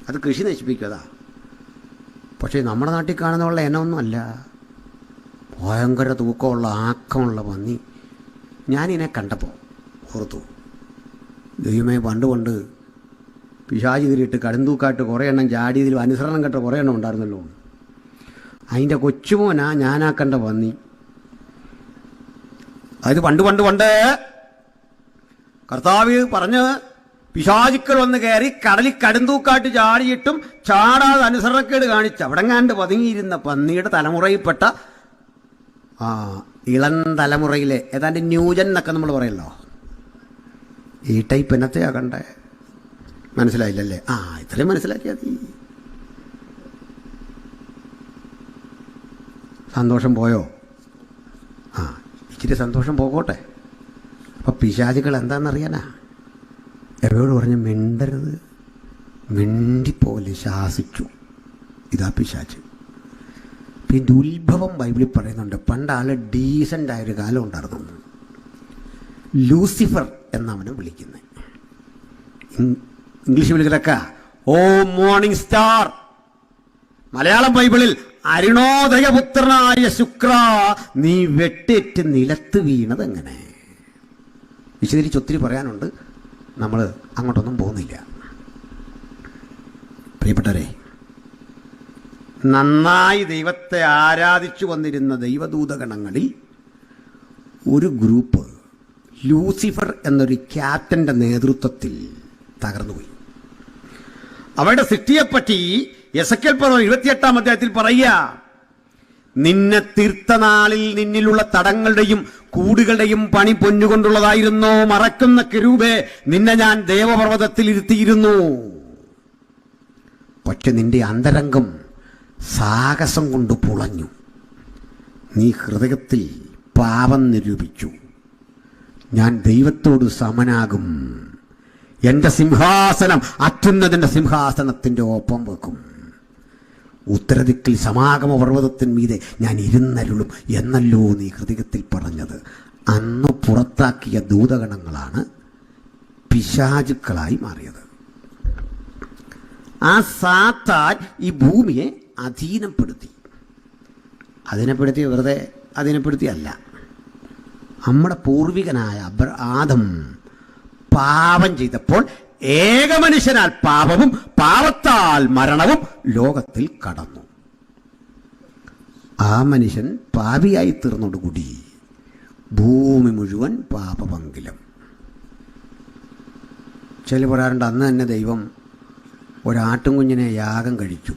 അത് കൃഷി നശിപ്പിക്കും. അതാ. പക്ഷേ നമ്മുടെ നാട്ടിൽ കാണുന്നുള്ള ഇനമൊന്നും അല്ല. ഭയങ്കര തൂക്കമുള്ള ആക്കമുള്ള പന്നി. ഞാനിതിനെ കണ്ടപ്പോൾ ഓർത്തു, ദൈവമേ, പണ്ട് പിശാച് കയറിയിട്ട് കടുന്തൂക്കാട്ട് കുറേ എണ്ണം ചാടിയതിലും അനുസരണം കെട്ട കുറേ എണ്ണം ഉണ്ടായിരുന്നല്ലോ. അതിൻ്റെ കൊച്ചുമോനാ ഞാനാ കണ്ട പന്നി. അതായത് പണ്ട് കർത്താവ് പറഞ്ഞ് പിശാചുക്കൾ വന്ന് കയറി കടലിൽ കടുന്തൂക്കാട്ട് ചാടിയിട്ടും ചാടാതെ അനുസരണക്കേട് കാണിച്ച് അവിടെങ്ങാണ്ട് പതുങ്ങിയിരുന്ന പന്നിയുടെ തലമുറയിൽപ്പെട്ട ഇളം തലമുറയിലെ ഏതാണ്ട് ന്യൂജൻ എന്നൊക്കെ നമ്മൾ പറയല്ലോ, ഈ ടൈപ്പ് എന്നത്തെയാ കണ്ടേ? മനസ്സിലായില്ലല്ലേ? ഇത്രയും മനസ്സിലാക്കിയാൽ മതി. സന്തോഷം പോയോ? ഇച്ചിരി സന്തോഷം പോകട്ടെ. അപ്പം പിശാചുകൾ എന്താണെന്നറിയാനാ? എവരോട് പറഞ്ഞ് മിണ്ടരുത്, മിണ്ടിപ്പോലെ ശാസിച്ചു. ഇതാ പിശാച്. പിന്നെ ഉത്ഭവം ബൈബിളിൽ പറയുന്നുണ്ട്. പണ്ട് ആള് ഡീസൻ്റായൊരു കാലം ഉണ്ടായിരുന്നു. ലൂസിഫർ എന്നവനെ വിളിക്കുന്നത്. ഇംഗ്ലീഷ് വിളിക്കലൊക്കെ ഓ മോർണിംഗ് സ്റ്റാർ. മലയാളം ബൈബിളിൽ അരുണോദയപുത്രനായ ശുക്ര നീ വെട്ടേറ്റ് നിലത്ത് വീണത് എങ്ങനെ? വിശദീകരിച്ച് ഒത്തിരി പറയാനുണ്ട്, നമ്മൾ അങ്ങോട്ടൊന്നും പോകുന്നില്ല. പ്രിയപ്പെട്ടവരെ, നന്നായി ദൈവത്തെ ആരാധിച്ചു വന്നിരുന്ന ദൈവദൂതഗണങ്ങളിൽ ഒരു ഗ്രൂപ്പ് ലൂസിഫർ എന്നൊരു ക്യാപ്റ്റന്റെ നേതൃത്വത്തിൽ തകർന്നുപോയി. അവരുടെ സൃഷ്ടിയെപ്പറ്റി എസെക്കിയേൽ 28 അധ്യായത്തിൽ പറയുക, നിന്നെ തീർത്ത നാളിൽ നിന്നിലുള്ള തടങ്ങളുടെയും കൂടുകളുടെയും പണി പൊന്നുകൊണ്ടുള്ളതായിരുന്നു. മറക്കുന്ന കെരൂബേ, നിന്നെ ഞാൻ ദേവപർവ്വതത്തിൽ ഇരുത്തിയിരുന്നു. പക്ഷെ നിന്റെ അന്തരംഗം സാഹസം കൊണ്ട് പുളഞ്ഞു. നീ ഹൃദയത്തിൽ പാപം നിരൂപിച്ചു. ഞാൻ ദൈവത്തോട് സമനാകും. എൻ്റെ സിംഹാസനം അത്യുന്നതിൻ്റെ സിംഹാസനത്തിൻ്റെ ഒപ്പം വെക്കും. ഉത്തരദിക്കിൽ സമാഗമ പർവ്വതത്തിന്മീതെ ഞാൻ ഇരുന്നരുളും എന്നല്ലോ നീ ഹൃദയത്തിൽ പറഞ്ഞത്. അന്ന് പുറത്താക്കിയ ദൂതഗണങ്ങളാണ് പിശാചുക്കളായി മാറിയത്. ആ സാത്താൻ ഈ ഭൂമിയെ അധീനപ്പെടുത്തി. വെറുതെ അധീനപ്പെടുത്തിയല്ല. നമ്മുടെ പൂർവികനായ ആദം പാപം ചെയ്തപ്പോൾ ഏകമനുഷ്യനാൽ പാപവും പാപത്താൽ മരണവും ലോകത്തിൽ കടന്നു. ആ മനുഷ്യൻ പാപിയായി തീർന്നോടുകൂടി ഭൂമി മുഴുവൻ പാപമംഗലം. ചില പറയാറുണ്ട്, അന്ന് തന്നെ ദൈവം ഒരാട്ടുംകുഞ്ഞിനെ യാഗം കഴിച്ചു.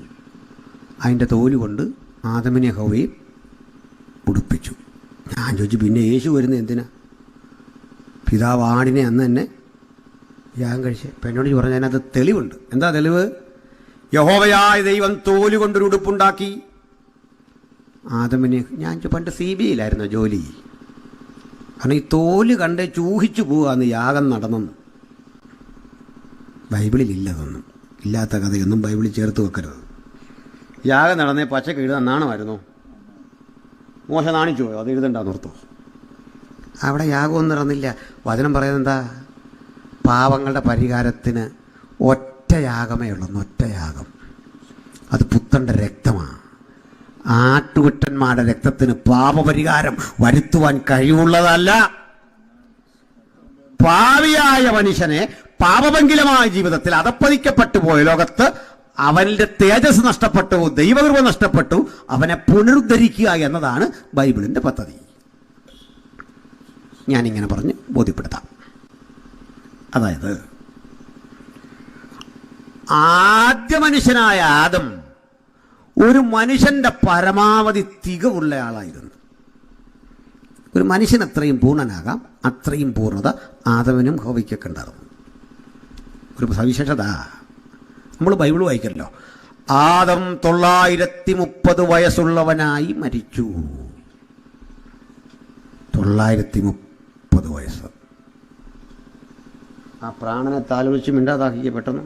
അതിൻ്റെ തോല് കൊണ്ട് ആദമിനെ ഹവ്വയും ഉടുപ്പിച്ചു. ഞാൻ ചോദിച്ചു, പിന്നെ യേശു വരുന്നത് എന്തിനാ? പിതാവ് ആടിനെ അന്ന് തന്നെ യാഗം കഴിച്ച്. അപ്പം എന്നോട് പറഞ്ഞാൽ അതിനകത്ത് തെളിവുണ്ട്. എന്താ തെളിവ്? യഹോവയായ ദൈവം തോല് കൊണ്ടൊരു ഉടുപ്പുണ്ടാക്കി ആദമിനെ. ഞാൻ പണ്ട് CBIയിലായിരുന്നു ജോലി. കാരണം ഈ തോല് കണ്ട് ചൂഹിച്ചു പോവാന്ന് യാഗം നടന്നെന്ന്. ബൈബിളിലില്ലതൊന്നും. ഇല്ലാത്ത കഥയൊന്നും ബൈബിളിൽ ചേർത്ത് വെക്കരുത്. യാഗം നടന്നേ പച്ചക്ക് എഴുതാൻ നാണമായിരുന്നു. മോശ നാണിച്ചു പോയോ? അത് എഴുതണ്ട നിർത്തോ. അവിടെ യാഗമൊന്നും നടന്നില്ല. വചനം പറയുന്നത് എന്താ? പാവങ്ങളുടെ പരിഹാരത്തിന് ഒറ്റ യാഗമേ ഉള്ളൂ. ഒറ്റ യാഗം. അത് പുത്രൻ്റെ രക്തമാണ്. ആട്ടുകുട്ടന്മാരുടെ രക്തത്തിന് പാപപരിഹാരം വരുത്തുവാൻ കഴിവുള്ളതല്ല. പാവിയായ മനുഷ്യനെ പാപഭംഗിലമായ ജീവിതത്തിൽ അധപ്പതിക്കപ്പെട്ടു പോയ ലോകത്ത് അവന്റെ തേജസ് നഷ്ടപ്പെട്ടു, ദൈവകൃപ നഷ്ടപ്പെട്ടു. അവനെ പുനരുദ്ധരിക്കുക എന്നതാണ് ബൈബിളിന്റെ പദ്ധതി. ഞാനിങ്ങനെ പറഞ്ഞ് ബോധ്യപ്പെടുത്താം. അതായത് ആദ്യ മനുഷ്യനായ ആദം ഒരു മനുഷ്യന്റെ പരമാവധി തികവുള്ള ആളായിരുന്നു. ഒരു മനുഷ്യൻ എത്രയും പൂർണ്ണനാകാം അത്രയും പൂർണ്ണത ആദമിനും ഹവ്വയ്ക്കൊക്കെ ഉണ്ടായിരുന്നു. ഒരു സവിശേഷത നമ്മൾ ബൈബിൾ വായിക്കല്ലോ. ആദം 930 വയസ്സുള്ളവനായി മരിച്ചു. 930 വയസ്സ്. ആ പ്രാണനെ താലോലിച്ച് മിണ്ടാതാക്കിയ പെട്ടെന്ന്.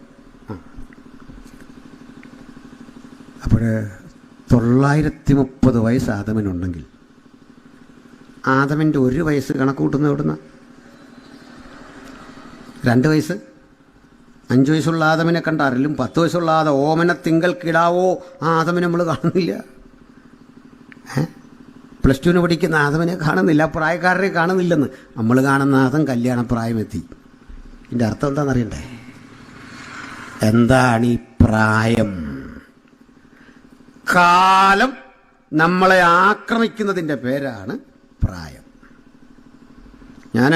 അപ്പോൾ 930 വയസ്സ് ആദമിനുണ്ടെങ്കിൽ ആദമിൻ്റെ 1 വയസ്സ് കണക്ക് കൂട്ടുന്ന എവിടുന്ന? 2 വയസ്സ്. 5 വയസ്സുള്ള ആദമിനെ കണ്ടാറിലും 10 വയസ്സുള്ള ആദം ഓമന തിങ്കൾ കിടാവോ ആ ആദമിനെ നമ്മൾ കാണുന്നില്ല. +2 പഠിക്കുന്ന ആദമിനെ കാണുന്നില്ല. പ്രായക്കാരനെ കാണുന്നില്ലെന്ന്. നമ്മൾ കാണുന്ന ആദം കല്യാണപ്രായമെത്തി. ഇതിൻ്റെ അർത്ഥം എന്താണെന്നറിയണ്ടേ? എന്താണ് ഈ പ്രായം? കാലം നമ്മളെ ആക്രമിക്കുന്നതിൻ്റെ പേരാണ് പ്രായം. ഞാൻ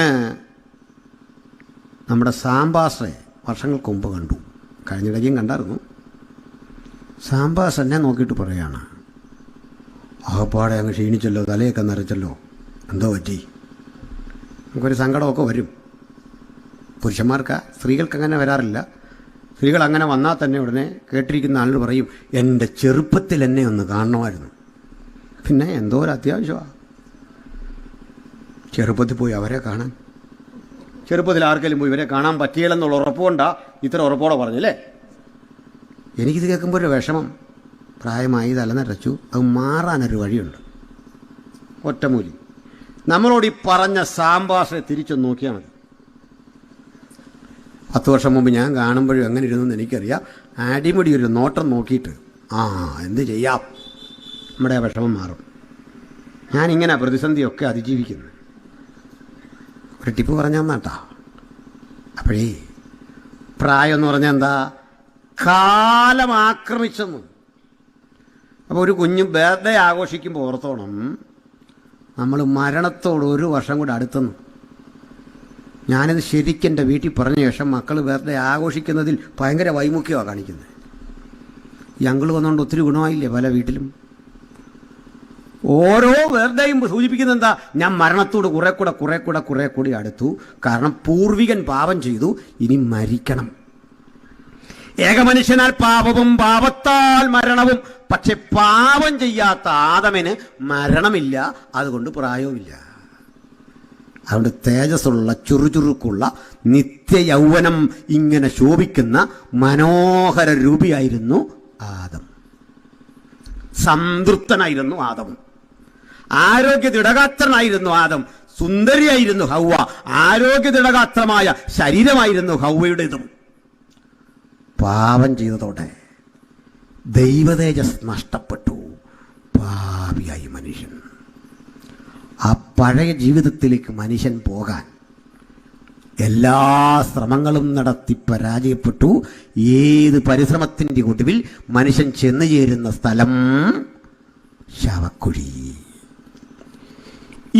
നമ്മുടെ സാംബാസെ വർഷങ്ങൾക്ക് മുമ്പ് കണ്ടു. കഴിഞ്ഞിടയ്ക്കും കണ്ടായിരുന്നു. സാംബാസ് എന്നെ നോക്കിയിട്ട് പറയുകയാണ്, ആകപ്പാടെ അങ്ങ് ക്ഷീണിച്ചല്ലോ, തലയൊക്കെ നരച്ചല്ലോ, എന്തോ പറ്റി? നമുക്കൊരു സങ്കടമൊക്കെ വരും. പുരുഷന്മാർക്ക്, സ്ത്രീകൾക്ക് അങ്ങനെ വരാറില്ല. സ്ത്രീകൾ അങ്ങനെ വന്നാൽ തന്നെ ഉടനെ കേട്ടിരിക്കുന്ന ആളിന് പറയും, എൻ്റെ ചെറുപ്പത്തിൽ എന്നെ ഒന്ന് കാണണമായിരുന്നു. പിന്നെ എന്തോ ഒരു അത്യാവശ്യമാണ് ചെറുപ്പത്തിൽ പോയി അവരെ കാണാൻ. ചെറുപ്പത്തിൽ ആർക്കെങ്കിലും പോയി ഇവരെ കാണാൻ പറ്റിയില്ലെന്നുള്ള ഉറപ്പുകൊണ്ടാ ഇത്ര ഉറപ്പോടെ പറഞ്ഞല്ലേ. എനിക്കിത് കേൾക്കുമ്പോൾ ഒരു വിഷമം. പ്രായമായി തലനരച്ചു. അത് മാറാനൊരു വഴിയുണ്ട്. ഒറ്റമൂലി. നമ്മളോട് ഈ പറഞ്ഞ സാംബാസെ തിരിച്ചൊന്ന് നോക്കിയാൽ മതി. 10 വർഷം മുമ്പ് ഞാൻ കാണുമ്പോഴും എങ്ങനെ ഇരുന്നെന്ന് എനിക്കറിയാം. അടിമുടി ഒരു നോട്ടം നോക്കിയിട്ട് എന്ത് ചെയ്യാം, നമ്മുടെ വിഷമം മാറും. ഞാനിങ്ങനെ പ്രതിസന്ധിയൊക്കെ അതിജീവിക്കുന്നു. ഒരു ടിപ്പ് പറഞ്ഞാൽ എന്നാട്ടാ. അപ്പോഴേ പ്രായം എന്ന് പറഞ്ഞാൽ എന്താ? കാലം ആക്രമിച്ചെന്ന്. അപ്പോൾ ഒരു കുഞ്ഞ് ബർത്ത്ഡേ ആഘോഷിക്കുമ്പോൾ ഓർത്തോണം, നമ്മൾ മരണത്തോട് 1 വർഷം കൂടെ അടുത്തുന്നു. ഞാനിത് ശരിക്കും എൻ്റെ വീട്ടിൽ പറഞ്ഞ ശേഷം മക്കൾ ബർത്ത്ഡേ ആഘോഷിക്കുന്നതിൽ ഭയങ്കര വൈമുഖ്യമാണ് കാണിക്കുന്നത്. ഈ അങ്കിൾ വന്നുകൊണ്ട് ഒത്തിരി ഗുണമായില്ലേ പല വീട്ടിലും. ഓരോ ബർത്ത്ഡേയും സൂചിപ്പിക്കുന്നത് എന്താ? ഞാൻ മരണത്തോട് കുറെ കൂടി അടുത്തു. കാരണം പൂർവികൻ പാപം ചെയ്തു, ഇനി മരിക്കണം. ഏകമനുഷ്യനാൽ പാപവും പാപത്താൽ മരണവും. പക്ഷെ പാപം ചെയ്യാത്ത ആദമിന് മരണമില്ല, അതുകൊണ്ട് പ്രായവുമില്ല. അതുകൊണ്ട് തേജസ്സുള്ള ചുറുചുറുക്കുള്ള നിത്യ യൗവനം ഇങ്ങനെ ശോഭിക്കുന്ന മനോഹര രൂപിയായിരുന്നു ആദം. സംതൃപ്തനായിരുന്നു ആദം. ആരോഗ്യ ദൃഢഗാത്രനായിരുന്നു ആദം. സുന്ദരിയായിരുന്നു ഹൗവ. ആരോഗ്യ ദൃഢഗാത്രമായ ശരീരമായിരുന്നു ഹൗവയുടേതും. പാപം ചെയ്തതോടെ ദൈവതേജസ് നഷ്ടപ്പെട്ടു. പാപിയായി മനുഷ്യൻ. ആ പഴയ ജീവിതത്തിലേക്ക് മനുഷ്യൻ പോകാൻ എല്ലാ ശ്രമങ്ങളും നടത്തി പരാജയപ്പെട്ടു. ഏത് പരിശ്രമത്തിൻ്റെ ഒടുവിൽ മനുഷ്യൻ ചെന്നു ചേരുന്ന സ്ഥലം ശവക്കുഴി.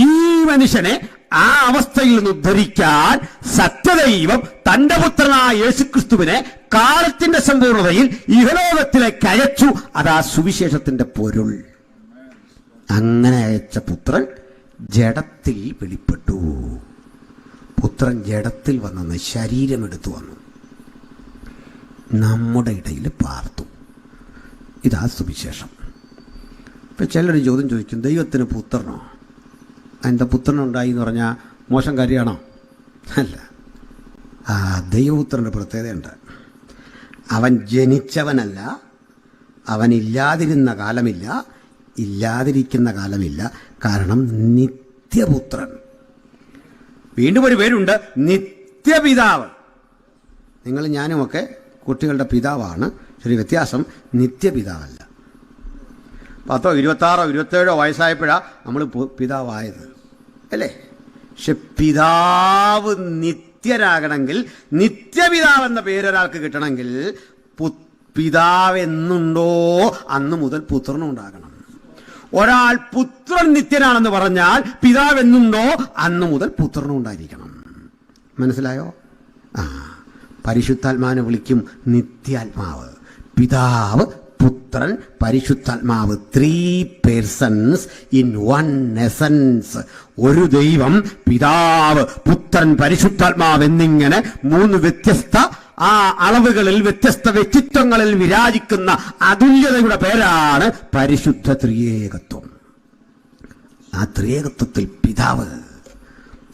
ഈ മനുഷ്യനെ ആ അവസ്ഥയിൽ നിന്ന് ഉദ്ധരിക്കാൻ സത്യദൈവം തന്റെ പുത്രനായ യേശുക്രിസ്തുവിനെ കാലത്തിന്റെ സമ്പൂർണതയിൽ ഇഹലോകത്തിലേക്ക് അയച്ചു. അതാ സുവിശേഷത്തിന്റെ പൊരുൾ. അങ്ങനെ അയച്ച പുത്രൻ ജഡത്തിൽ വെളിപ്പെട്ടു. പുത്രൻ ജഡത്തിൽ വന്നെന്ന് ശരീരമെടുത്തു വന്നു, നമ്മുടെ ഇടയിൽ പാർത്തു. ഇതാ സുവിശേഷം. ഇപ്പം ചിലർ ചോദ്യം ചോദിക്കും, ദൈവത്തിന് പുത്രനോ? എന്താ പുത്രനുണ്ടായി എന്ന് പറഞ്ഞാൽ മോശം കാര്യമാണോ? അല്ല. ആ ദൈവപുത്രൻ്റെ പ്രത്യേകതയുണ്ട്. അവൻ ജനിച്ചവനല്ല, അവനില്ലാതിരുന്ന കാലമില്ല, ഇല്ലാതിരിക്കുന്ന കാലമില്ല. കാരണം നിത്യപുത്രൻ. വീണ്ടും ഒരു പേരുണ്ട്, നിത്യപിതാവ്. നിങ്ങൾ ഞാനുമൊക്കെ കുട്ടികളുടെ പിതാവാണ്. ശരി, വ്യത്യാസം നിത്യപിതാവല്ല. 10, 26, 27 വയസ്സായപ്പോഴാണ് നമ്മൾ പിതാവായത്, അല്ലേ? പക്ഷെ പിതാവ് നിത്യരാകണമെങ്കിൽ, നിത്യപിതാവെന്ന പേരൊരാൾക്ക് കിട്ടണമെങ്കിൽ പിതാവ് എന്നുണ്ടോ അന്ന് മുതൽ പുത്രനും ഉണ്ടാകണം. ഒരാൾ പുത്രൻ നിത്യനാണെന്ന് പറഞ്ഞാൽ പിതാവ് എന്നുണ്ടോ അന്ന് മുതൽ പുത്രനും ഉണ്ടായിരിക്കണം. മനസ്സിലായോ? പരിശുദ്ധാത്മാവിനെ വിളിക്കും നിത്യാത്മാവ്. പിതാവ്, പുത്രൻ, പരിശുദ്ധാത്മാവ്. 3 persons in 1 essence. ഒരു ദൈവം, പിതാവ്, പുത്രൻ, പരിശുദ്ധാത്മാവ് എന്നിങ്ങനെ 3 വ്യത്യസ്ത അളവുകളിൽ വ്യത്യസ്ത വ്യക്തിത്വങ്ങളിൽ വിരാജിക്കുന്ന അതുല്യതയുടെ പേരാണ് പരിശുദ്ധ ത്രിയേകത്വം. ആ ത്രിയേകത്വത്തിൽ പിതാവ്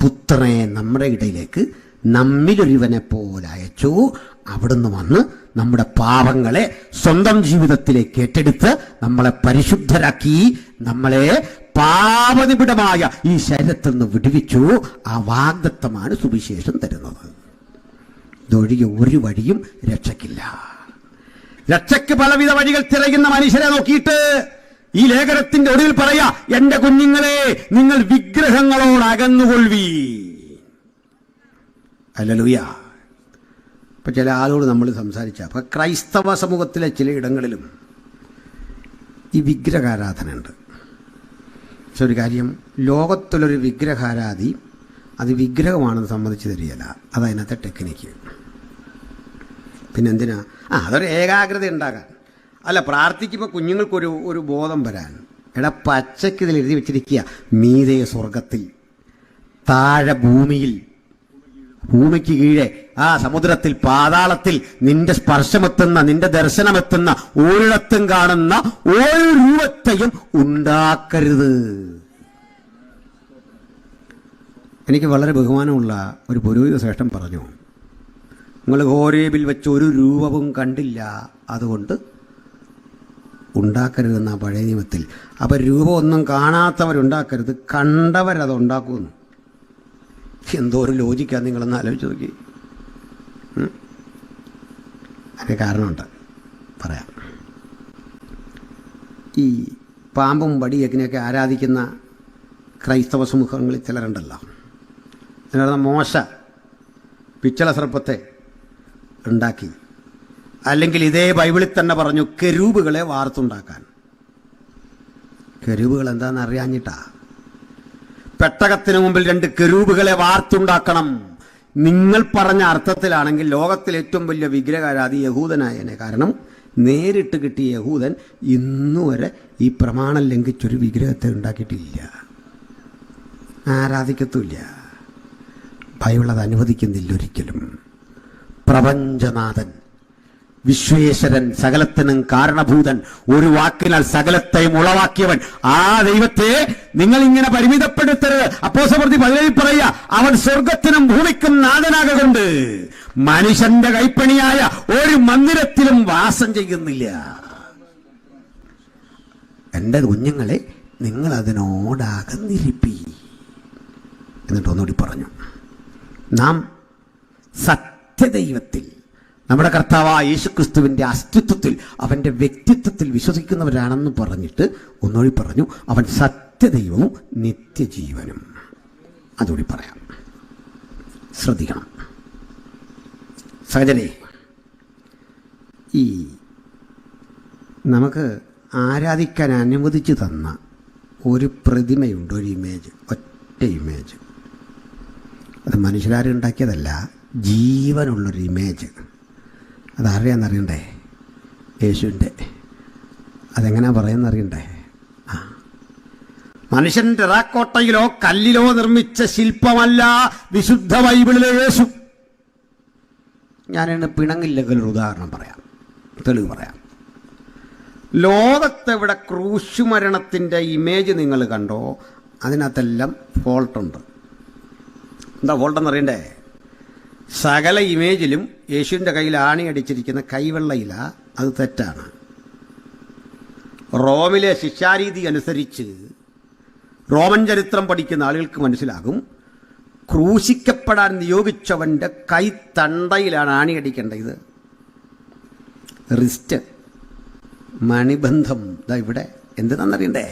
പുത്രനെ നമ്മുടെ ഇടയിലേക്ക് നമ്മിലൊരുവനെ പോലെ അയച്ചു. അവിടുന്ന് വന്ന് നമ്മുടെ പാപങ്ങളെ സ്വന്തം ജീവിതത്തിലേക്ക് ഏറ്റെടുത്ത് നമ്മളെ പരിശുദ്ധരാക്കി, നമ്മളെ പാപനിബിഡമായ ഈ ശരീരത്തിൽ നിന്ന് വിടുവിച്ചു. ആ വാഗ്ദത്തമാണ് സുവിശേഷം തരുന്നത്. ഇതൊഴികെ ഒരു വഴിയും രക്ഷയ്ക്കില്ല. രക്ഷയ്ക്ക് പലവിധ വഴികൾ തിരയുന്ന മനുഷ്യരെ നോക്കിയിട്ട് ഈ ലേഖനത്തിന്റെ ഒടുവിൽ പറയാ, എന്റെ കുഞ്ഞുങ്ങളെ, നിങ്ങൾ വിഗ്രഹങ്ങളോട് അകന്നുകൊള്ളി. ഹല്ലേലൂയ. ഇപ്പൊ ചില ആളോട് നമ്മൾ സംസാരിച്ച, അപ്പൊ ക്രൈസ്തവ സമൂഹത്തിലെ ചിലയിടങ്ങളിലും ഈ വിഗ്രഹാരാധന ഉണ്ട്. പക്ഷെ ഒരു കാര്യം, ലോകത്തിലൊരു വിഗ്രഹാരാധി അത് വിഗ്രഹമാണെന്ന് സമ്മതിച്ചു തരികയില്ല. അതതിനകത്തെ ടെക്നിക്ക്. പിന്നെന്തിനാ? അതൊരു ഏകാഗ്രത ഉണ്ടാകാൻ. അല്ല, പ്രാർത്ഥിക്കുമ്പോൾ കുഞ്ഞുങ്ങൾക്കൊരു ബോധം വരാൻ. എടാ, പച്ചയ്ക്ക് ഇതിൽ എഴുതി വെച്ചിരിക്കുക, മീതെ സ്വർഗത്തിൽ, താഴെ ഭൂമിയിൽ, ഭൂമിക്ക് കീഴെ സമുദ്രത്തിൽ, പാതാളത്തിൽ നിന്റെ സ്പർശമെത്തുന്ന, നിന്റെ ദർശനമെത്തുന്ന ഒരിടത്തും കാണുന്ന ഒരു രൂപത്തെയും ഉണ്ടാക്കരുത്. എനിക്ക് വളരെ ബഹുമാനമുള്ള ഒരു പുരോഹിത ശ്രേഷ്ഠൻ പറഞ്ഞു, നിങ്ങൾ ഹോരേബിൽ വെച്ച് ഒരു രൂപവും കണ്ടില്ല, അതുകൊണ്ട് ഉണ്ടാക്കരുതെന്ന പഴയ നിയമത്തിൽ. അപ്പം രൂപമൊന്നും കാണാത്തവരുണ്ടാക്കരുത്, കണ്ടവരതുണ്ടാക്കുമെന്ന്. എന്തോ ഒരു ലോജിക്കാണ്, നിങ്ങളൊന്ന് ആലോചിച്ച് നോക്കി. അതിന് കാരണമുണ്ട്, പറയാം. ഈ പാമ്പും വടിയൊക്കെ ആരാധിക്കുന്ന ക്രൈസ്തവ സമൂഹങ്ങളിൽ ചിലരുണ്ടല്ലോ. അതിനകത്ത് മോശ പിച്ചള സർപ്പത്തെ ഉണ്ടാക്കി. അല്ലെങ്കിൽ ഇതേ ബൈബിളിൽ തന്നെ പറഞ്ഞു കെരൂബുകളെ വാർത്തുണ്ടാക്കാൻ. കെരൂബുകൾ എന്താണെന്ന് അറിയാഞ്ഞിട്ടാ. പെട്ടകത്തിന് മുമ്പിൽ 2 കെരൂബുകളെ വാർത്തുണ്ടാക്കണം. നിങ്ങൾ പറഞ്ഞ അർത്ഥത്തിലാണെങ്കിൽ ലോകത്തിലെ ഏറ്റവും വലിയ വിഗ്രഹാരാധി യഹൂദനായനെ. കാരണം നേരിട്ട് കിട്ടിയ യഹൂദൻ ഇന്നുവരെ ഈ പ്രമാണം ലംഘിച്ചൊരു വിഗ്രഹത്തെ ഉണ്ടാക്കിയിട്ടില്ല, ആരാധിക്കത്തുമില്ല. ബൈബിൾ അത് അനുവദിക്കുന്നില്ല ഒരിക്കലും. പ്രപഞ്ചനാഥൻ, വിശ്വേശ്വരൻ, സകലത്തിനും കാരണഭൂതൻ, ഒരു വാക്കിനാൽ സകലത്തെയും ഉളവാക്കിയവൻ, ആ ദൈവത്തെ നിങ്ങൾ ഇങ്ങനെ പരിമിതപ്പെടുത്തരുത്. അപ്പോസ്തലപ്രവൃത്തി 17 പറയുക, അവൻ സ്വർഗത്തിനും ഭൂമിക്കും നാഥനാകൊണ്ട് മനുഷ്യന്റെ കൈപ്പണിയായ ഒരു മന്ദിരത്തിലും വാസം ചെയ്യുന്നില്ല. എന്റെ കുഞ്ഞുങ്ങളെ, നിങ്ങൾ അതിനോടകന്നിരിപ്പി. എന്നിട്ട് ഒന്നുകൂടി പറഞ്ഞു, നാം സത്യദൈവത്തിൽ, നമ്മുടെ കർത്താവായ യേശുക്രിസ്തുവിന്റെ അസ്തിത്വത്തിൽ, അവന്റെ വ്യക്തിത്വത്തിൽ വിശ്വസിക്കുന്നവരാണെന്ന് പറഞ്ഞിട്ട് ഒന്നുകൂടി പറഞ്ഞു, അവൻ സത്യദൈവവും നിത്യജീവനും. അതുകൂടി പറയാം, ശ്രദ്ധിക്കണം സഹജനെ. ഈ നമുക്ക് ആരാധിക്കാൻ അനുവദിച്ചു തന്ന ഒരു പ്രതിമയുണ്ട്, ഒരു ഇമേജ്, ഒറ്റ ഇമേജ്. അത് മനുഷ്യരാരും ഉണ്ടാക്കിയതല്ല, ജീവനുള്ളൊരു ഇമേജ്. അതാരുടെയാണെന്നറിയണ്ടേ? യേശുവിൻ്റെ. അതെങ്ങനെയാ പറയുന്നറിയണ്ടേ? മനുഷ്യൻ ടെറാക്കോട്ടയിലോ കല്ലിലോ നിർമ്മിച്ച ശില്പമല്ല വിശുദ്ധ ബൈബിളിലെ യേശു. ഞാനിന്ന് പിണങ്ങില്ലെങ്കിൽ ഒരു ഉദാഹരണം പറയാം, തെളിവ് പറയാം. ലോകത്തെവിടെ ക്രൂശുമരണത്തിൻ്റെ ഇമേജ് നിങ്ങൾ കണ്ടോ, അതിനകത്തെല്ലാം ഫോൾട്ടുണ്ട്. എന്താ ഫോൾട്ടെന്നറിയണ്ടേ? സകല ഇമേജിലും യേശുവിൻ്റെ കയ്യിൽ ആണി അടിച്ചിരിക്കുന്ന കൈവെള്ളയില, അത് തെറ്റാണ്. റോമിലെ ശിക്ഷാരീതി അനുസരിച്ച് റോമൻ ചരിത്രം പഠിക്കുന്ന ആളുകൾക്ക് മനസ്സിലാകും, ക്രൂശിക്കപ്പെടാൻ നിയോഗിച്ചവൻ്റെ കൈ തണ്ടയിലാണ് ആണി അടിക്കേണ്ടത്. റിസ്റ്റ്, മണിബന്ധം, ഇതാ ഇവിടെ എന്തിനാണെന്നറിയണ്ടേ?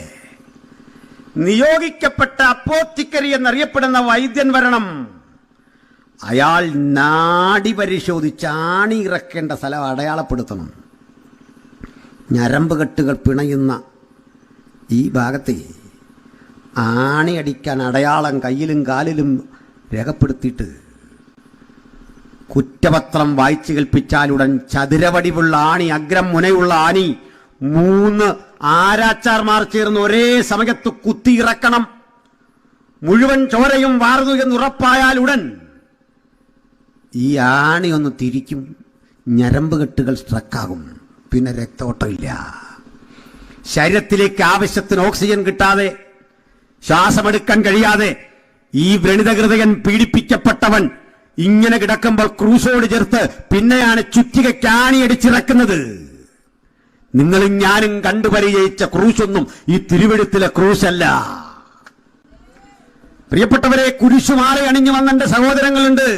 നിയോഗിക്കപ്പെട്ട അപ്പോത്തിക്കരി എന്നറിയപ്പെടുന്ന വൈദ്യൻ വരണം. അയാൾ നാഡി പരിശോധിച്ച് ആണി ഇറക്കേണ്ട സ്ഥലം അടയാളപ്പെടുത്തണം. ഞരമ്പ് കെട്ടുകൾ പിണയുന്ന ഈ ഭാഗത്തെ ആണി അടിക്കാൻ അടയാളം കയ്യിലും കാലിലും രേഖപ്പെടുത്തിയിട്ട് കുറ്റപത്രം വായിച്ചു കേൾപ്പിച്ചാലുടൻ ചതുരവടിവുള്ള ആണി, അഗ്രം മുനയുള്ള ആണി 3 ആരാച്ചാർമാർ ചേർന്ന് ഒരേ സമയത്ത് കുത്തിയിറക്കണം. മുഴുവൻ ചോരയും വാർന്നു എന്നുറപ്പായാൽ ഉടൻ ഈ ആണി ഒന്ന് തിരിക്കും, ഞരമ്പ് കെട്ടുകൾ സ്ട്രക്കാകും, പിന്നെ രക്തോട്ടമില്ല. ശരീരത്തിലേക്ക് ആവശ്യത്തിന് ഓക്സിജൻ കിട്ടാതെ, ശ്വാസമെടുക്കാൻ കഴിയാതെ ഈ വ്രണിതഹൃദയൻ പീഡിപ്പിക്കപ്പെട്ടവൻ ഇങ്ങനെ കിടക്കുമ്പോൾ ക്രൂശോട് ചേർത്ത് പിന്നെയാണ് ചുറ്റികയ്ക്ക് ആണിയടിച്ചിറക്കുന്നത്. നിങ്ങളും ഞാനും കണ്ടുപരിചയിച്ച ക്രൂശൊന്നും ഈ തിരുവെഴുത്തിലെ ക്രൂശല്ല. പ്രിയപ്പെട്ടവരെ, കുരിശുമാല അണിഞ്ഞു വന്ന എന്റെ സഹോദരങ്ങളുണ്ട്.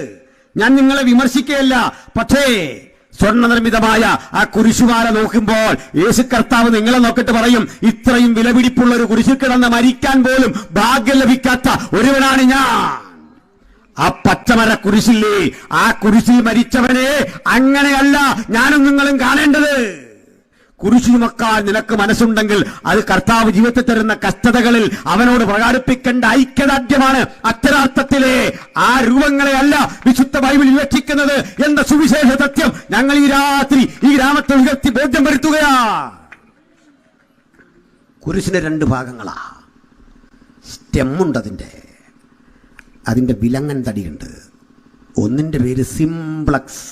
ഞാൻ നിങ്ങളെ വിമർശിക്കുകയല്ല. പക്ഷേ സ്വർണ്ണ നിർമ്മിതമായ ആ കുരിശുമാല നോക്കുമ്പോൾ യേശു കർത്താവ് നിങ്ങളെ നോക്കിട്ട് പറയും, ഇത്രയും വിലപിടിപ്പുള്ള ഒരു കുരിശിൽ കിടന്ന് മരിക്കാൻ പോലും ഭാഗ്യം ലഭിക്കാത്ത ഒരുവനാണ് ഞാൻ. ആ പച്ചമര കുരിശില്ലേ, ആ കുരിശിൽ മരിച്ചവനെ അങ്ങനെയല്ല ഞാനും നിങ്ങളും കാണേണ്ടത്. കുരിശു ചുമക്കാൻ നിനക്ക് മനസ്സുണ്ടെങ്കിൽ അത് കർത്താവ് ജീവിതത്തിൽ തരുന്ന കഷ്ടതകളിൽ അവനോട് പ്രകടിപ്പിക്കേണ്ട ഐക്യദാർഢ്യമാണ്. അക്ഷരാർത്ഥത്തിലെ ആ രൂപങ്ങളെ അല്ല വിശുദ്ധ ബൈബിൾ വിവക്ഷിക്കുന്നത് എന്ന സുവിശേഷ സത്യം ഞങ്ങൾ ഈ രാത്രി ഈ ഗ്രാമത്തിൽ ഉയർത്തി ബോധ്യം വരുത്തുകയാ. കുരിശിന് 2 ഭാഗങ്ങളാ. സ്റ്റെമ്മുണ്ട്, അതിൻ്റെ വിലങ്ങൻ തടിയുണ്ട്. ഒന്നിൻ്റെ പേര് സിംപ്ലക്സ്,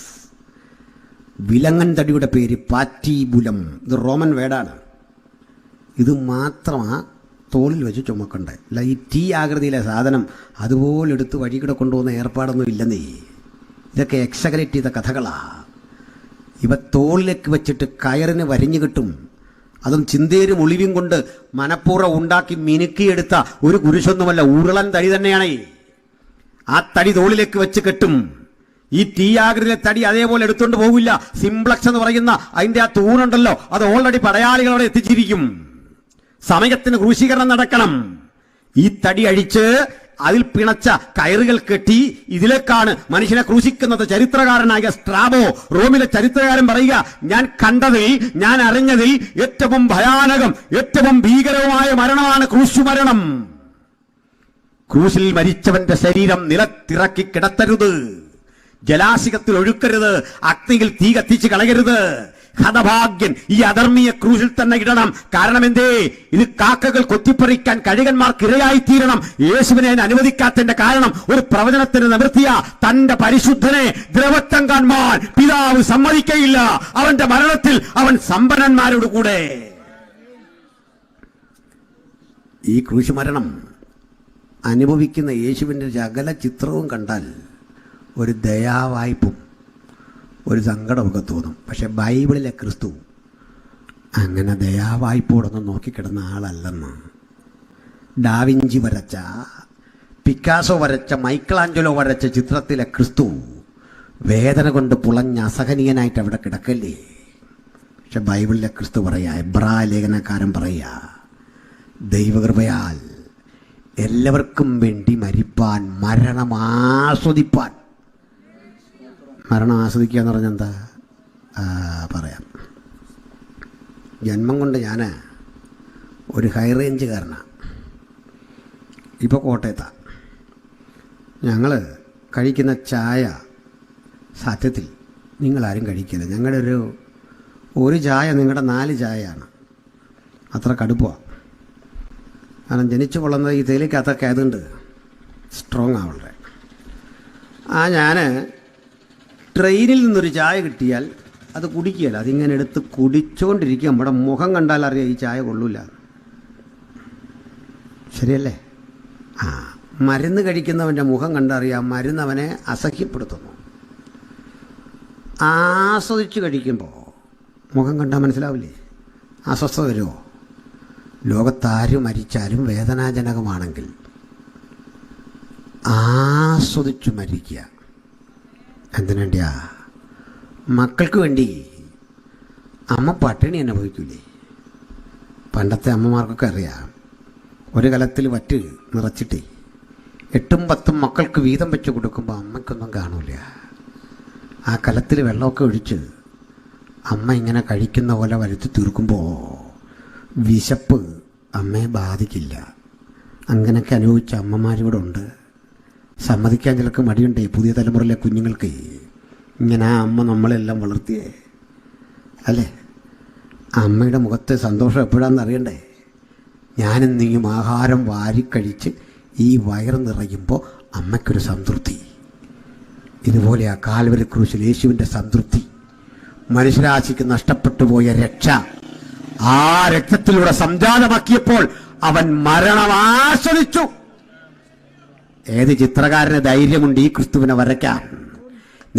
വിലങ്ങൻ തടിയുടെ പേര് പാറ്റീബുലം. ഇത് റോമൻ വേർഡാണ്. ഇത് മാത്രമാ തോളിൽ വെച്ച് ചുമക്കണ്ടേ. അല്ല ഈ ടീ ആകൃതിയിലെ സാധനം അതുപോലെ എടുത്ത് വഴികൂടെ കൊണ്ടുപോകുന്ന ഏർപ്പാടൊന്നും ഇല്ലെന്നേ. ഇതൊക്കെ എക്സഗ്രേറ്റ് ചെയ്ത കഥകളാ. ഇവ തോളിലേക്ക് വെച്ചിട്ട് കയറിന് വരിഞ്ഞു കിട്ടും. അതും ചിന്തേരും ഒളിവും കൊണ്ട് മനഃപൂർവ്വം ഉണ്ടാക്കി മിനുക്കിയെടുത്ത ഒരു കുരിശൊന്നുമല്ല, ഉരുളൻ തടി തന്നെയാണ്. ആ തടി തോളിലേക്ക് വെച്ച് കെട്ടും. ഈ ടീ ആകൃതിയിലെ തടി അതേപോലെ എടുത്തുകൊണ്ട് പോകില്ല. സിംപ്ലക്സ് എന്ന് പറയുന്ന അതിന്റെ ആ തൂണുണ്ടല്ലോ, അത് ഓൾറെഡി പടയാളികളോടെ എത്തിച്ചിരിക്കും. സമയത്തിന് ക്രൂശീകരണം നടക്കണം. ഈ തടി അഴിച്ച് അതിൽ പിണച്ച കയറുകൾ കെട്ടി ഇതിലേക്കാണ് മനുഷ്യനെ ക്രൂശിക്കുന്നത്. ചരിത്രകാരനായ സ്ട്രാബോ, റോമിലെ ചരിത്രകാരൻ പറയുക, ഞാൻ കണ്ടതിൽ, ഞാൻ അറിഞ്ഞതിൽ ഏറ്റവും ഭയാനകം, ഏറ്റവും ഭീകരവുമായ മരണമാണ് ക്രൂശുമരണം. ക്രൂശിൽ മരിച്ചവന്റെ ശരീരം നിലത്തിറക്കി കിടത്തരുത്, ജലാശയത്തിൽ ഒഴുക്കരുത്, അഗ്നിയിൽ തീ കത്തിച്ച് കളയരുത്. ഹതഭാഗ്യൻ ഈ അധർമ്മീയ ക്രൂശിൽ തന്നെ ഇടണം. കാരണം എന്തേ? ഇത് കാക്കകൾ കൊത്തിപ്പറിക്കാൻ കഴുകന്മാർക്ക് ഇരയായി തീരണം. യേശുവിനെ അനുവദിക്കാത്തതിന്റെ കാരണം ഒരു പ്രവചനത്തിന് നിവൃത്തിയ തന്റെ പരിശുദ്ധനെ ദ്രവത്വം കാണുവാൻ പിതാവ് സമ്മതിക്കയില്ല. അവന്റെ മരണത്തിൽ അവൻ സമ്പന്നന്മാരോട് കൂടെ. ഈ ക്രൂശ് മരണം അനുഭവിക്കുന്ന യേശുവിൻ്റെ സകല ചിത്രവും കണ്ടാൽ ഒരു ദയാവായ്പും ഒരു സങ്കടമൊക്കെ തോന്നും. പക്ഷെ ബൈബിളിലെ ക്രിസ്തു അങ്ങനെ ദയാവായ്പോടൊന്നും നോക്കിക്കിടന്ന ആളല്ലെന്ന്. ഡാവിഞ്ചി വരച്ച, പിക്കാസോ വരച്ച, മൈക്കിളാഞ്ചലോ വരച്ച ചിത്രത്തിലെ ക്രിസ്തു വേദന കൊണ്ട് പുളഞ്ഞ അസഹനീയനായിട്ട് അവിടെ കിടക്കല്ലേ. പക്ഷെ ബൈബിളിലെ ക്രിസ്തു പറയാ, എബ്രായ ലേഖനക്കാരൻ പറയാ, ദൈവകൃപയാൽ എല്ലാവർക്കും വേണ്ടി മരിപ്പാൻ, മരണം ആസ്വദിപ്പാൻ. മരണം ആസ്വദിക്കുക എന്ന് പറഞ്ഞാൽ എന്താ? പറയാം. ജന്മം കൊണ്ട് ഞാൻ ഒരു ഹൈ റേഞ്ചുകാരനാണ്. ഇപ്പോൾ കോട്ടയത്താണ്. ഞങ്ങൾ കഴിക്കുന്ന ചായ സത്യത്തിൽ നിങ്ങളാരും കഴിക്കില്ല. ഞങ്ങളുടെ ഒരു ചായ നിങ്ങളുടെ 4 ചായയാണ്. അത്ര കടുപ്പമാണ്. കാരണം ജനിച്ചു കൊള്ളുന്നത് ഈ തേയിലക്കകത്തൊക്കെ ആയതുകൊണ്ട് സ്ട്രോങ് ആ വളരെ. ഞാൻ ട്രെയിനിൽ നിന്നൊരു ചായ കിട്ടിയാൽ അത് കുടിക്കുകയല്ല, അതിങ്ങനെ എടുത്ത് കുടിച്ചുകൊണ്ടിരിക്കുക. നമ്മുടെ മുഖം കണ്ടാൽ അറിയാം ഈ ചായ കൊള്ളൂല. ശരിയല്ലേ? മരുന്ന് കഴിക്കുന്നവൻ്റെ മുഖം കണ്ടറിയാം മരുന്ന് അവനെ അസഹ്യപ്പെടുത്തുന്നു. ആസ്വദിച്ച് കഴിക്കുമ്പോൾ മുഖം കണ്ടാൽ മനസ്സിലാവില്ലേ? അസ്വസ്ഥത വരുമോ? ലോകത്താര് മരിച്ചാലും വേദനാജനകമാണെങ്കിൽ ആസ്വദിച്ചു മരിക്കുക. എന്തിനാ? മക്കൾക്ക് വേണ്ടി. അമ്മ പട്ടിണി അനുഭവിക്കൂലേ? പണ്ടത്തെ അമ്മമാർക്കൊക്കെ അറിയാം. ഒരു കലത്തിൽ വറ്റ് നിറച്ചിട്ടേ 8ഉം 10ഉം മക്കൾക്ക് വീതം വെച്ച് കൊടുക്കുമ്പോൾ അമ്മയ്ക്കൊന്നും കാണൂല. ആ കലത്തിൽ വെള്ളമൊക്കെ ഒഴിച്ച് അമ്മ ഇങ്ങനെ കഴിക്കുന്ന പോലെ വരുത്തി തീർക്കുമ്പോൾ വിശപ്പ് അമ്മയെ ബാധിക്കില്ല. അങ്ങനെയൊക്കെ അനുഭവിച്ച അമ്മമാരിവിടെ ഉണ്ട്. സമ്മതിക്കാൻ ചിലർക്ക് മടിയുണ്ടേ. പുതിയ തലമുറയിലെ കുഞ്ഞുങ്ങൾക്ക് ഇങ്ങനെ ആ അമ്മ നമ്മളെല്ലാം വളർത്തിയേ അല്ലേ? അമ്മയുടെ മുഖത്തെ സന്തോഷം എപ്പോഴാണെന്ന് അറിയണ്ടേ? ഞാനും നീയും ആഹാരം വാരിക്കഴിച്ച് ഈ വയറ് നിറയുമ്പോൾ അമ്മയ്ക്കൊരു സംതൃപ്തി. ഇതുപോലെ ആ കാൽവരി ക്രൂശിൽ യേശുവിൻ്റെ സംതൃപ്തി, മനുഷ്യരാശിക്ക് നഷ്ടപ്പെട്ടു പോയ രക്ഷ ആ രക്തത്തിലൂടെ സംജാതമാക്കിയപ്പോൾ അവൻ മരണം ആസ്വദിച്ചു. ഏത് ചിത്രകാരന് ധൈര്യമുണ്ട് ഈ ക്രിസ്തുവിനെ വരയ്ക്കാൻ?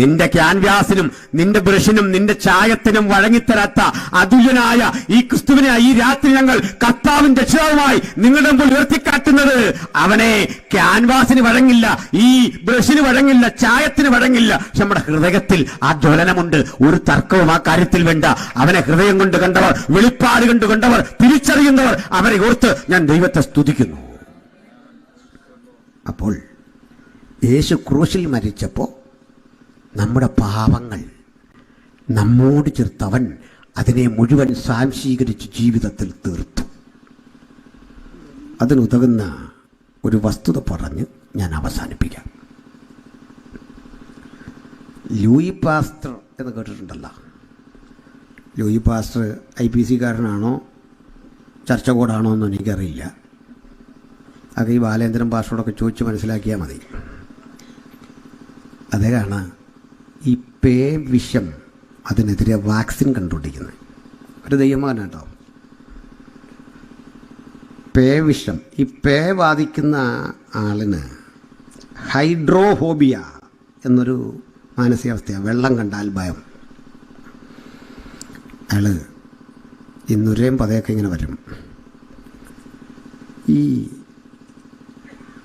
നിന്റെ ക്യാൻവാസിനും നിന്റെ ബ്രഷിനും നിന്റെ ചായത്തിനും വഴങ്ങിത്തരാത്ത അതുല്യനായ ഈ ക്രിസ്തുവിനെ ഈ രാത്രി ഞങ്ങൾ കർത്താവിന്റെ രക്ഷിതാവുമായി നിങ്ങളുടെ മുമ്പിൽ ഉയർത്തിക്കാട്ടുന്നത്. അവനെ ക്യാൻവാസിന് വഴങ്ങില്ല, ഈ ബ്രഷിന് വഴങ്ങില്ല, ചായത്തിന് വഴങ്ങില്ല. പക്ഷെ നമ്മുടെ ഹൃദയത്തിൽ ആ ജ്വലനമുണ്ട്. ഒരു തർക്കവും ആ കാര്യത്തിൽ വേണ്ട. അവനെ ഹൃദയം കൊണ്ട് കണ്ടവർ, വെളിപ്പാട് കൊണ്ട് കണ്ടവർ, തിരിച്ചറിയുന്നവർ, അവരെ ഓർത്ത് ഞാൻ ദൈവത്തെ സ്തുതിക്കുന്നു. അപ്പോൾ യേശു ക്രൂശിൽ മരിച്ചപ്പോൾ നമ്മുടെ പാപങ്ങൾ നമ്മോട് ചേർത്തവൻ അതിനെ മുഴുവൻ സാംശീകരിച്ച് ജീവിതത്തിൽ തീർത്തു. അതിനുതകുന്ന ഒരു വസ്തുത പറഞ്ഞ് ഞാൻ അവസാനിപ്പിക്കാം. ലൂയി പാസ്റ്റർ എന്ന് കേട്ടിട്ടുണ്ടല്ലോ. ലൂയി പാസ്റ്റർ IPC കാരനാണോ ചർച്ച കോഡാണോ എന്ന് എനിക്കറിയില്ല. അത് ഈ ബാലേന്ദ്രൻ പാസ്റ്ററോടൊക്കെ ചോദിച്ച് മനസ്സിലാക്കിയാൽ മതി. അതേതാണ് ഈ പേ വിഷം, അതിനെതിരെ വാക്സിൻ കണ്ടുപിടിക്കുന്നത്. ഒരു ദൈവമകൻ കേട്ടോ. പേ വിഷം, ഈ പേ ബാധിക്കുന്ന ആളിന് ഹൈഡ്രോഫോബിയ എന്നൊരു മാനസികാവസ്ഥയാണ്. വെള്ളം കണ്ടാൽ ഭയം. അയാൾ ഈ നുരയും പതയൊക്കെ ഇങ്ങനെ വരും. ഈ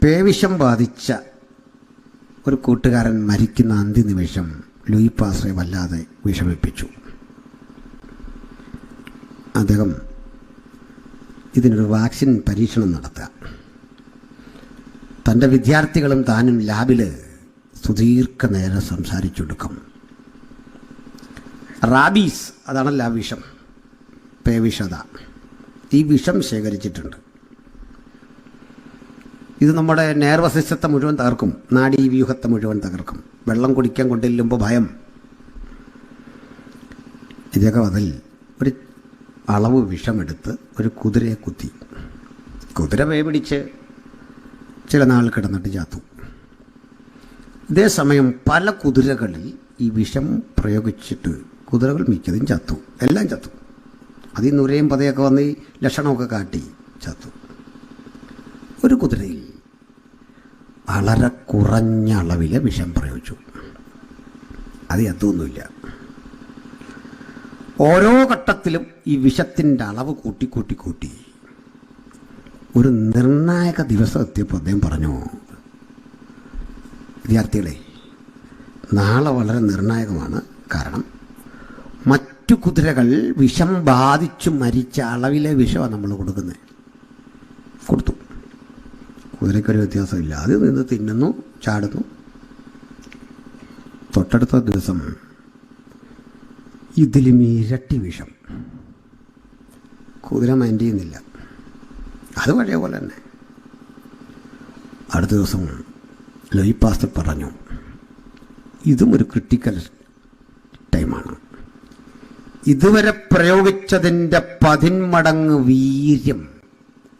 പേവിഷം ബാധിച്ച ഒരു കൂട്ടുകാരൻ മരിക്കുന്ന അന്ത്യനിമിഷം ലൂയി പാസ്റ്ററെ വല്ലാതെ വിഷമിപ്പിച്ചു. അദ്ദേഹം ഇതിനൊരു വാക്സിൻ പരീക്ഷണം നടത്തുക. തൻ്റെ വിദ്യാർത്ഥികളും താനും ലാബിൽ സുദീർഘനേരം സംസാരിച്ചെടുക്കും. റാബീസ്, അതാണല്ലോ ആ വിഷം, പേവിഷത. ഈ വിഷം ശേഖരിച്ചിട്ടുണ്ട്. ഇത് നമ്മുടെ നേർവസ് സിസ്റ്റത്തെ മുഴുവൻ തകർക്കും, നാഡീവ്യൂഹത്തെ മുഴുവൻ തകർക്കും. വെള്ളം കുടിക്കാൻ കൊണ്ടില്ലുമ്പോൾ ഭയം. ഇതൊക്കെ അതിൽ ഒരു അളവ് വിഷമെടുത്ത് ഒരു കുതിരയെ കുത്തി. കുതിര പിടിച്ച് ചില നാൾ കിടന്നിട്ട് ചാത്തു. ഇതേ സമയം പല കുതിരകളിൽ ഈ വിഷം പ്രയോഗിച്ചിട്ട് കുതിരകൾ മിക്കതും ചത്തു, എല്ലാം ചത്തു. അതിൽ നുരയും പതയൊക്കെ വന്ന് ഈ ലക്ഷണമൊക്കെ കാട്ടി ചത്തു. ഒരു കുതിരയിൽ വളരെ കുറഞ്ഞ അളവിലെ വിഷം പ്രയോഗിച്ചു. അത് ചത്തൊന്നുമില്ല. ഓരോ ഘട്ടത്തിലും ഈ വിഷത്തിൻ്റെ അളവ് കൂട്ടി ഒരു നിർണായക ദിവസം എത്തിയപ്പോൾ അദ്ദേഹം പറഞ്ഞു, വിദ്യാർത്ഥികളെ, നാളെ വളരെ നിർണായകമാണ്. കാരണം മറ്റു കുതിരകൾ വിഷം ബാധിച്ചു മരിച്ച അളവിലെ വിഷമാണ് നമ്മൾ കൊടുക്കുന്നത്. കൊടുത്തു. കുതിരയ്ക്കൊരു വ്യത്യാസമില്ല. അത് നിന്ന് തിന്നുന്നു, ചാടുന്നു. തൊട്ടടുത്ത ദിവസം ഇതിലും ഇരട്ടി വിഷം. കുതിര മൈൻഡ് ചെയ്യുന്നില്ല. അത് പഴയ പോലെ തന്നെ. അടുത്ത ദിവസം ലൂയി പാസ്റ്റർ പറഞ്ഞു, ഇതും ഒരു ക്രിട്ടിക്കൽ ടൈമാണ്. ഇതുവരെ പ്രയോഗിച്ചതിൻ്റെ 10 മടങ്ങ് വീര്യം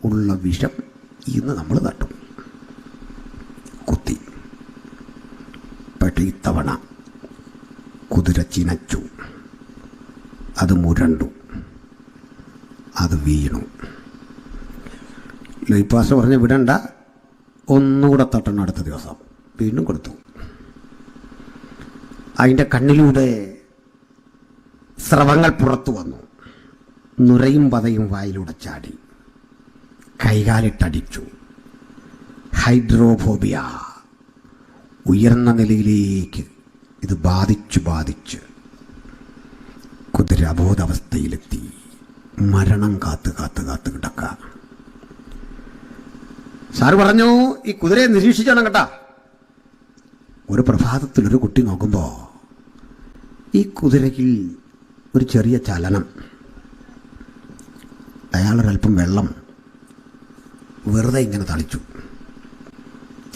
ഉള്ള വിഷം ഇന്ന് നമ്മൾ തട്ടും. കുത്തി. പക്ഷേ ഇത്തവണ കുതിര ചിനച്ചു, അത് മുരണ്ടു, അത് വീണു. ലൈപ്പാസ് പറഞ്ഞ് വിടണ്ട, ഒന്നുകൂടെ തട്ടണം. അടുത്ത ദിവസം വീണ്ടും കൊടുത്തു. അതിൻ്റെ കണ്ണിലൂടെ സ്രവങ്ങൾ പുറത്തു വന്നു. നുരയും പതയും വായിലൂടെ ചാടി. കൈകാലിട്ടടിച്ചു. ഹൈഡ്രോഫോബിയ ഉയർന്ന നിലയിലേക്ക് ഇത് ബാധിച്ച് കുതിര അബോധാവസ്ഥയിലെത്തി. മരണം കാത്ത് കിടക്ക. സാറ് പറഞ്ഞു, ഈ കുതിരയെ നിരീക്ഷിക്കണം കേട്ടാ. ഒരു പ്രഭാതത്തിൽ ഒരു കുട്ടി നോക്കുമ്പോൾ ഈ കുതിരയ്ക്ക് ഒരു ചെറിയ ചലനം. അയാളൊരൽപ്പം വെള്ളം വെറുതെ ഇങ്ങനെ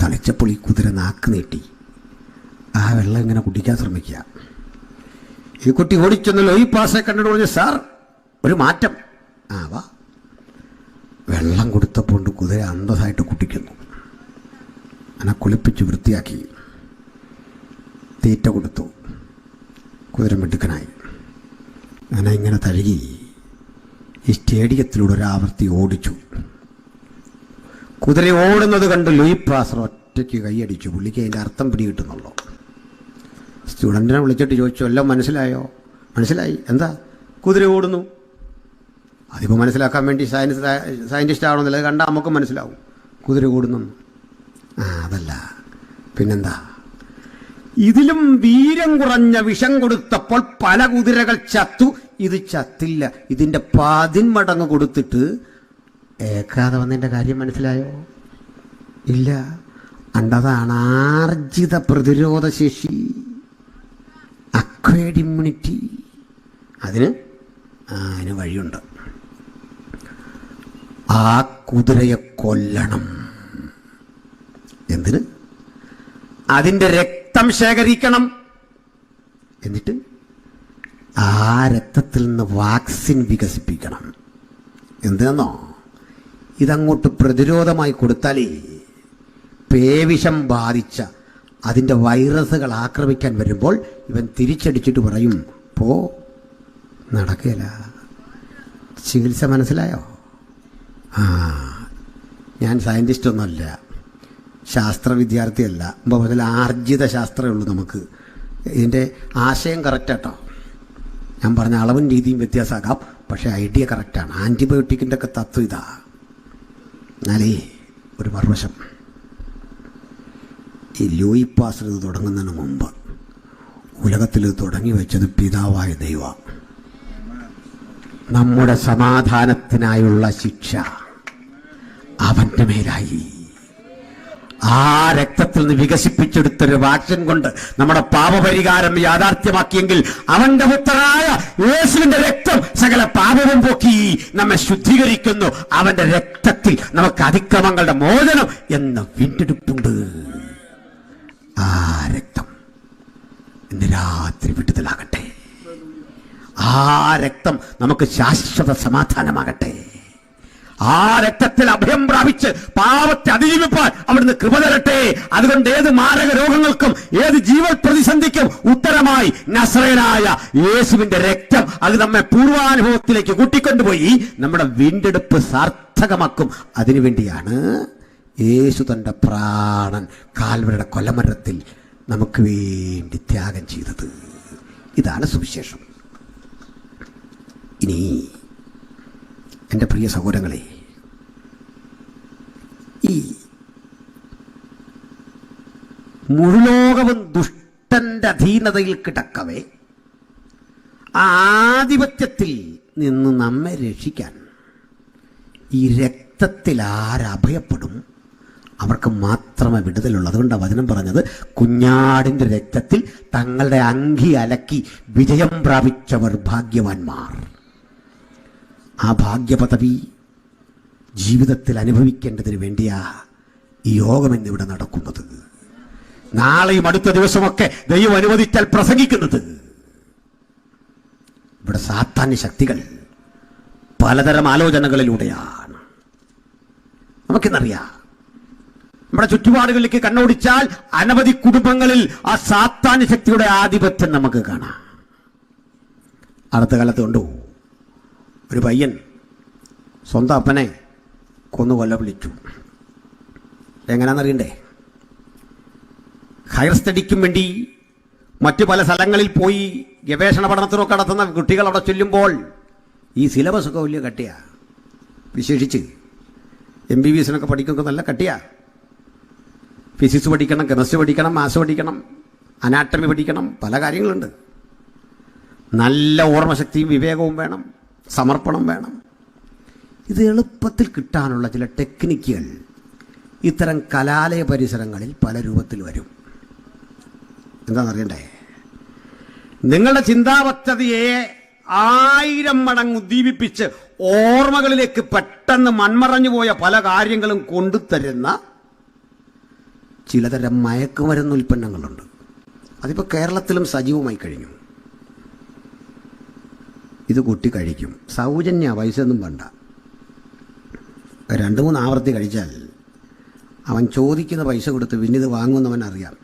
തളിച്ചപ്പോൾ ഈ കുതിര നാക്ക് നീട്ടി ആ വെള്ളം ഇങ്ങനെ കുടിക്കാൻ ശ്രമിക്കുക. ഈ കുട്ടി ഓടിച്ചെന്നല്ലോ. ഈ പാസെ കണ്ടിട്ട് പറഞ്ഞു, സാർ ഒരു മാറ്റം. വാ. വെള്ളം കൊടുത്തപ്പോൾ കുതിര അന്തസ്സായിട്ട് കുടിക്കുന്നു. അങ്ങനെ കുളിപ്പിച്ച് വൃത്തിയാക്കി തീറ്റ കൊടുത്തു. കുതിര മിടുക്കനായി. അങ്ങനെ ഇങ്ങനെ തഴുകി ഈ സ്റ്റേഡിയത്തിലൂടെ ഒരാവർത്തി ഓടിച്ചു. കുതിര ഓടുന്നത് കണ്ട് ലൂയി പാസ്റ്റർ ഒറ്റയ്ക്ക് കൈയടിച്ചു. പുള്ളിക്ക് അതിൻ്റെ അർത്ഥം പിടികിട്ടുന്നുള്ളൂ. സ്റ്റുഡൻറ്റിനെ വിളിച്ചിട്ട് ചോദിച്ചു, എല്ലാം മനസ്സിലായോ? മനസ്സിലായി. എന്താ? കുതിര ഓടുന്നു. അതിപ്പോൾ മനസ്സിലാക്കാൻ വേണ്ടി സയൻറ്റിസ്റ്റ് ആവണമെന്നില്ല. അത് കണ്ടാൽ നമുക്ക് മനസ്സിലാവും കുതിര ഓടുന്നു. അതല്ല പിന്നെന്താ? ഇതിലും വീര്യം കുറഞ്ഞ വിഷം കൊടുത്തപ്പോൾ പല കുതിരകൾ ചത്തു, ഇത് ചത്തില്ല. ഇതിൻ്റെ 10 മടങ്ങ് കൊടുത്തിട്ട് ഏക്കാതെ വന്നതിൻ്റെ കാര്യം മനസ്സിലായോ? ഇല്ല. അതാണ് ആർജിത പ്രതിരോധ ശേഷി, അക്വയർഡ് ഇമ്മ്യൂണിറ്റി. അതിന് വഴിയുണ്ട്. ആ കുതിരയെ കൊല്ലണം. എന്തിന്? അതിൻ്റെ രക്തം ശേഖരിക്കണം. എന്നിട്ട് ആ രക്തത്തിൽ നിന്ന് വാക്സിൻ വികസിപ്പിക്കണം. എന്തിനെന്നോ? ഇതങ്ങോട്ട് പ്രതിരോധമായി കൊടുത്താലേ പേവിഷം ബാധിച്ച അതിൻ്റെ വൈറസുകൾ ആക്രമിക്കാൻ വരുമ്പോൾ ഇവൻ തിരിച്ചടിച്ചിട്ട് പറയും, പോ, നടക്കില്ല. ചികിത്സ മനസ്സിലായോ? ഞാൻ സയൻറ്റിസ്റ്റൊന്നുമല്ല, ശാസ്ത്ര വിദ്യാർത്ഥിയല്ല. മുതൽ ആർജിത ശാസ്ത്രമേ ഉള്ളൂ നമുക്ക്. ഇതിൻ്റെ ആശയം കറക്റ്റാട്ടോ. ഞാൻ പറഞ്ഞ അളവും രീതിയും വ്യത്യാസമാകാം, പക്ഷേ ഐഡിയ കറക്റ്റാണ്. ആൻറ്റിബയോട്ടിക്കിൻ്റെ ഒക്കെ തത്വം ഇതാ. എന്നാലേ ഒരു മറുവശം, ഈ ലൂയി പാസ്റ്റർ ഇത് തുടങ്ങുന്നതിന് മുമ്പ് ഉലകത്തിൽ തുടങ്ങി വെച്ചത് പിതാവായ ദൈവം. നമ്മുടെ സമാധാനത്തിനായുള്ള ശിക്ഷ അവൻ്റെ മേലായി. ആ രക്തത്തിൽ നിന്ന് വികസിപ്പിച്ചെടുത്തൊരു വാക്സിൻ കൊണ്ട് നമ്മുടെ പാപപരിഹാരം യാഥാർത്ഥ്യമാക്കിയെങ്കിൽ അവന്റെ പുത്രനായ യേശുവിന്റെ രക്തം സകല പാപവും പോക്കി നമ്മെ ശുദ്ധീകരിക്കുന്നു. അവന്റെ രക്തത്തിൽ നമുക്ക് അതിക്രമങ്ങളുടെ മോചനം എന്ന വീണ്ടെടുപ്പുണ്ട്. ആ രക്തം ഇന്ന് രാത്രി വിടുതലാകട്ടെ. ആ രക്തം നമുക്ക് ശാശ്വത സമാധാനമാകട്ടെ. ആ രക്തത്തിൽ അഭയം പ്രാപിച്ച് പാപത്തെ അതിജീവിപ്പാൻ അവിടുന്ന് കൃപ തരട്ടെ. അതുകൊണ്ട് ഏത് മാരക രോഗങ്ങൾക്കും ഏത് ജീവൽ പ്രതിസന്ധിക്കും ഉത്തരമായി നസറേയനായ യേശുവിന്റെ രക്തം അത് നമ്മെ പൂർവാനുഭവത്തിലേക്ക് കൂട്ടിക്കൊണ്ടുപോയി നമ്മുടെ വീണ്ടെടുപ്പ് സാർത്ഥകമാക്കും. അതിനുവേണ്ടിയാണ് യേശു തന്റെ പ്രാണൻ കാൽവരിയുടെ കൊലമരത്തിൽ നമുക്ക് വേണ്ടി ത്യാഗം ചെയ്തത്. ഇതാണ് സുവിശേഷം. ഇനി എൻ്റെ പ്രിയ സഹോദരങ്ങളെ, ഈ മുഴുലോകവും ദുഷ്ടന്റെ അധീനതയിൽ കിടക്കവേ ആ ആധിപത്യത്തിൽ നിന്ന് നമ്മെ രക്ഷിക്കാൻ ഈ രക്തത്തിൽ ആരഭയപ്പെടും അവർക്ക് മാത്രമേ വിടുതലുള്ളൂ. അതുകൊണ്ടാണ് വചനം പറഞ്ഞത്, കുഞ്ഞാടിൻ്റെ രക്തത്തിൽ തങ്ങളുടെ അങ്കി അലക്കി വിജയം പ്രാപിച്ചവർ ഭാഗ്യവാന്മാർ. ആ ഭാഗ്യപദവി ജീവിതത്തിൽ അനുഭവിക്കേണ്ടതിന് വേണ്ടിയാ ഈ യോഗം എന്നിവിടെ നടക്കുന്നത്. നാളെയും അടുത്ത ദിവസമൊക്കെ ദൈവം അനുവദിച്ചാൽ പ്രസംഗിക്കുന്നത്. ഇവിടെ സാത്താന്യ ശക്തികൾ പലതരം ആലോചനകളിലൂടെയാണ്. നമുക്കിന്നറിയാം, നമ്മുടെ ചുറ്റുപാടുകളിലേക്ക് കണ്ണോടിച്ചാൽ അനവധി കുടുംബങ്ങളിൽ ആ സാത്താന്യ ശക്തിയുടെ ആധിപത്യം നമുക്ക് കാണാം. അടുത്ത കാലത്ത് കണ്ടു, ഒരു പയ്യൻ സ്വന്തം അപ്പനെ കൊന്നു കൊലവിളിച്ചു. എങ്ങനെയാണെന്നറിയണ്ടേ? ഹയർ സ്റ്റഡിക്കും വേണ്ടി മറ്റു പല സ്ഥലങ്ങളിൽ പോയി ഗവേഷണ പഠനത്തിനൊക്കെ നടത്തുന്ന കുട്ടികൾ അവിടെ ചൊല്ലുമ്പോൾ ഈ സിലബസ് ഒക്കെ വലിയ കട്ടിയാ. വിശേഷിച്ച് MBBS പഠിക്കുന്നൊക്കെ നല്ല കട്ടിയാ. ഫിസിക്സ് പഠിക്കണം, കെമിസ്ട്രി പഠിക്കണം, മാത്സ് പഠിക്കണം, അനാട്ടമി പഠിക്കണം, പല കാര്യങ്ങളുണ്ട്. നല്ല ഓർമ്മശക്തിയും വിവേകവും വേണം, സമർപ്പണം വേണം. ഇത് എളുപ്പത്തിൽ കിട്ടാനുള്ള ചില ടെക്നിക്കുകൾ ഇത്തരം കലാലയ പരിസരങ്ങളിൽ പല രൂപത്തിൽ വരും. എന്താണെന്നറിയണ്ടേ? നിങ്ങളുടെ ചിന്താപദ്ധതിയെ 1000 മടങ്ങ് ഉദ്ദീപിപ്പിച്ച് ഓർമ്മകളിലേക്ക് പെട്ടെന്ന് മൺമറഞ്ഞു പോയ പല കാര്യങ്ങളും കൊണ്ടുതരുന്ന ചിലതരം മയക്കുമരുന്ന് ഉൽപ്പന്നങ്ങളുണ്ട്. അതിപ്പോൾ കേരളത്തിലും സജീവമായി കഴിഞ്ഞു. ഇത് കുട്ടി കഴിക്കും, സൗജന്യ, പൈസ ഒന്നും വേണ്ട. 2-3 ആവർത്തി കഴിച്ചാൽ അവൻ ചോദിക്കുന്ന പൈസ കൊടുത്ത് പിന്നെ ഇത് വാങ്ങുന്നവൻ അറിയാം.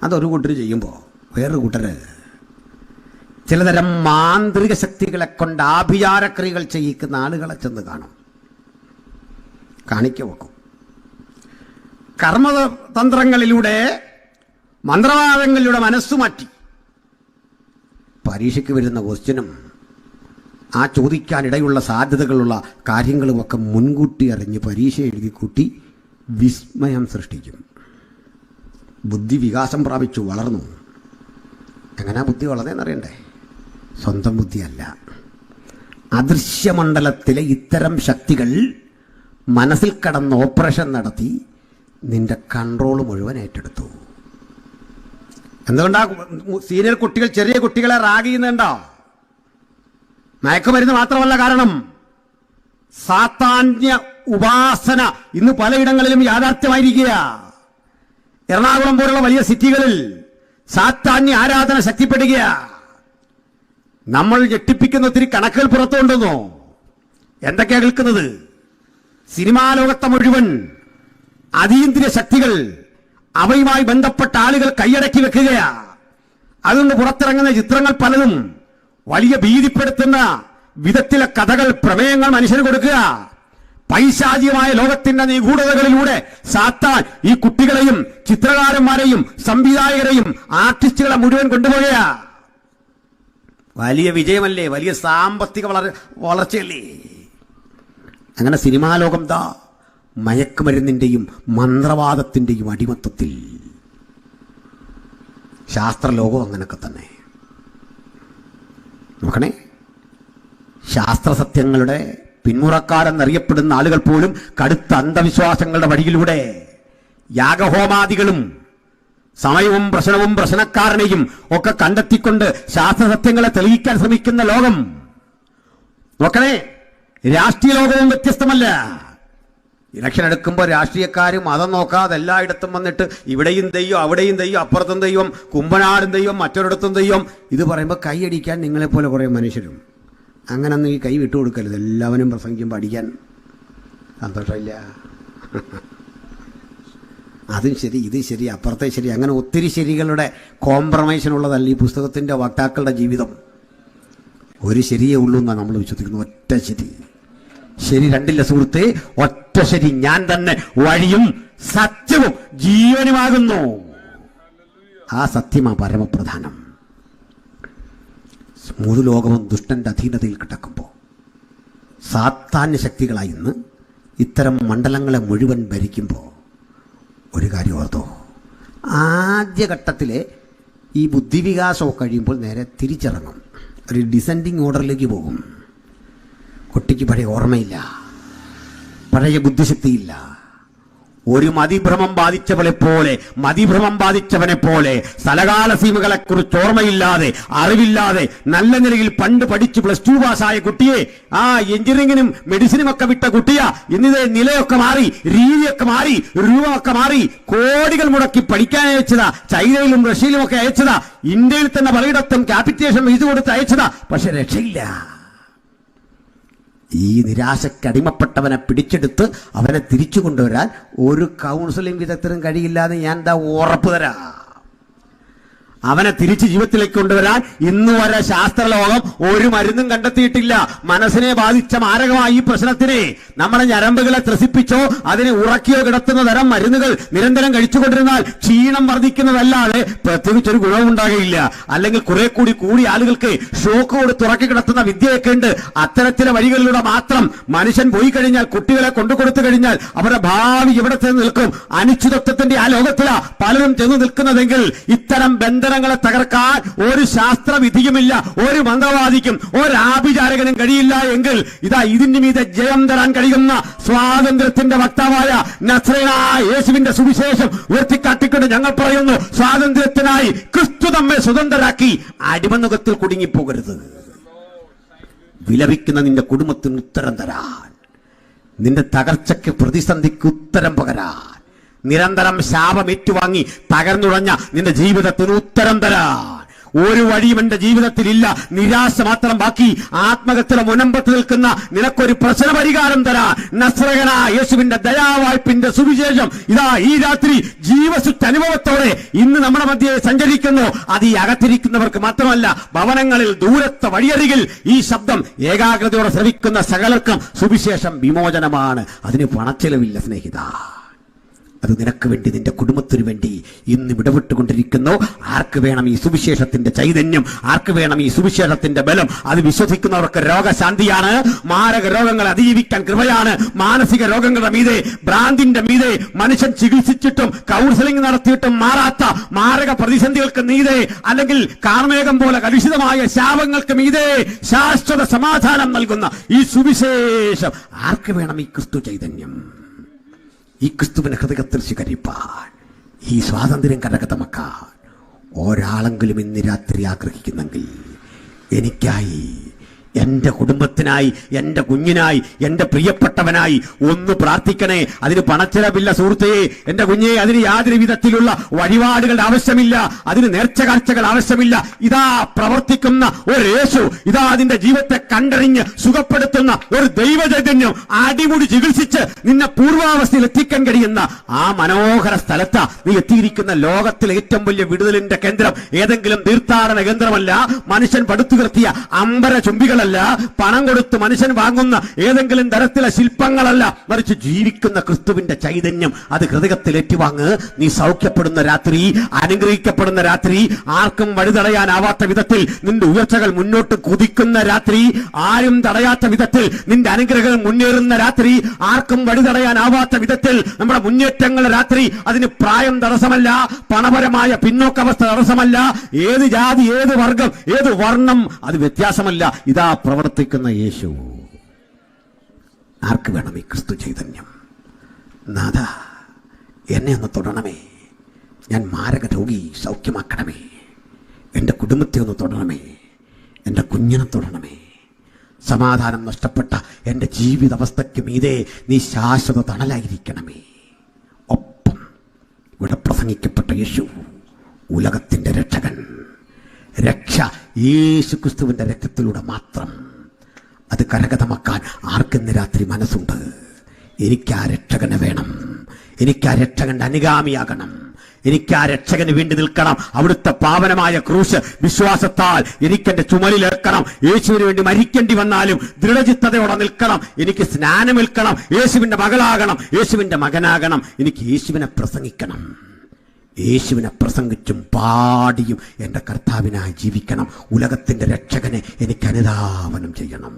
അതൊരു കൂട്ടർ ചെയ്യുമ്പോൾ വേറൊരു കൂട്ടർ ചിലതരം മാന്ത്രിക ശക്തികളെ കൊണ്ട് ആഭിചാരക്രിയകൾ ചെയ്യിക്കുന്ന ആളുകളെ ചെന്ന് കാണും, കാണിക്ക വെക്കും. കർമ്മതന്ത്രങ്ങളിലൂടെ, മന്ത്രവാദങ്ങളിലൂടെ മനസ്സു മാറ്റി പരീക്ഷയ്ക്ക് വരുന്ന ക്വസ്റ്റ്യനും ആ ചോദിക്കാനിടയുള്ള സാധ്യതകളുള്ള കാര്യങ്ങളുമൊക്കെ മുൻകൂട്ടി അറിഞ്ഞ് പരീക്ഷ എഴുതി കൂട്ടി വിസ്മയം സൃഷ്ടിക്കും. ബുദ്ധി വികാസം പ്രാപിച്ചു, വളർന്നു. എങ്ങനെയാ ബുദ്ധി വളർന്നതെന്നറിയണ്ടേ? സ്വന്തം ബുദ്ധിയല്ല, അദൃശ്യമണ്ഡലത്തിലെ ഇത്തരം ശക്തികൾ മനസ്സിൽ കടന്ന് ഓപ്പറേഷൻ നടത്തി നിന്റെ കൺട്രോൾ മുഴുവൻ ഏറ്റെടുത്തു. എന്തുകൊണ്ടാ സീനിയർ കുട്ടികൾ ചെറിയ കുട്ടികളെ റാഗ് ചെയ്യുന്നുണ്ടോ? മയക്കുമരുന്ന് മാത്രമല്ല കാരണം. സാത്താന്യ ഉപാസന ഇന്ന് പലയിടങ്ങളിലും യാഥാർത്ഥ്യമായിരിക്കുക. എറണാകുളം പോലുള്ള വലിയ സിറ്റികളിൽ സാത്താന്യ ആരാധന ശക്തിപ്പെടുക. നമ്മൾ ഞെട്ടിപ്പിക്കുന്ന ഒത്തിരി കണക്കുകൾ പുറത്തു കൊണ്ടുവന്നു. എന്തൊക്കെയാ കേൾക്കുന്നത്? സിനിമാ ലോകത്തെ മുഴുവൻ അതീന്ദ്രിയ ശക്തികൾ, അവയുമായി ബന്ധപ്പെട്ട ആളുകൾ കൈയടക്കി വെക്കുകയാ. അതുകൊണ്ട് പുറത്തിറങ്ങുന്ന ചിത്രങ്ങൾ പലതും വലിയ ഭീതിപ്പെടുത്തുന്ന വിധത്തിലെ കഥകൾ, പ്രമേയങ്ങൾ മനുഷ്യന് കൊടുക്കുക. പൈശാചികമായ ലോകത്തിന്റെ നിഗൂഢതകളിലൂടെ സാത്താൻ ഈ കുട്ടികളെയും ചിത്രകാരന്മാരെയും സംവിധായകരെയും ആർട്ടിസ്റ്റുകളെ മുഴുവൻ കൊണ്ടുപോകുക. വലിയ വിജയമല്ലേ? വലിയ സാമ്പത്തിക വളർച്ചയല്ലേ? അങ്ങനെ സിനിമാ ലോകം ദാ മയക്കുമരുന്നിന്റെയും മന്ത്രവാദത്തിന്റെയും അടിമത്തത്തിൽ. ശാസ്ത്രലോകവും അങ്ങനൊക്കെ തന്നെ. നോക്കണേ, ശാസ്ത്രസത്യങ്ങളുടെ പിന്മുറക്കാരെന്നറിയപ്പെടുന്ന ആളുകൾ പോലും കടുത്ത അന്ധവിശ്വാസങ്ങളുടെ വഴിയിലൂടെ യാഗഹോമാദികളും സമയവും പ്രശ്നവും പ്രശ്നക്കാരനെയും ഒക്കെ കണ്ടെത്തിക്കൊണ്ട് ശാസ്ത്രസത്യങ്ങളെ തെളിയിക്കാൻ ശ്രമിക്കുന്ന ലോകം. നോക്കണേ, രാഷ്ട്രീയ ലോകവും വ്യത്യസ്തമല്ല. ഇലക്ഷൻ എടുക്കുമ്പോൾ രാഷ്ട്രീയക്കാരും മതം നോക്കാതെ എല്ലായിടത്തും വന്നിട്ട് ഇവിടെയും ദൈവം, അവിടെയും ദൈവം, അപ്പുറത്തും ദൈവം, കുമ്പനാടും ദൈവം, മറ്റൊരിടത്തും ദൈവം, ഇത് പറയുമ്പോൾ കൈയടിക്കാൻ നിങ്ങളെപ്പോലെ കുറേ മനുഷ്യരും. അങ്ങനൊന്നും ഈ കൈ വിട്ടുകൊടുക്കരുത്. എല്ലാവരും പ്രസംഗിക്കുമ്പോൾ അടിക്കാൻ സന്തോഷമില്ല. അതും ശരി, ഇത് ശരി, അപ്പുറത്തെ ശരി, അങ്ങനെ ഒത്തിരി ശരികളുടെ കോംപ്രമൈസിനുള്ളതല്ല ഈ പുസ്തകത്തിൻ്റെ വക്താക്കളുടെ ജീവിതം. ഒരു ശരിയേ ഉള്ളൂ എന്നാണ് നമ്മൾ വിശ്വസിക്കുന്നത്. ഒറ്റ ശരി. ശരി രണ്ടില്ല സുഹൃത്തെ, ഒറ്റ ശരി. ഞാൻ തന്നെ വഴിയും സത്യവും ജീവനുമാകുന്നു. ആ സത്യമാ പരമപ്രധാനം. മൂന്ന് ലോകവും ദുഷ്ടന്റെ അധീനതയിൽ കിടക്കുമ്പോൾ സാത്താന്യ ശക്തികളായി ഇന്ന് ഇത്തരം മണ്ഡലങ്ങളെ മുഴുവൻ ഭരിക്കുമ്പോൾ ഒരു കാര്യം ഓർത്തോ, ആദ്യഘട്ടത്തിലെ ഈ ബുദ്ധിവികാസമൊക്കെ കഴിയുമ്പോൾ നേരെ തിരിച്ചിറങ്ങും, ഒരു ഡിസെൻഡിങ് ഓർഡറിലേക്ക് പോകും. കുട്ടിക്ക് പഴയ ഓർമ്മയില്ല, പഴയ ബുദ്ധിശക്തിയില്ല. ഒരു മതിഭ്രമം ബാധിച്ചവനെ പോലെ സ്ഥലകാല സീമകളെ കുറിച്ച് ഓർമ്മയില്ലാതെ, അറിവില്ലാതെ, നല്ല നിലയിൽ പണ്ട് പഠിച്ച് +2 പാസ്സായ കുട്ടിയെ, എഞ്ചിനീയറിംഗിനും മെഡിസിനും ഒക്കെ വിട്ട കുട്ടിയാ ഇന്നിതേ നിലയൊക്കെ മാറി, രീതിയൊക്കെ മാറി, രൂപമൊക്കെ മാറി, കോടികൾ മുടക്കി പഠിക്കാൻ അയച്ചതാ. ചൈനയിലും റഷ്യയിലും ഒക്കെ അയച്ചതാ. ഇന്ത്യയിൽ തന്നെ പലയിടത്തും ക്യാപിറ്റേഷൻ ഫീസ് കൊടുത്ത് അയച്ചതാ. പക്ഷെ രക്ഷയില്ല. ഈ നിരാശക്കടിമപ്പെട്ടവനെ പിടിച്ചെടുത്ത് അവനെ തിരിച്ചു കൊണ്ടുവരാൻ ഒരു കൗൺസിലിംഗ് വിദഗ്ധരും കഴിയില്ലാതെ ഞാൻ എന്താ ഉറപ്പ് തരാം. അവനെ തിരിച്ച് ജീവിതത്തിലേക്ക് കൊണ്ടുവരാൻ ഇന്ന് വരെ ശാസ്ത്രലോകം ഒരു മരുന്നും കണ്ടെത്തിയിട്ടില്ല. മനസ്സിനെ ബാധിച്ച മാരകമായ ഈ പ്രശ്നത്തിനെ നമ്മുടെ ഞരമ്പുകളെ ത്രസിപ്പിച്ചോ അതിനെ ഉറക്കിയോ കിടത്തുന്ന തരം മരുന്നുകൾ നിരന്തരം കഴിച്ചുകൊണ്ടിരുന്നാൽ ക്ഷീണം വർദ്ധിക്കുന്നതല്ലാതെ പ്രത്യേകിച്ചൊരു ഗുണമുണ്ടാകുകയില്ല. അല്ലെങ്കിൽ കുറെ കൂടി ആളുകൾക്ക് ഷോക്ക് കൊടുത്ത് ഉറക്കി കിടത്തുന്ന വിദ്യയൊക്കെ ഉണ്ട്. അത്തരത്തിലെ വഴികളിലൂടെ മാത്രം മനുഷ്യൻ പോയി കഴിഞ്ഞാൽ, കുട്ടികളെ കൊണ്ടുകൊടുത്തു കഴിഞ്ഞാൽ അവരുടെ ഭാവി എവിടെ ചെന്ന് നിൽക്കും? അനിശ്ചിതത്വത്തിന്റെ ആ ലോകത്തിലാ പലരും ചെന്ന് നിൽക്കുന്നതെങ്കിൽ ഇത്തരം ബന്ധനങ്ങളെ തകർക്കാൻ ഒരു ശാസ്ത്രവിധിയുമില്ല, ഒരു മന്ത്രവാദിക്കും, ഒരാഭിചാരകനും കഴിയില്ല. എങ്കിൽ ഇതാ ഇതിന് മീതെ ജയം തരാൻ കഴിയുന്ന സ്വാതന്ത്ര്യത്തിന്റെ വക്താവായ നസ്രയനായ യേശുവിന്റെ സുവിശേഷം ഉയർത്തിക്കാട്ടിക്കൊണ്ട് ഞങ്ങൾ പറയുന്നു, സ്വാതന്ത്ര്യത്തിനായി ക്രിസ്തു നമ്മെ സ്വതന്ത്രരാക്കി. അടിമനുഖത്തിൽ കുടുങ്ങിപ്പോകരുത്. വിലപിക്കുന്ന നിന്റെ കുടുംബത്തിന് ഉത്തരം തരാൻ, നിന്റെ തകർച്ചയ്ക്ക് പ്രതിസന്ധിക്ക് ഉത്തരം പകരാൻ, നിരന്തരം ശാപം ഏറ്റുവാങ്ങി തകർന്നുടഞ്ഞ നിന്റെ ജീവിതത്തിന് ഉത്തരം തരാൻ ഒരു വഴിയും എന്റെ ജീവിതത്തിലില്ല. നിരാശ മാത്രം ബാക്കി ആത്മഹത്യയുടെ മുനമ്പത്ത് നിൽക്കുന്ന നിനക്കൊരു പ്രശ്ന പരിഹാരം തരാൻ നസ്രയനായ യേശുവിന്റെ ദയാവായ്പിന്റെ സുവിശേഷം ഇതാ ഈ രാത്രി ജീവസുറ്റ അനുഭവത്തോടെ ഇന്ന് നമ്മുടെ മധ്യേ സഞ്ചരിക്കുന്നു. അത് ഈ അകത്തിരിക്കുന്നവർക്ക് മാത്രമല്ല, ഭവനങ്ങളിൽ ദൂരത്തെ വഴിയരികിൽ ഈ ശബ്ദം ഏകാഗ്രതയോടെ ശ്രവിക്കുന്ന സകലർക്കും സുവിശേഷം വിമോചനമാണ്. അതിന് പണച്ചെലവില്ല സ്നേഹിത. അത് നിനക്ക് വേണ്ടി, നിന്റെ കുടുംബത്തിന് വേണ്ടി ഇന്ന് വിടവിട്ടുകൊണ്ടിരിക്കുന്നു. ആർക്ക് വേണം ഈ സുവിശേഷത്തിന്റെ ചൈതന്യം? ആർക്ക് വേണം ഈ സുവിശേഷത്തിന്റെ ബലം? അത് വിശ്വസിക്കുന്നവർക്ക് രോഗശാന്തിയാണ്, മാരക രോഗങ്ങളെ അതിജീവിക്കാൻ കൃപയാണ്. മാനസിക രോഗങ്ങളുടെ മീതെ, ഭ്രാന്തിന്റെ മീതെ മനുഷ്യൻ ചികിത്സിച്ചിട്ടും കൗൺസിലിംഗ് നടത്തിയിട്ടും മാറാത്ത മാരക പ്രതിസന്ധികൾക്ക് മീതെ, അല്ലെങ്കിൽ കാർമേഘം പോലെ കലുഷിതമായ ശാപങ്ങൾക്ക് മീതെ ശാശ്വത സമാധാനം നൽകുന്ന ഈ സുവിശേഷം ആർക്ക് വേണം? ഈ ക്രിസ്തു ചൈതന്യം, ഈ ക്രിസ്തുവിനെ ഹൃദയത്തിൽ സ്വീകരിപ്പാൻ, ഈ സ്വാതന്ത്ര്യം കരഗതമാക്കാൻ ഒരാളെങ്കിലും ഇന്ന് രാത്രി ആഗ്രഹിക്കുന്നെങ്കിൽ എനിക്കായി, എൻ്റെ കുടുംബത്തിനായി, എൻ്റെ കുഞ്ഞിനായി, എൻ്റെ പ്രിയപ്പെട്ടവനായി ഒന്ന് പ്രാർത്ഥിക്കണേ. അതിന് പണച്ചിലവില്ല സുഹൃത്തേ, എൻ്റെ കുഞ്ഞെ. അതിന് യാതൊരു വിധത്തിലുള്ള വഴിപാടുകളുടെ ആവശ്യമില്ല, അതിന് നേർച്ച കാഴ്ചകൾ ആവശ്യമില്ല. ഇതാ പ്രവർത്തിക്കുന്ന ഒരു യേശു, ഇതാ അതിന്റെ ജീവിതത്തെ കണ്ടറിഞ്ഞ് സുഖപ്പെടുത്തുന്ന ഒരു ദൈവചൈതന്യം അടിമുടി ചികിത്സിച്ച് നിന്നെ പൂർവാവസ്ഥയിൽ എത്തിക്കാൻ കഴിയുന്ന ആ മനോഹര സ്ഥലത്ത് നീ എത്തിയിരിക്കുന്ന ലോകത്തിലെ ഏറ്റവും വലിയ വിടുതലിന്റെ കേന്ദ്രം ഏതെങ്കിലും തീർത്ഥാടന കേന്ദ്രമല്ല, മനുഷ്യൻ പടുത്തുയർത്തിയ അമ്പര ചുംബികളല്ല, പണം കൊടുത്ത് മനുഷ്യൻ വാങ്ങുന്ന ഏതെങ്കിലും തരത്തിലെ ശില്പങ്ങളല്ല, മറിച്ച് ജീവിക്കുന്ന ക്രിസ്തുവിന്റെ ചൈതന്യം. അത് ഹൃദയത്തിൽ ഏറ്റുവാങ്ങ്. നീ സൗഖ്യപ്പെടുന്ന രാത്രി, അനുഗ്രഹിക്കപ്പെടുന്ന രാത്രി, ആർക്കും വഴിതടയാനാവാത്ത വിധത്തിൽ നിന്റെ ഉയർച്ചകൾ മുന്നോട്ട് കുതിക്കുന്ന രാത്രി, ആരും തടയാത്ത വിധത്തിൽ നിന്റെ അനുഗ്രഹങ്ങൾ മുന്നേറുന്ന രാത്രി, ആർക്കും വഴിതടയാനാവാത്ത വിധത്തിൽ നമ്മുടെ മുന്നേറ്റങ്ങളുടെ രാത്രി. അതിന് പ്രായം തടസ്സമല്ല, പണപരമായ പിന്നോക്കാവസ്ഥ തടസ്സമല്ല, ഏത് ജാതി, ഏത് വർഗം, ഏത് വർണ്ണം, അത് വ്യത്യാസമല്ല. ഇതാ പ്രവർത്തിക്കുന്ന യേശു. ആർക്ക് വേണം ഈ ക്രിസ്തു ചൈതന്യം? നാഥ, എന്നെ ഒന്ന് തൊടണമേ. ഞാൻ മാരക രോഗി സൗഖ്യമാക്കണമേ. എൻ്റെ കുടുംബത്തെ ഒന്ന് തൊടണമേ. എൻ്റെ കുഞ്ഞിനെ തൊടണമേ. സമാധാനം നഷ്ടപ്പെട്ട എൻ്റെ ജീവിതാവസ്ഥയ്ക്ക് മീതെ നീ ശാശ്വത തണലായിരിക്കണമേ. ഒപ്പം ഇവിടെ പ്രസംഗിക്കപ്പെട്ട യേശു ഉലകത്തിൻ്റെ രക്ഷകൻ. രക്ഷ യേശു ക്രിസ്തുവിൻ്റെ രക്തത്തിലൂടെ മാത്രം. അത് കരഗതമാക്കാൻ ആർക്കിന്ന് രാത്രി മനസ്സുണ്ട്? എനിക്ക് ആ രക്ഷകനെ വേണം. എനിക്ക് ആ രക്ഷകന്റെ അനുഗാമിയാകണം. എനിക്ക് ആ രക്ഷകന് വേണ്ടി നിൽക്കണം. അവിടുത്തെ പാവനമായ ക്രൂശ് വിശ്വാസത്താൽ എനിക്കെന്റെ ചുമലിലേൽക്കണം. യേശുവിന് വേണ്ടി മരിക്കേണ്ടി വന്നാലും ദൃഢചിത്തതയോടെ നിൽക്കണം. എനിക്ക് സ്നാനമേൽക്കണം. യേശുവിന്റെ മകളാകണം. യേശുവിന്റെ മകനാകണം. എനിക്ക് യേശുവിനെ പ്രസംഗിക്കണം. യേശുവിനെ പ്രസംഗിച്ചും പാടിയും എൻ്റെ കർത്താവിനായി ജീവിക്കണം. ഉലകത്തിൻ്റെ രക്ഷകനെ എനിക്ക് അനുധാവനം ചെയ്യണം.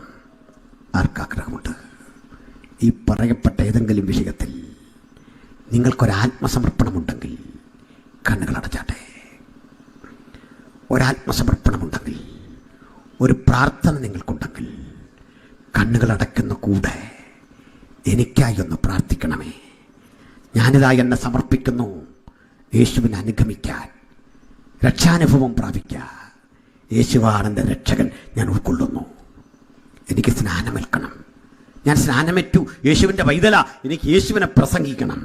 ആർക്കാഗ്രഹമുണ്ട്? ഈ പറയപ്പെട്ട ഏതെങ്കിലും വിഷയത്തിൽ നിങ്ങൾക്കൊരാത്മസമർപ്പണമുണ്ടെങ്കിൽ കണ്ണുകളടച്ചാട്ടെ. ഒരാത്മസമർപ്പണമുണ്ടെങ്കിൽ, ഒരു പ്രാർത്ഥന നിങ്ങൾക്കുണ്ടെങ്കിൽ കണ്ണുകളടയ്ക്കുന്ന കൂടെ എനിക്കായി ഒന്ന് പ്രാർത്ഥിക്കണമേ. ഞാനിതാ എന്നെ സമർപ്പിക്കുന്നു യേശുവിനെ അനുഗമിക്കാൻ, രക്ഷാനുഭവം പ്രാപിക്കാൻ. യേശുവാണെൻ്റെ രക്ഷകൻ. ഞാൻ ഉൾക്കൊള്ളുന്നു. എനിക്ക് സ്നാനമേൽക്കണം. ഞാൻ സ്നാനമേറ്റു. യേശുവിൻ്റെ പൈതല. എനിക്ക് യേശുവിനെ പ്രസംഗിക്കണം.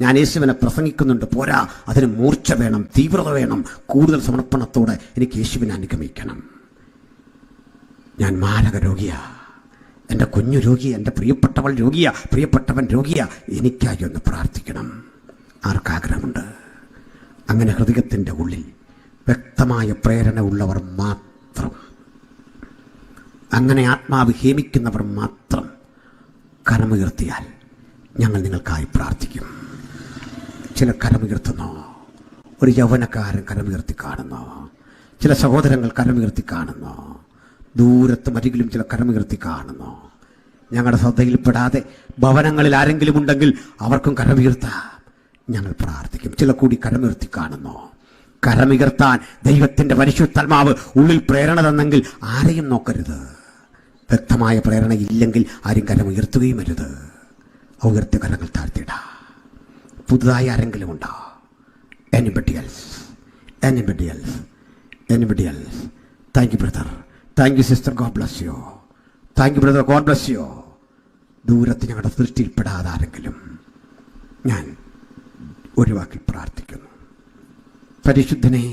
ഞാൻ യേശുവിനെ പ്രസംഗിക്കുന്നുണ്ട്. പോരാ, അതിന് മൂർച്ച വേണം, തീവ്രത വേണം. കൂടുതൽ സമർപ്പണത്തോടെ എനിക്ക് യേശുവിനെ അനുഗമിക്കണം. ഞാൻ മാരക രോഗിയാ. എൻ്റെ കുഞ്ഞു രോഗിയ. എൻ്റെ പ്രിയപ്പെട്ടവൾ രോഗിയ. പ്രിയപ്പെട്ടവൻ രോഗിയ. എനിക്കായി ഒന്ന് പ്രാർത്ഥിക്കണം. ആർക്കാഗ്രഹമുണ്ട്? അങ്ങനെ ഹൃദയത്തിൻ്റെ ഉള്ളിൽ വ്യക്തമായ പ്രേരണ ഉള്ളവർ മാത്രം, അങ്ങനെ ആത്മാവ് ഹേമിക്കുന്നവർ മാത്രം കരമുയർത്തിയാൽ ഞങ്ങൾ നിങ്ങൾക്കായി പ്രാർത്ഥിക്കും. ചില കരമുയർത്തുന്നു. ഒരു യൗവനക്കാരൻ കരമുയർത്തി കാണുന്നു. ചില സഹോദരങ്ങൾ കരമുയർത്തി കാണുന്നു. ദൂരത്തും അരികിലും ചില കരമുയർത്തി കാണുന്നു. ഞങ്ങളുടെ ശ്രദ്ധയിൽപ്പെടാതെ ഭവനങ്ങളിൽ ആരെങ്കിലും ഉണ്ടെങ്കിൽ അവർക്കും കരമുയർത്താം. ഞങ്ങൾ പ്രാർത്ഥിക്കും. ചില കൂടി കരമുയർത്തി കാണുന്നു. കരമുയർത്താൻ ദൈവത്തിൻ്റെ പരിശുദ്ധാത്മാവ് ഉള്ളിൽ പ്രേരണ തന്നെങ്കിൽ ആരെയും നോക്കരുത്. വ്യക്തമായ പ്രേരണ ഇല്ലെങ്കിൽ ആരും കരമുയർത്തുകയും അരുത്. ഉയർത്തിയ കരങ്ങൾ താഴ്ത്തിയിടാം. പുതുതായി ആരെങ്കിലും ഉണ്ടോ? Anybody else? Thank you brother. Thank you sister. God bless you. Thank you brother. God bless you. ദൂരത്ത് ഞങ്ങളുടെ ദൃഷ്ടിയിൽപ്പെടാതെ ആരെങ്കിലും, ഞാൻ ഒരു വാക്കിൽ പ്രാർത്ഥിക്കുന്നു. പരിശുദ്ധനെ,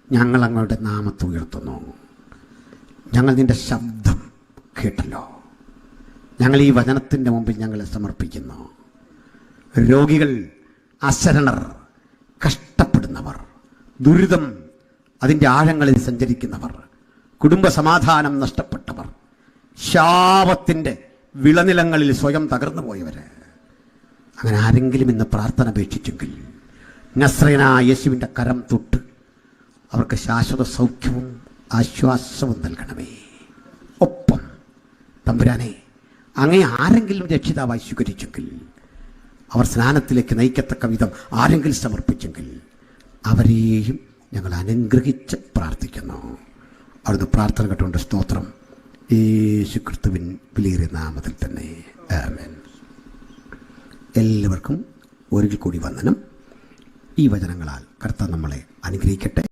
ഞങ്ങൾ അങ്ങയുടെ നാമത്തെ ഉയർത്തുന്നു. ഞങ്ങൾ നിന്റെ ശബ്ദം കേട്ടല്ലോ. ഞങ്ങൾ ഈ വചനത്തിൻ്റെ മുമ്പിൽ ഞങ്ങളെ സമർപ്പിക്കുന്നു. രോഗികൾ, അശരണർ, കഷ്ടപ്പെടുന്നവർ, ദുരിതം അതിൻ്റെ ആഴങ്ങളിൽ സഞ്ചരിക്കുന്നവർ, കുടുംബസമാധാനം നഷ്ടപ്പെട്ടവർ, ശാപത്തിൻ്റെ വിളനിലങ്ങളിൽ സ്വയം തകർന്നു പോയവർ, അങ്ങനെ ആരെങ്കിലും ഇന്ന് പ്രാർത്ഥന അപേക്ഷിച്ചെങ്കിൽ നസ്രയനായ യേശുവിൻ്റെ കരം തൊട്ട് അവർക്ക് ശാശ്വത സൗഖ്യവും ആശ്വാസവും നൽകണമേ. ഒപ്പം തമ്പുരാനെ, അങ്ങേ ആരെങ്കിലും രക്ഷിതാവായി സ്വീകരിച്ചെങ്കിൽ, അവർ സ്നാനത്തിലേക്ക് നയിക്കത്തക്ക വിധം ആരെങ്കിലും സമർപ്പിച്ചെങ്കിൽ അവരെയും ഞങ്ങൾ അനുഗ്രഹിച്ച് പ്രാർത്ഥിക്കുന്നു. അവിടുന്ന് പ്രാർത്ഥന കേട്ടുകൊണ്ട് സ്തോത്രം. യേശു ക്രിസ്തുവിൻ വിലയേറിയ നാമത്തിൽ തന്നെ ആമേൻ. എല്ലാവർക്കും ഒരിക്കൽ കൂടി വന്ദനം. ഈ വചനങ്ങളാൽ കർത്താവ് നമ്മളെ അനുഗ്രഹിക്കട്ടെ.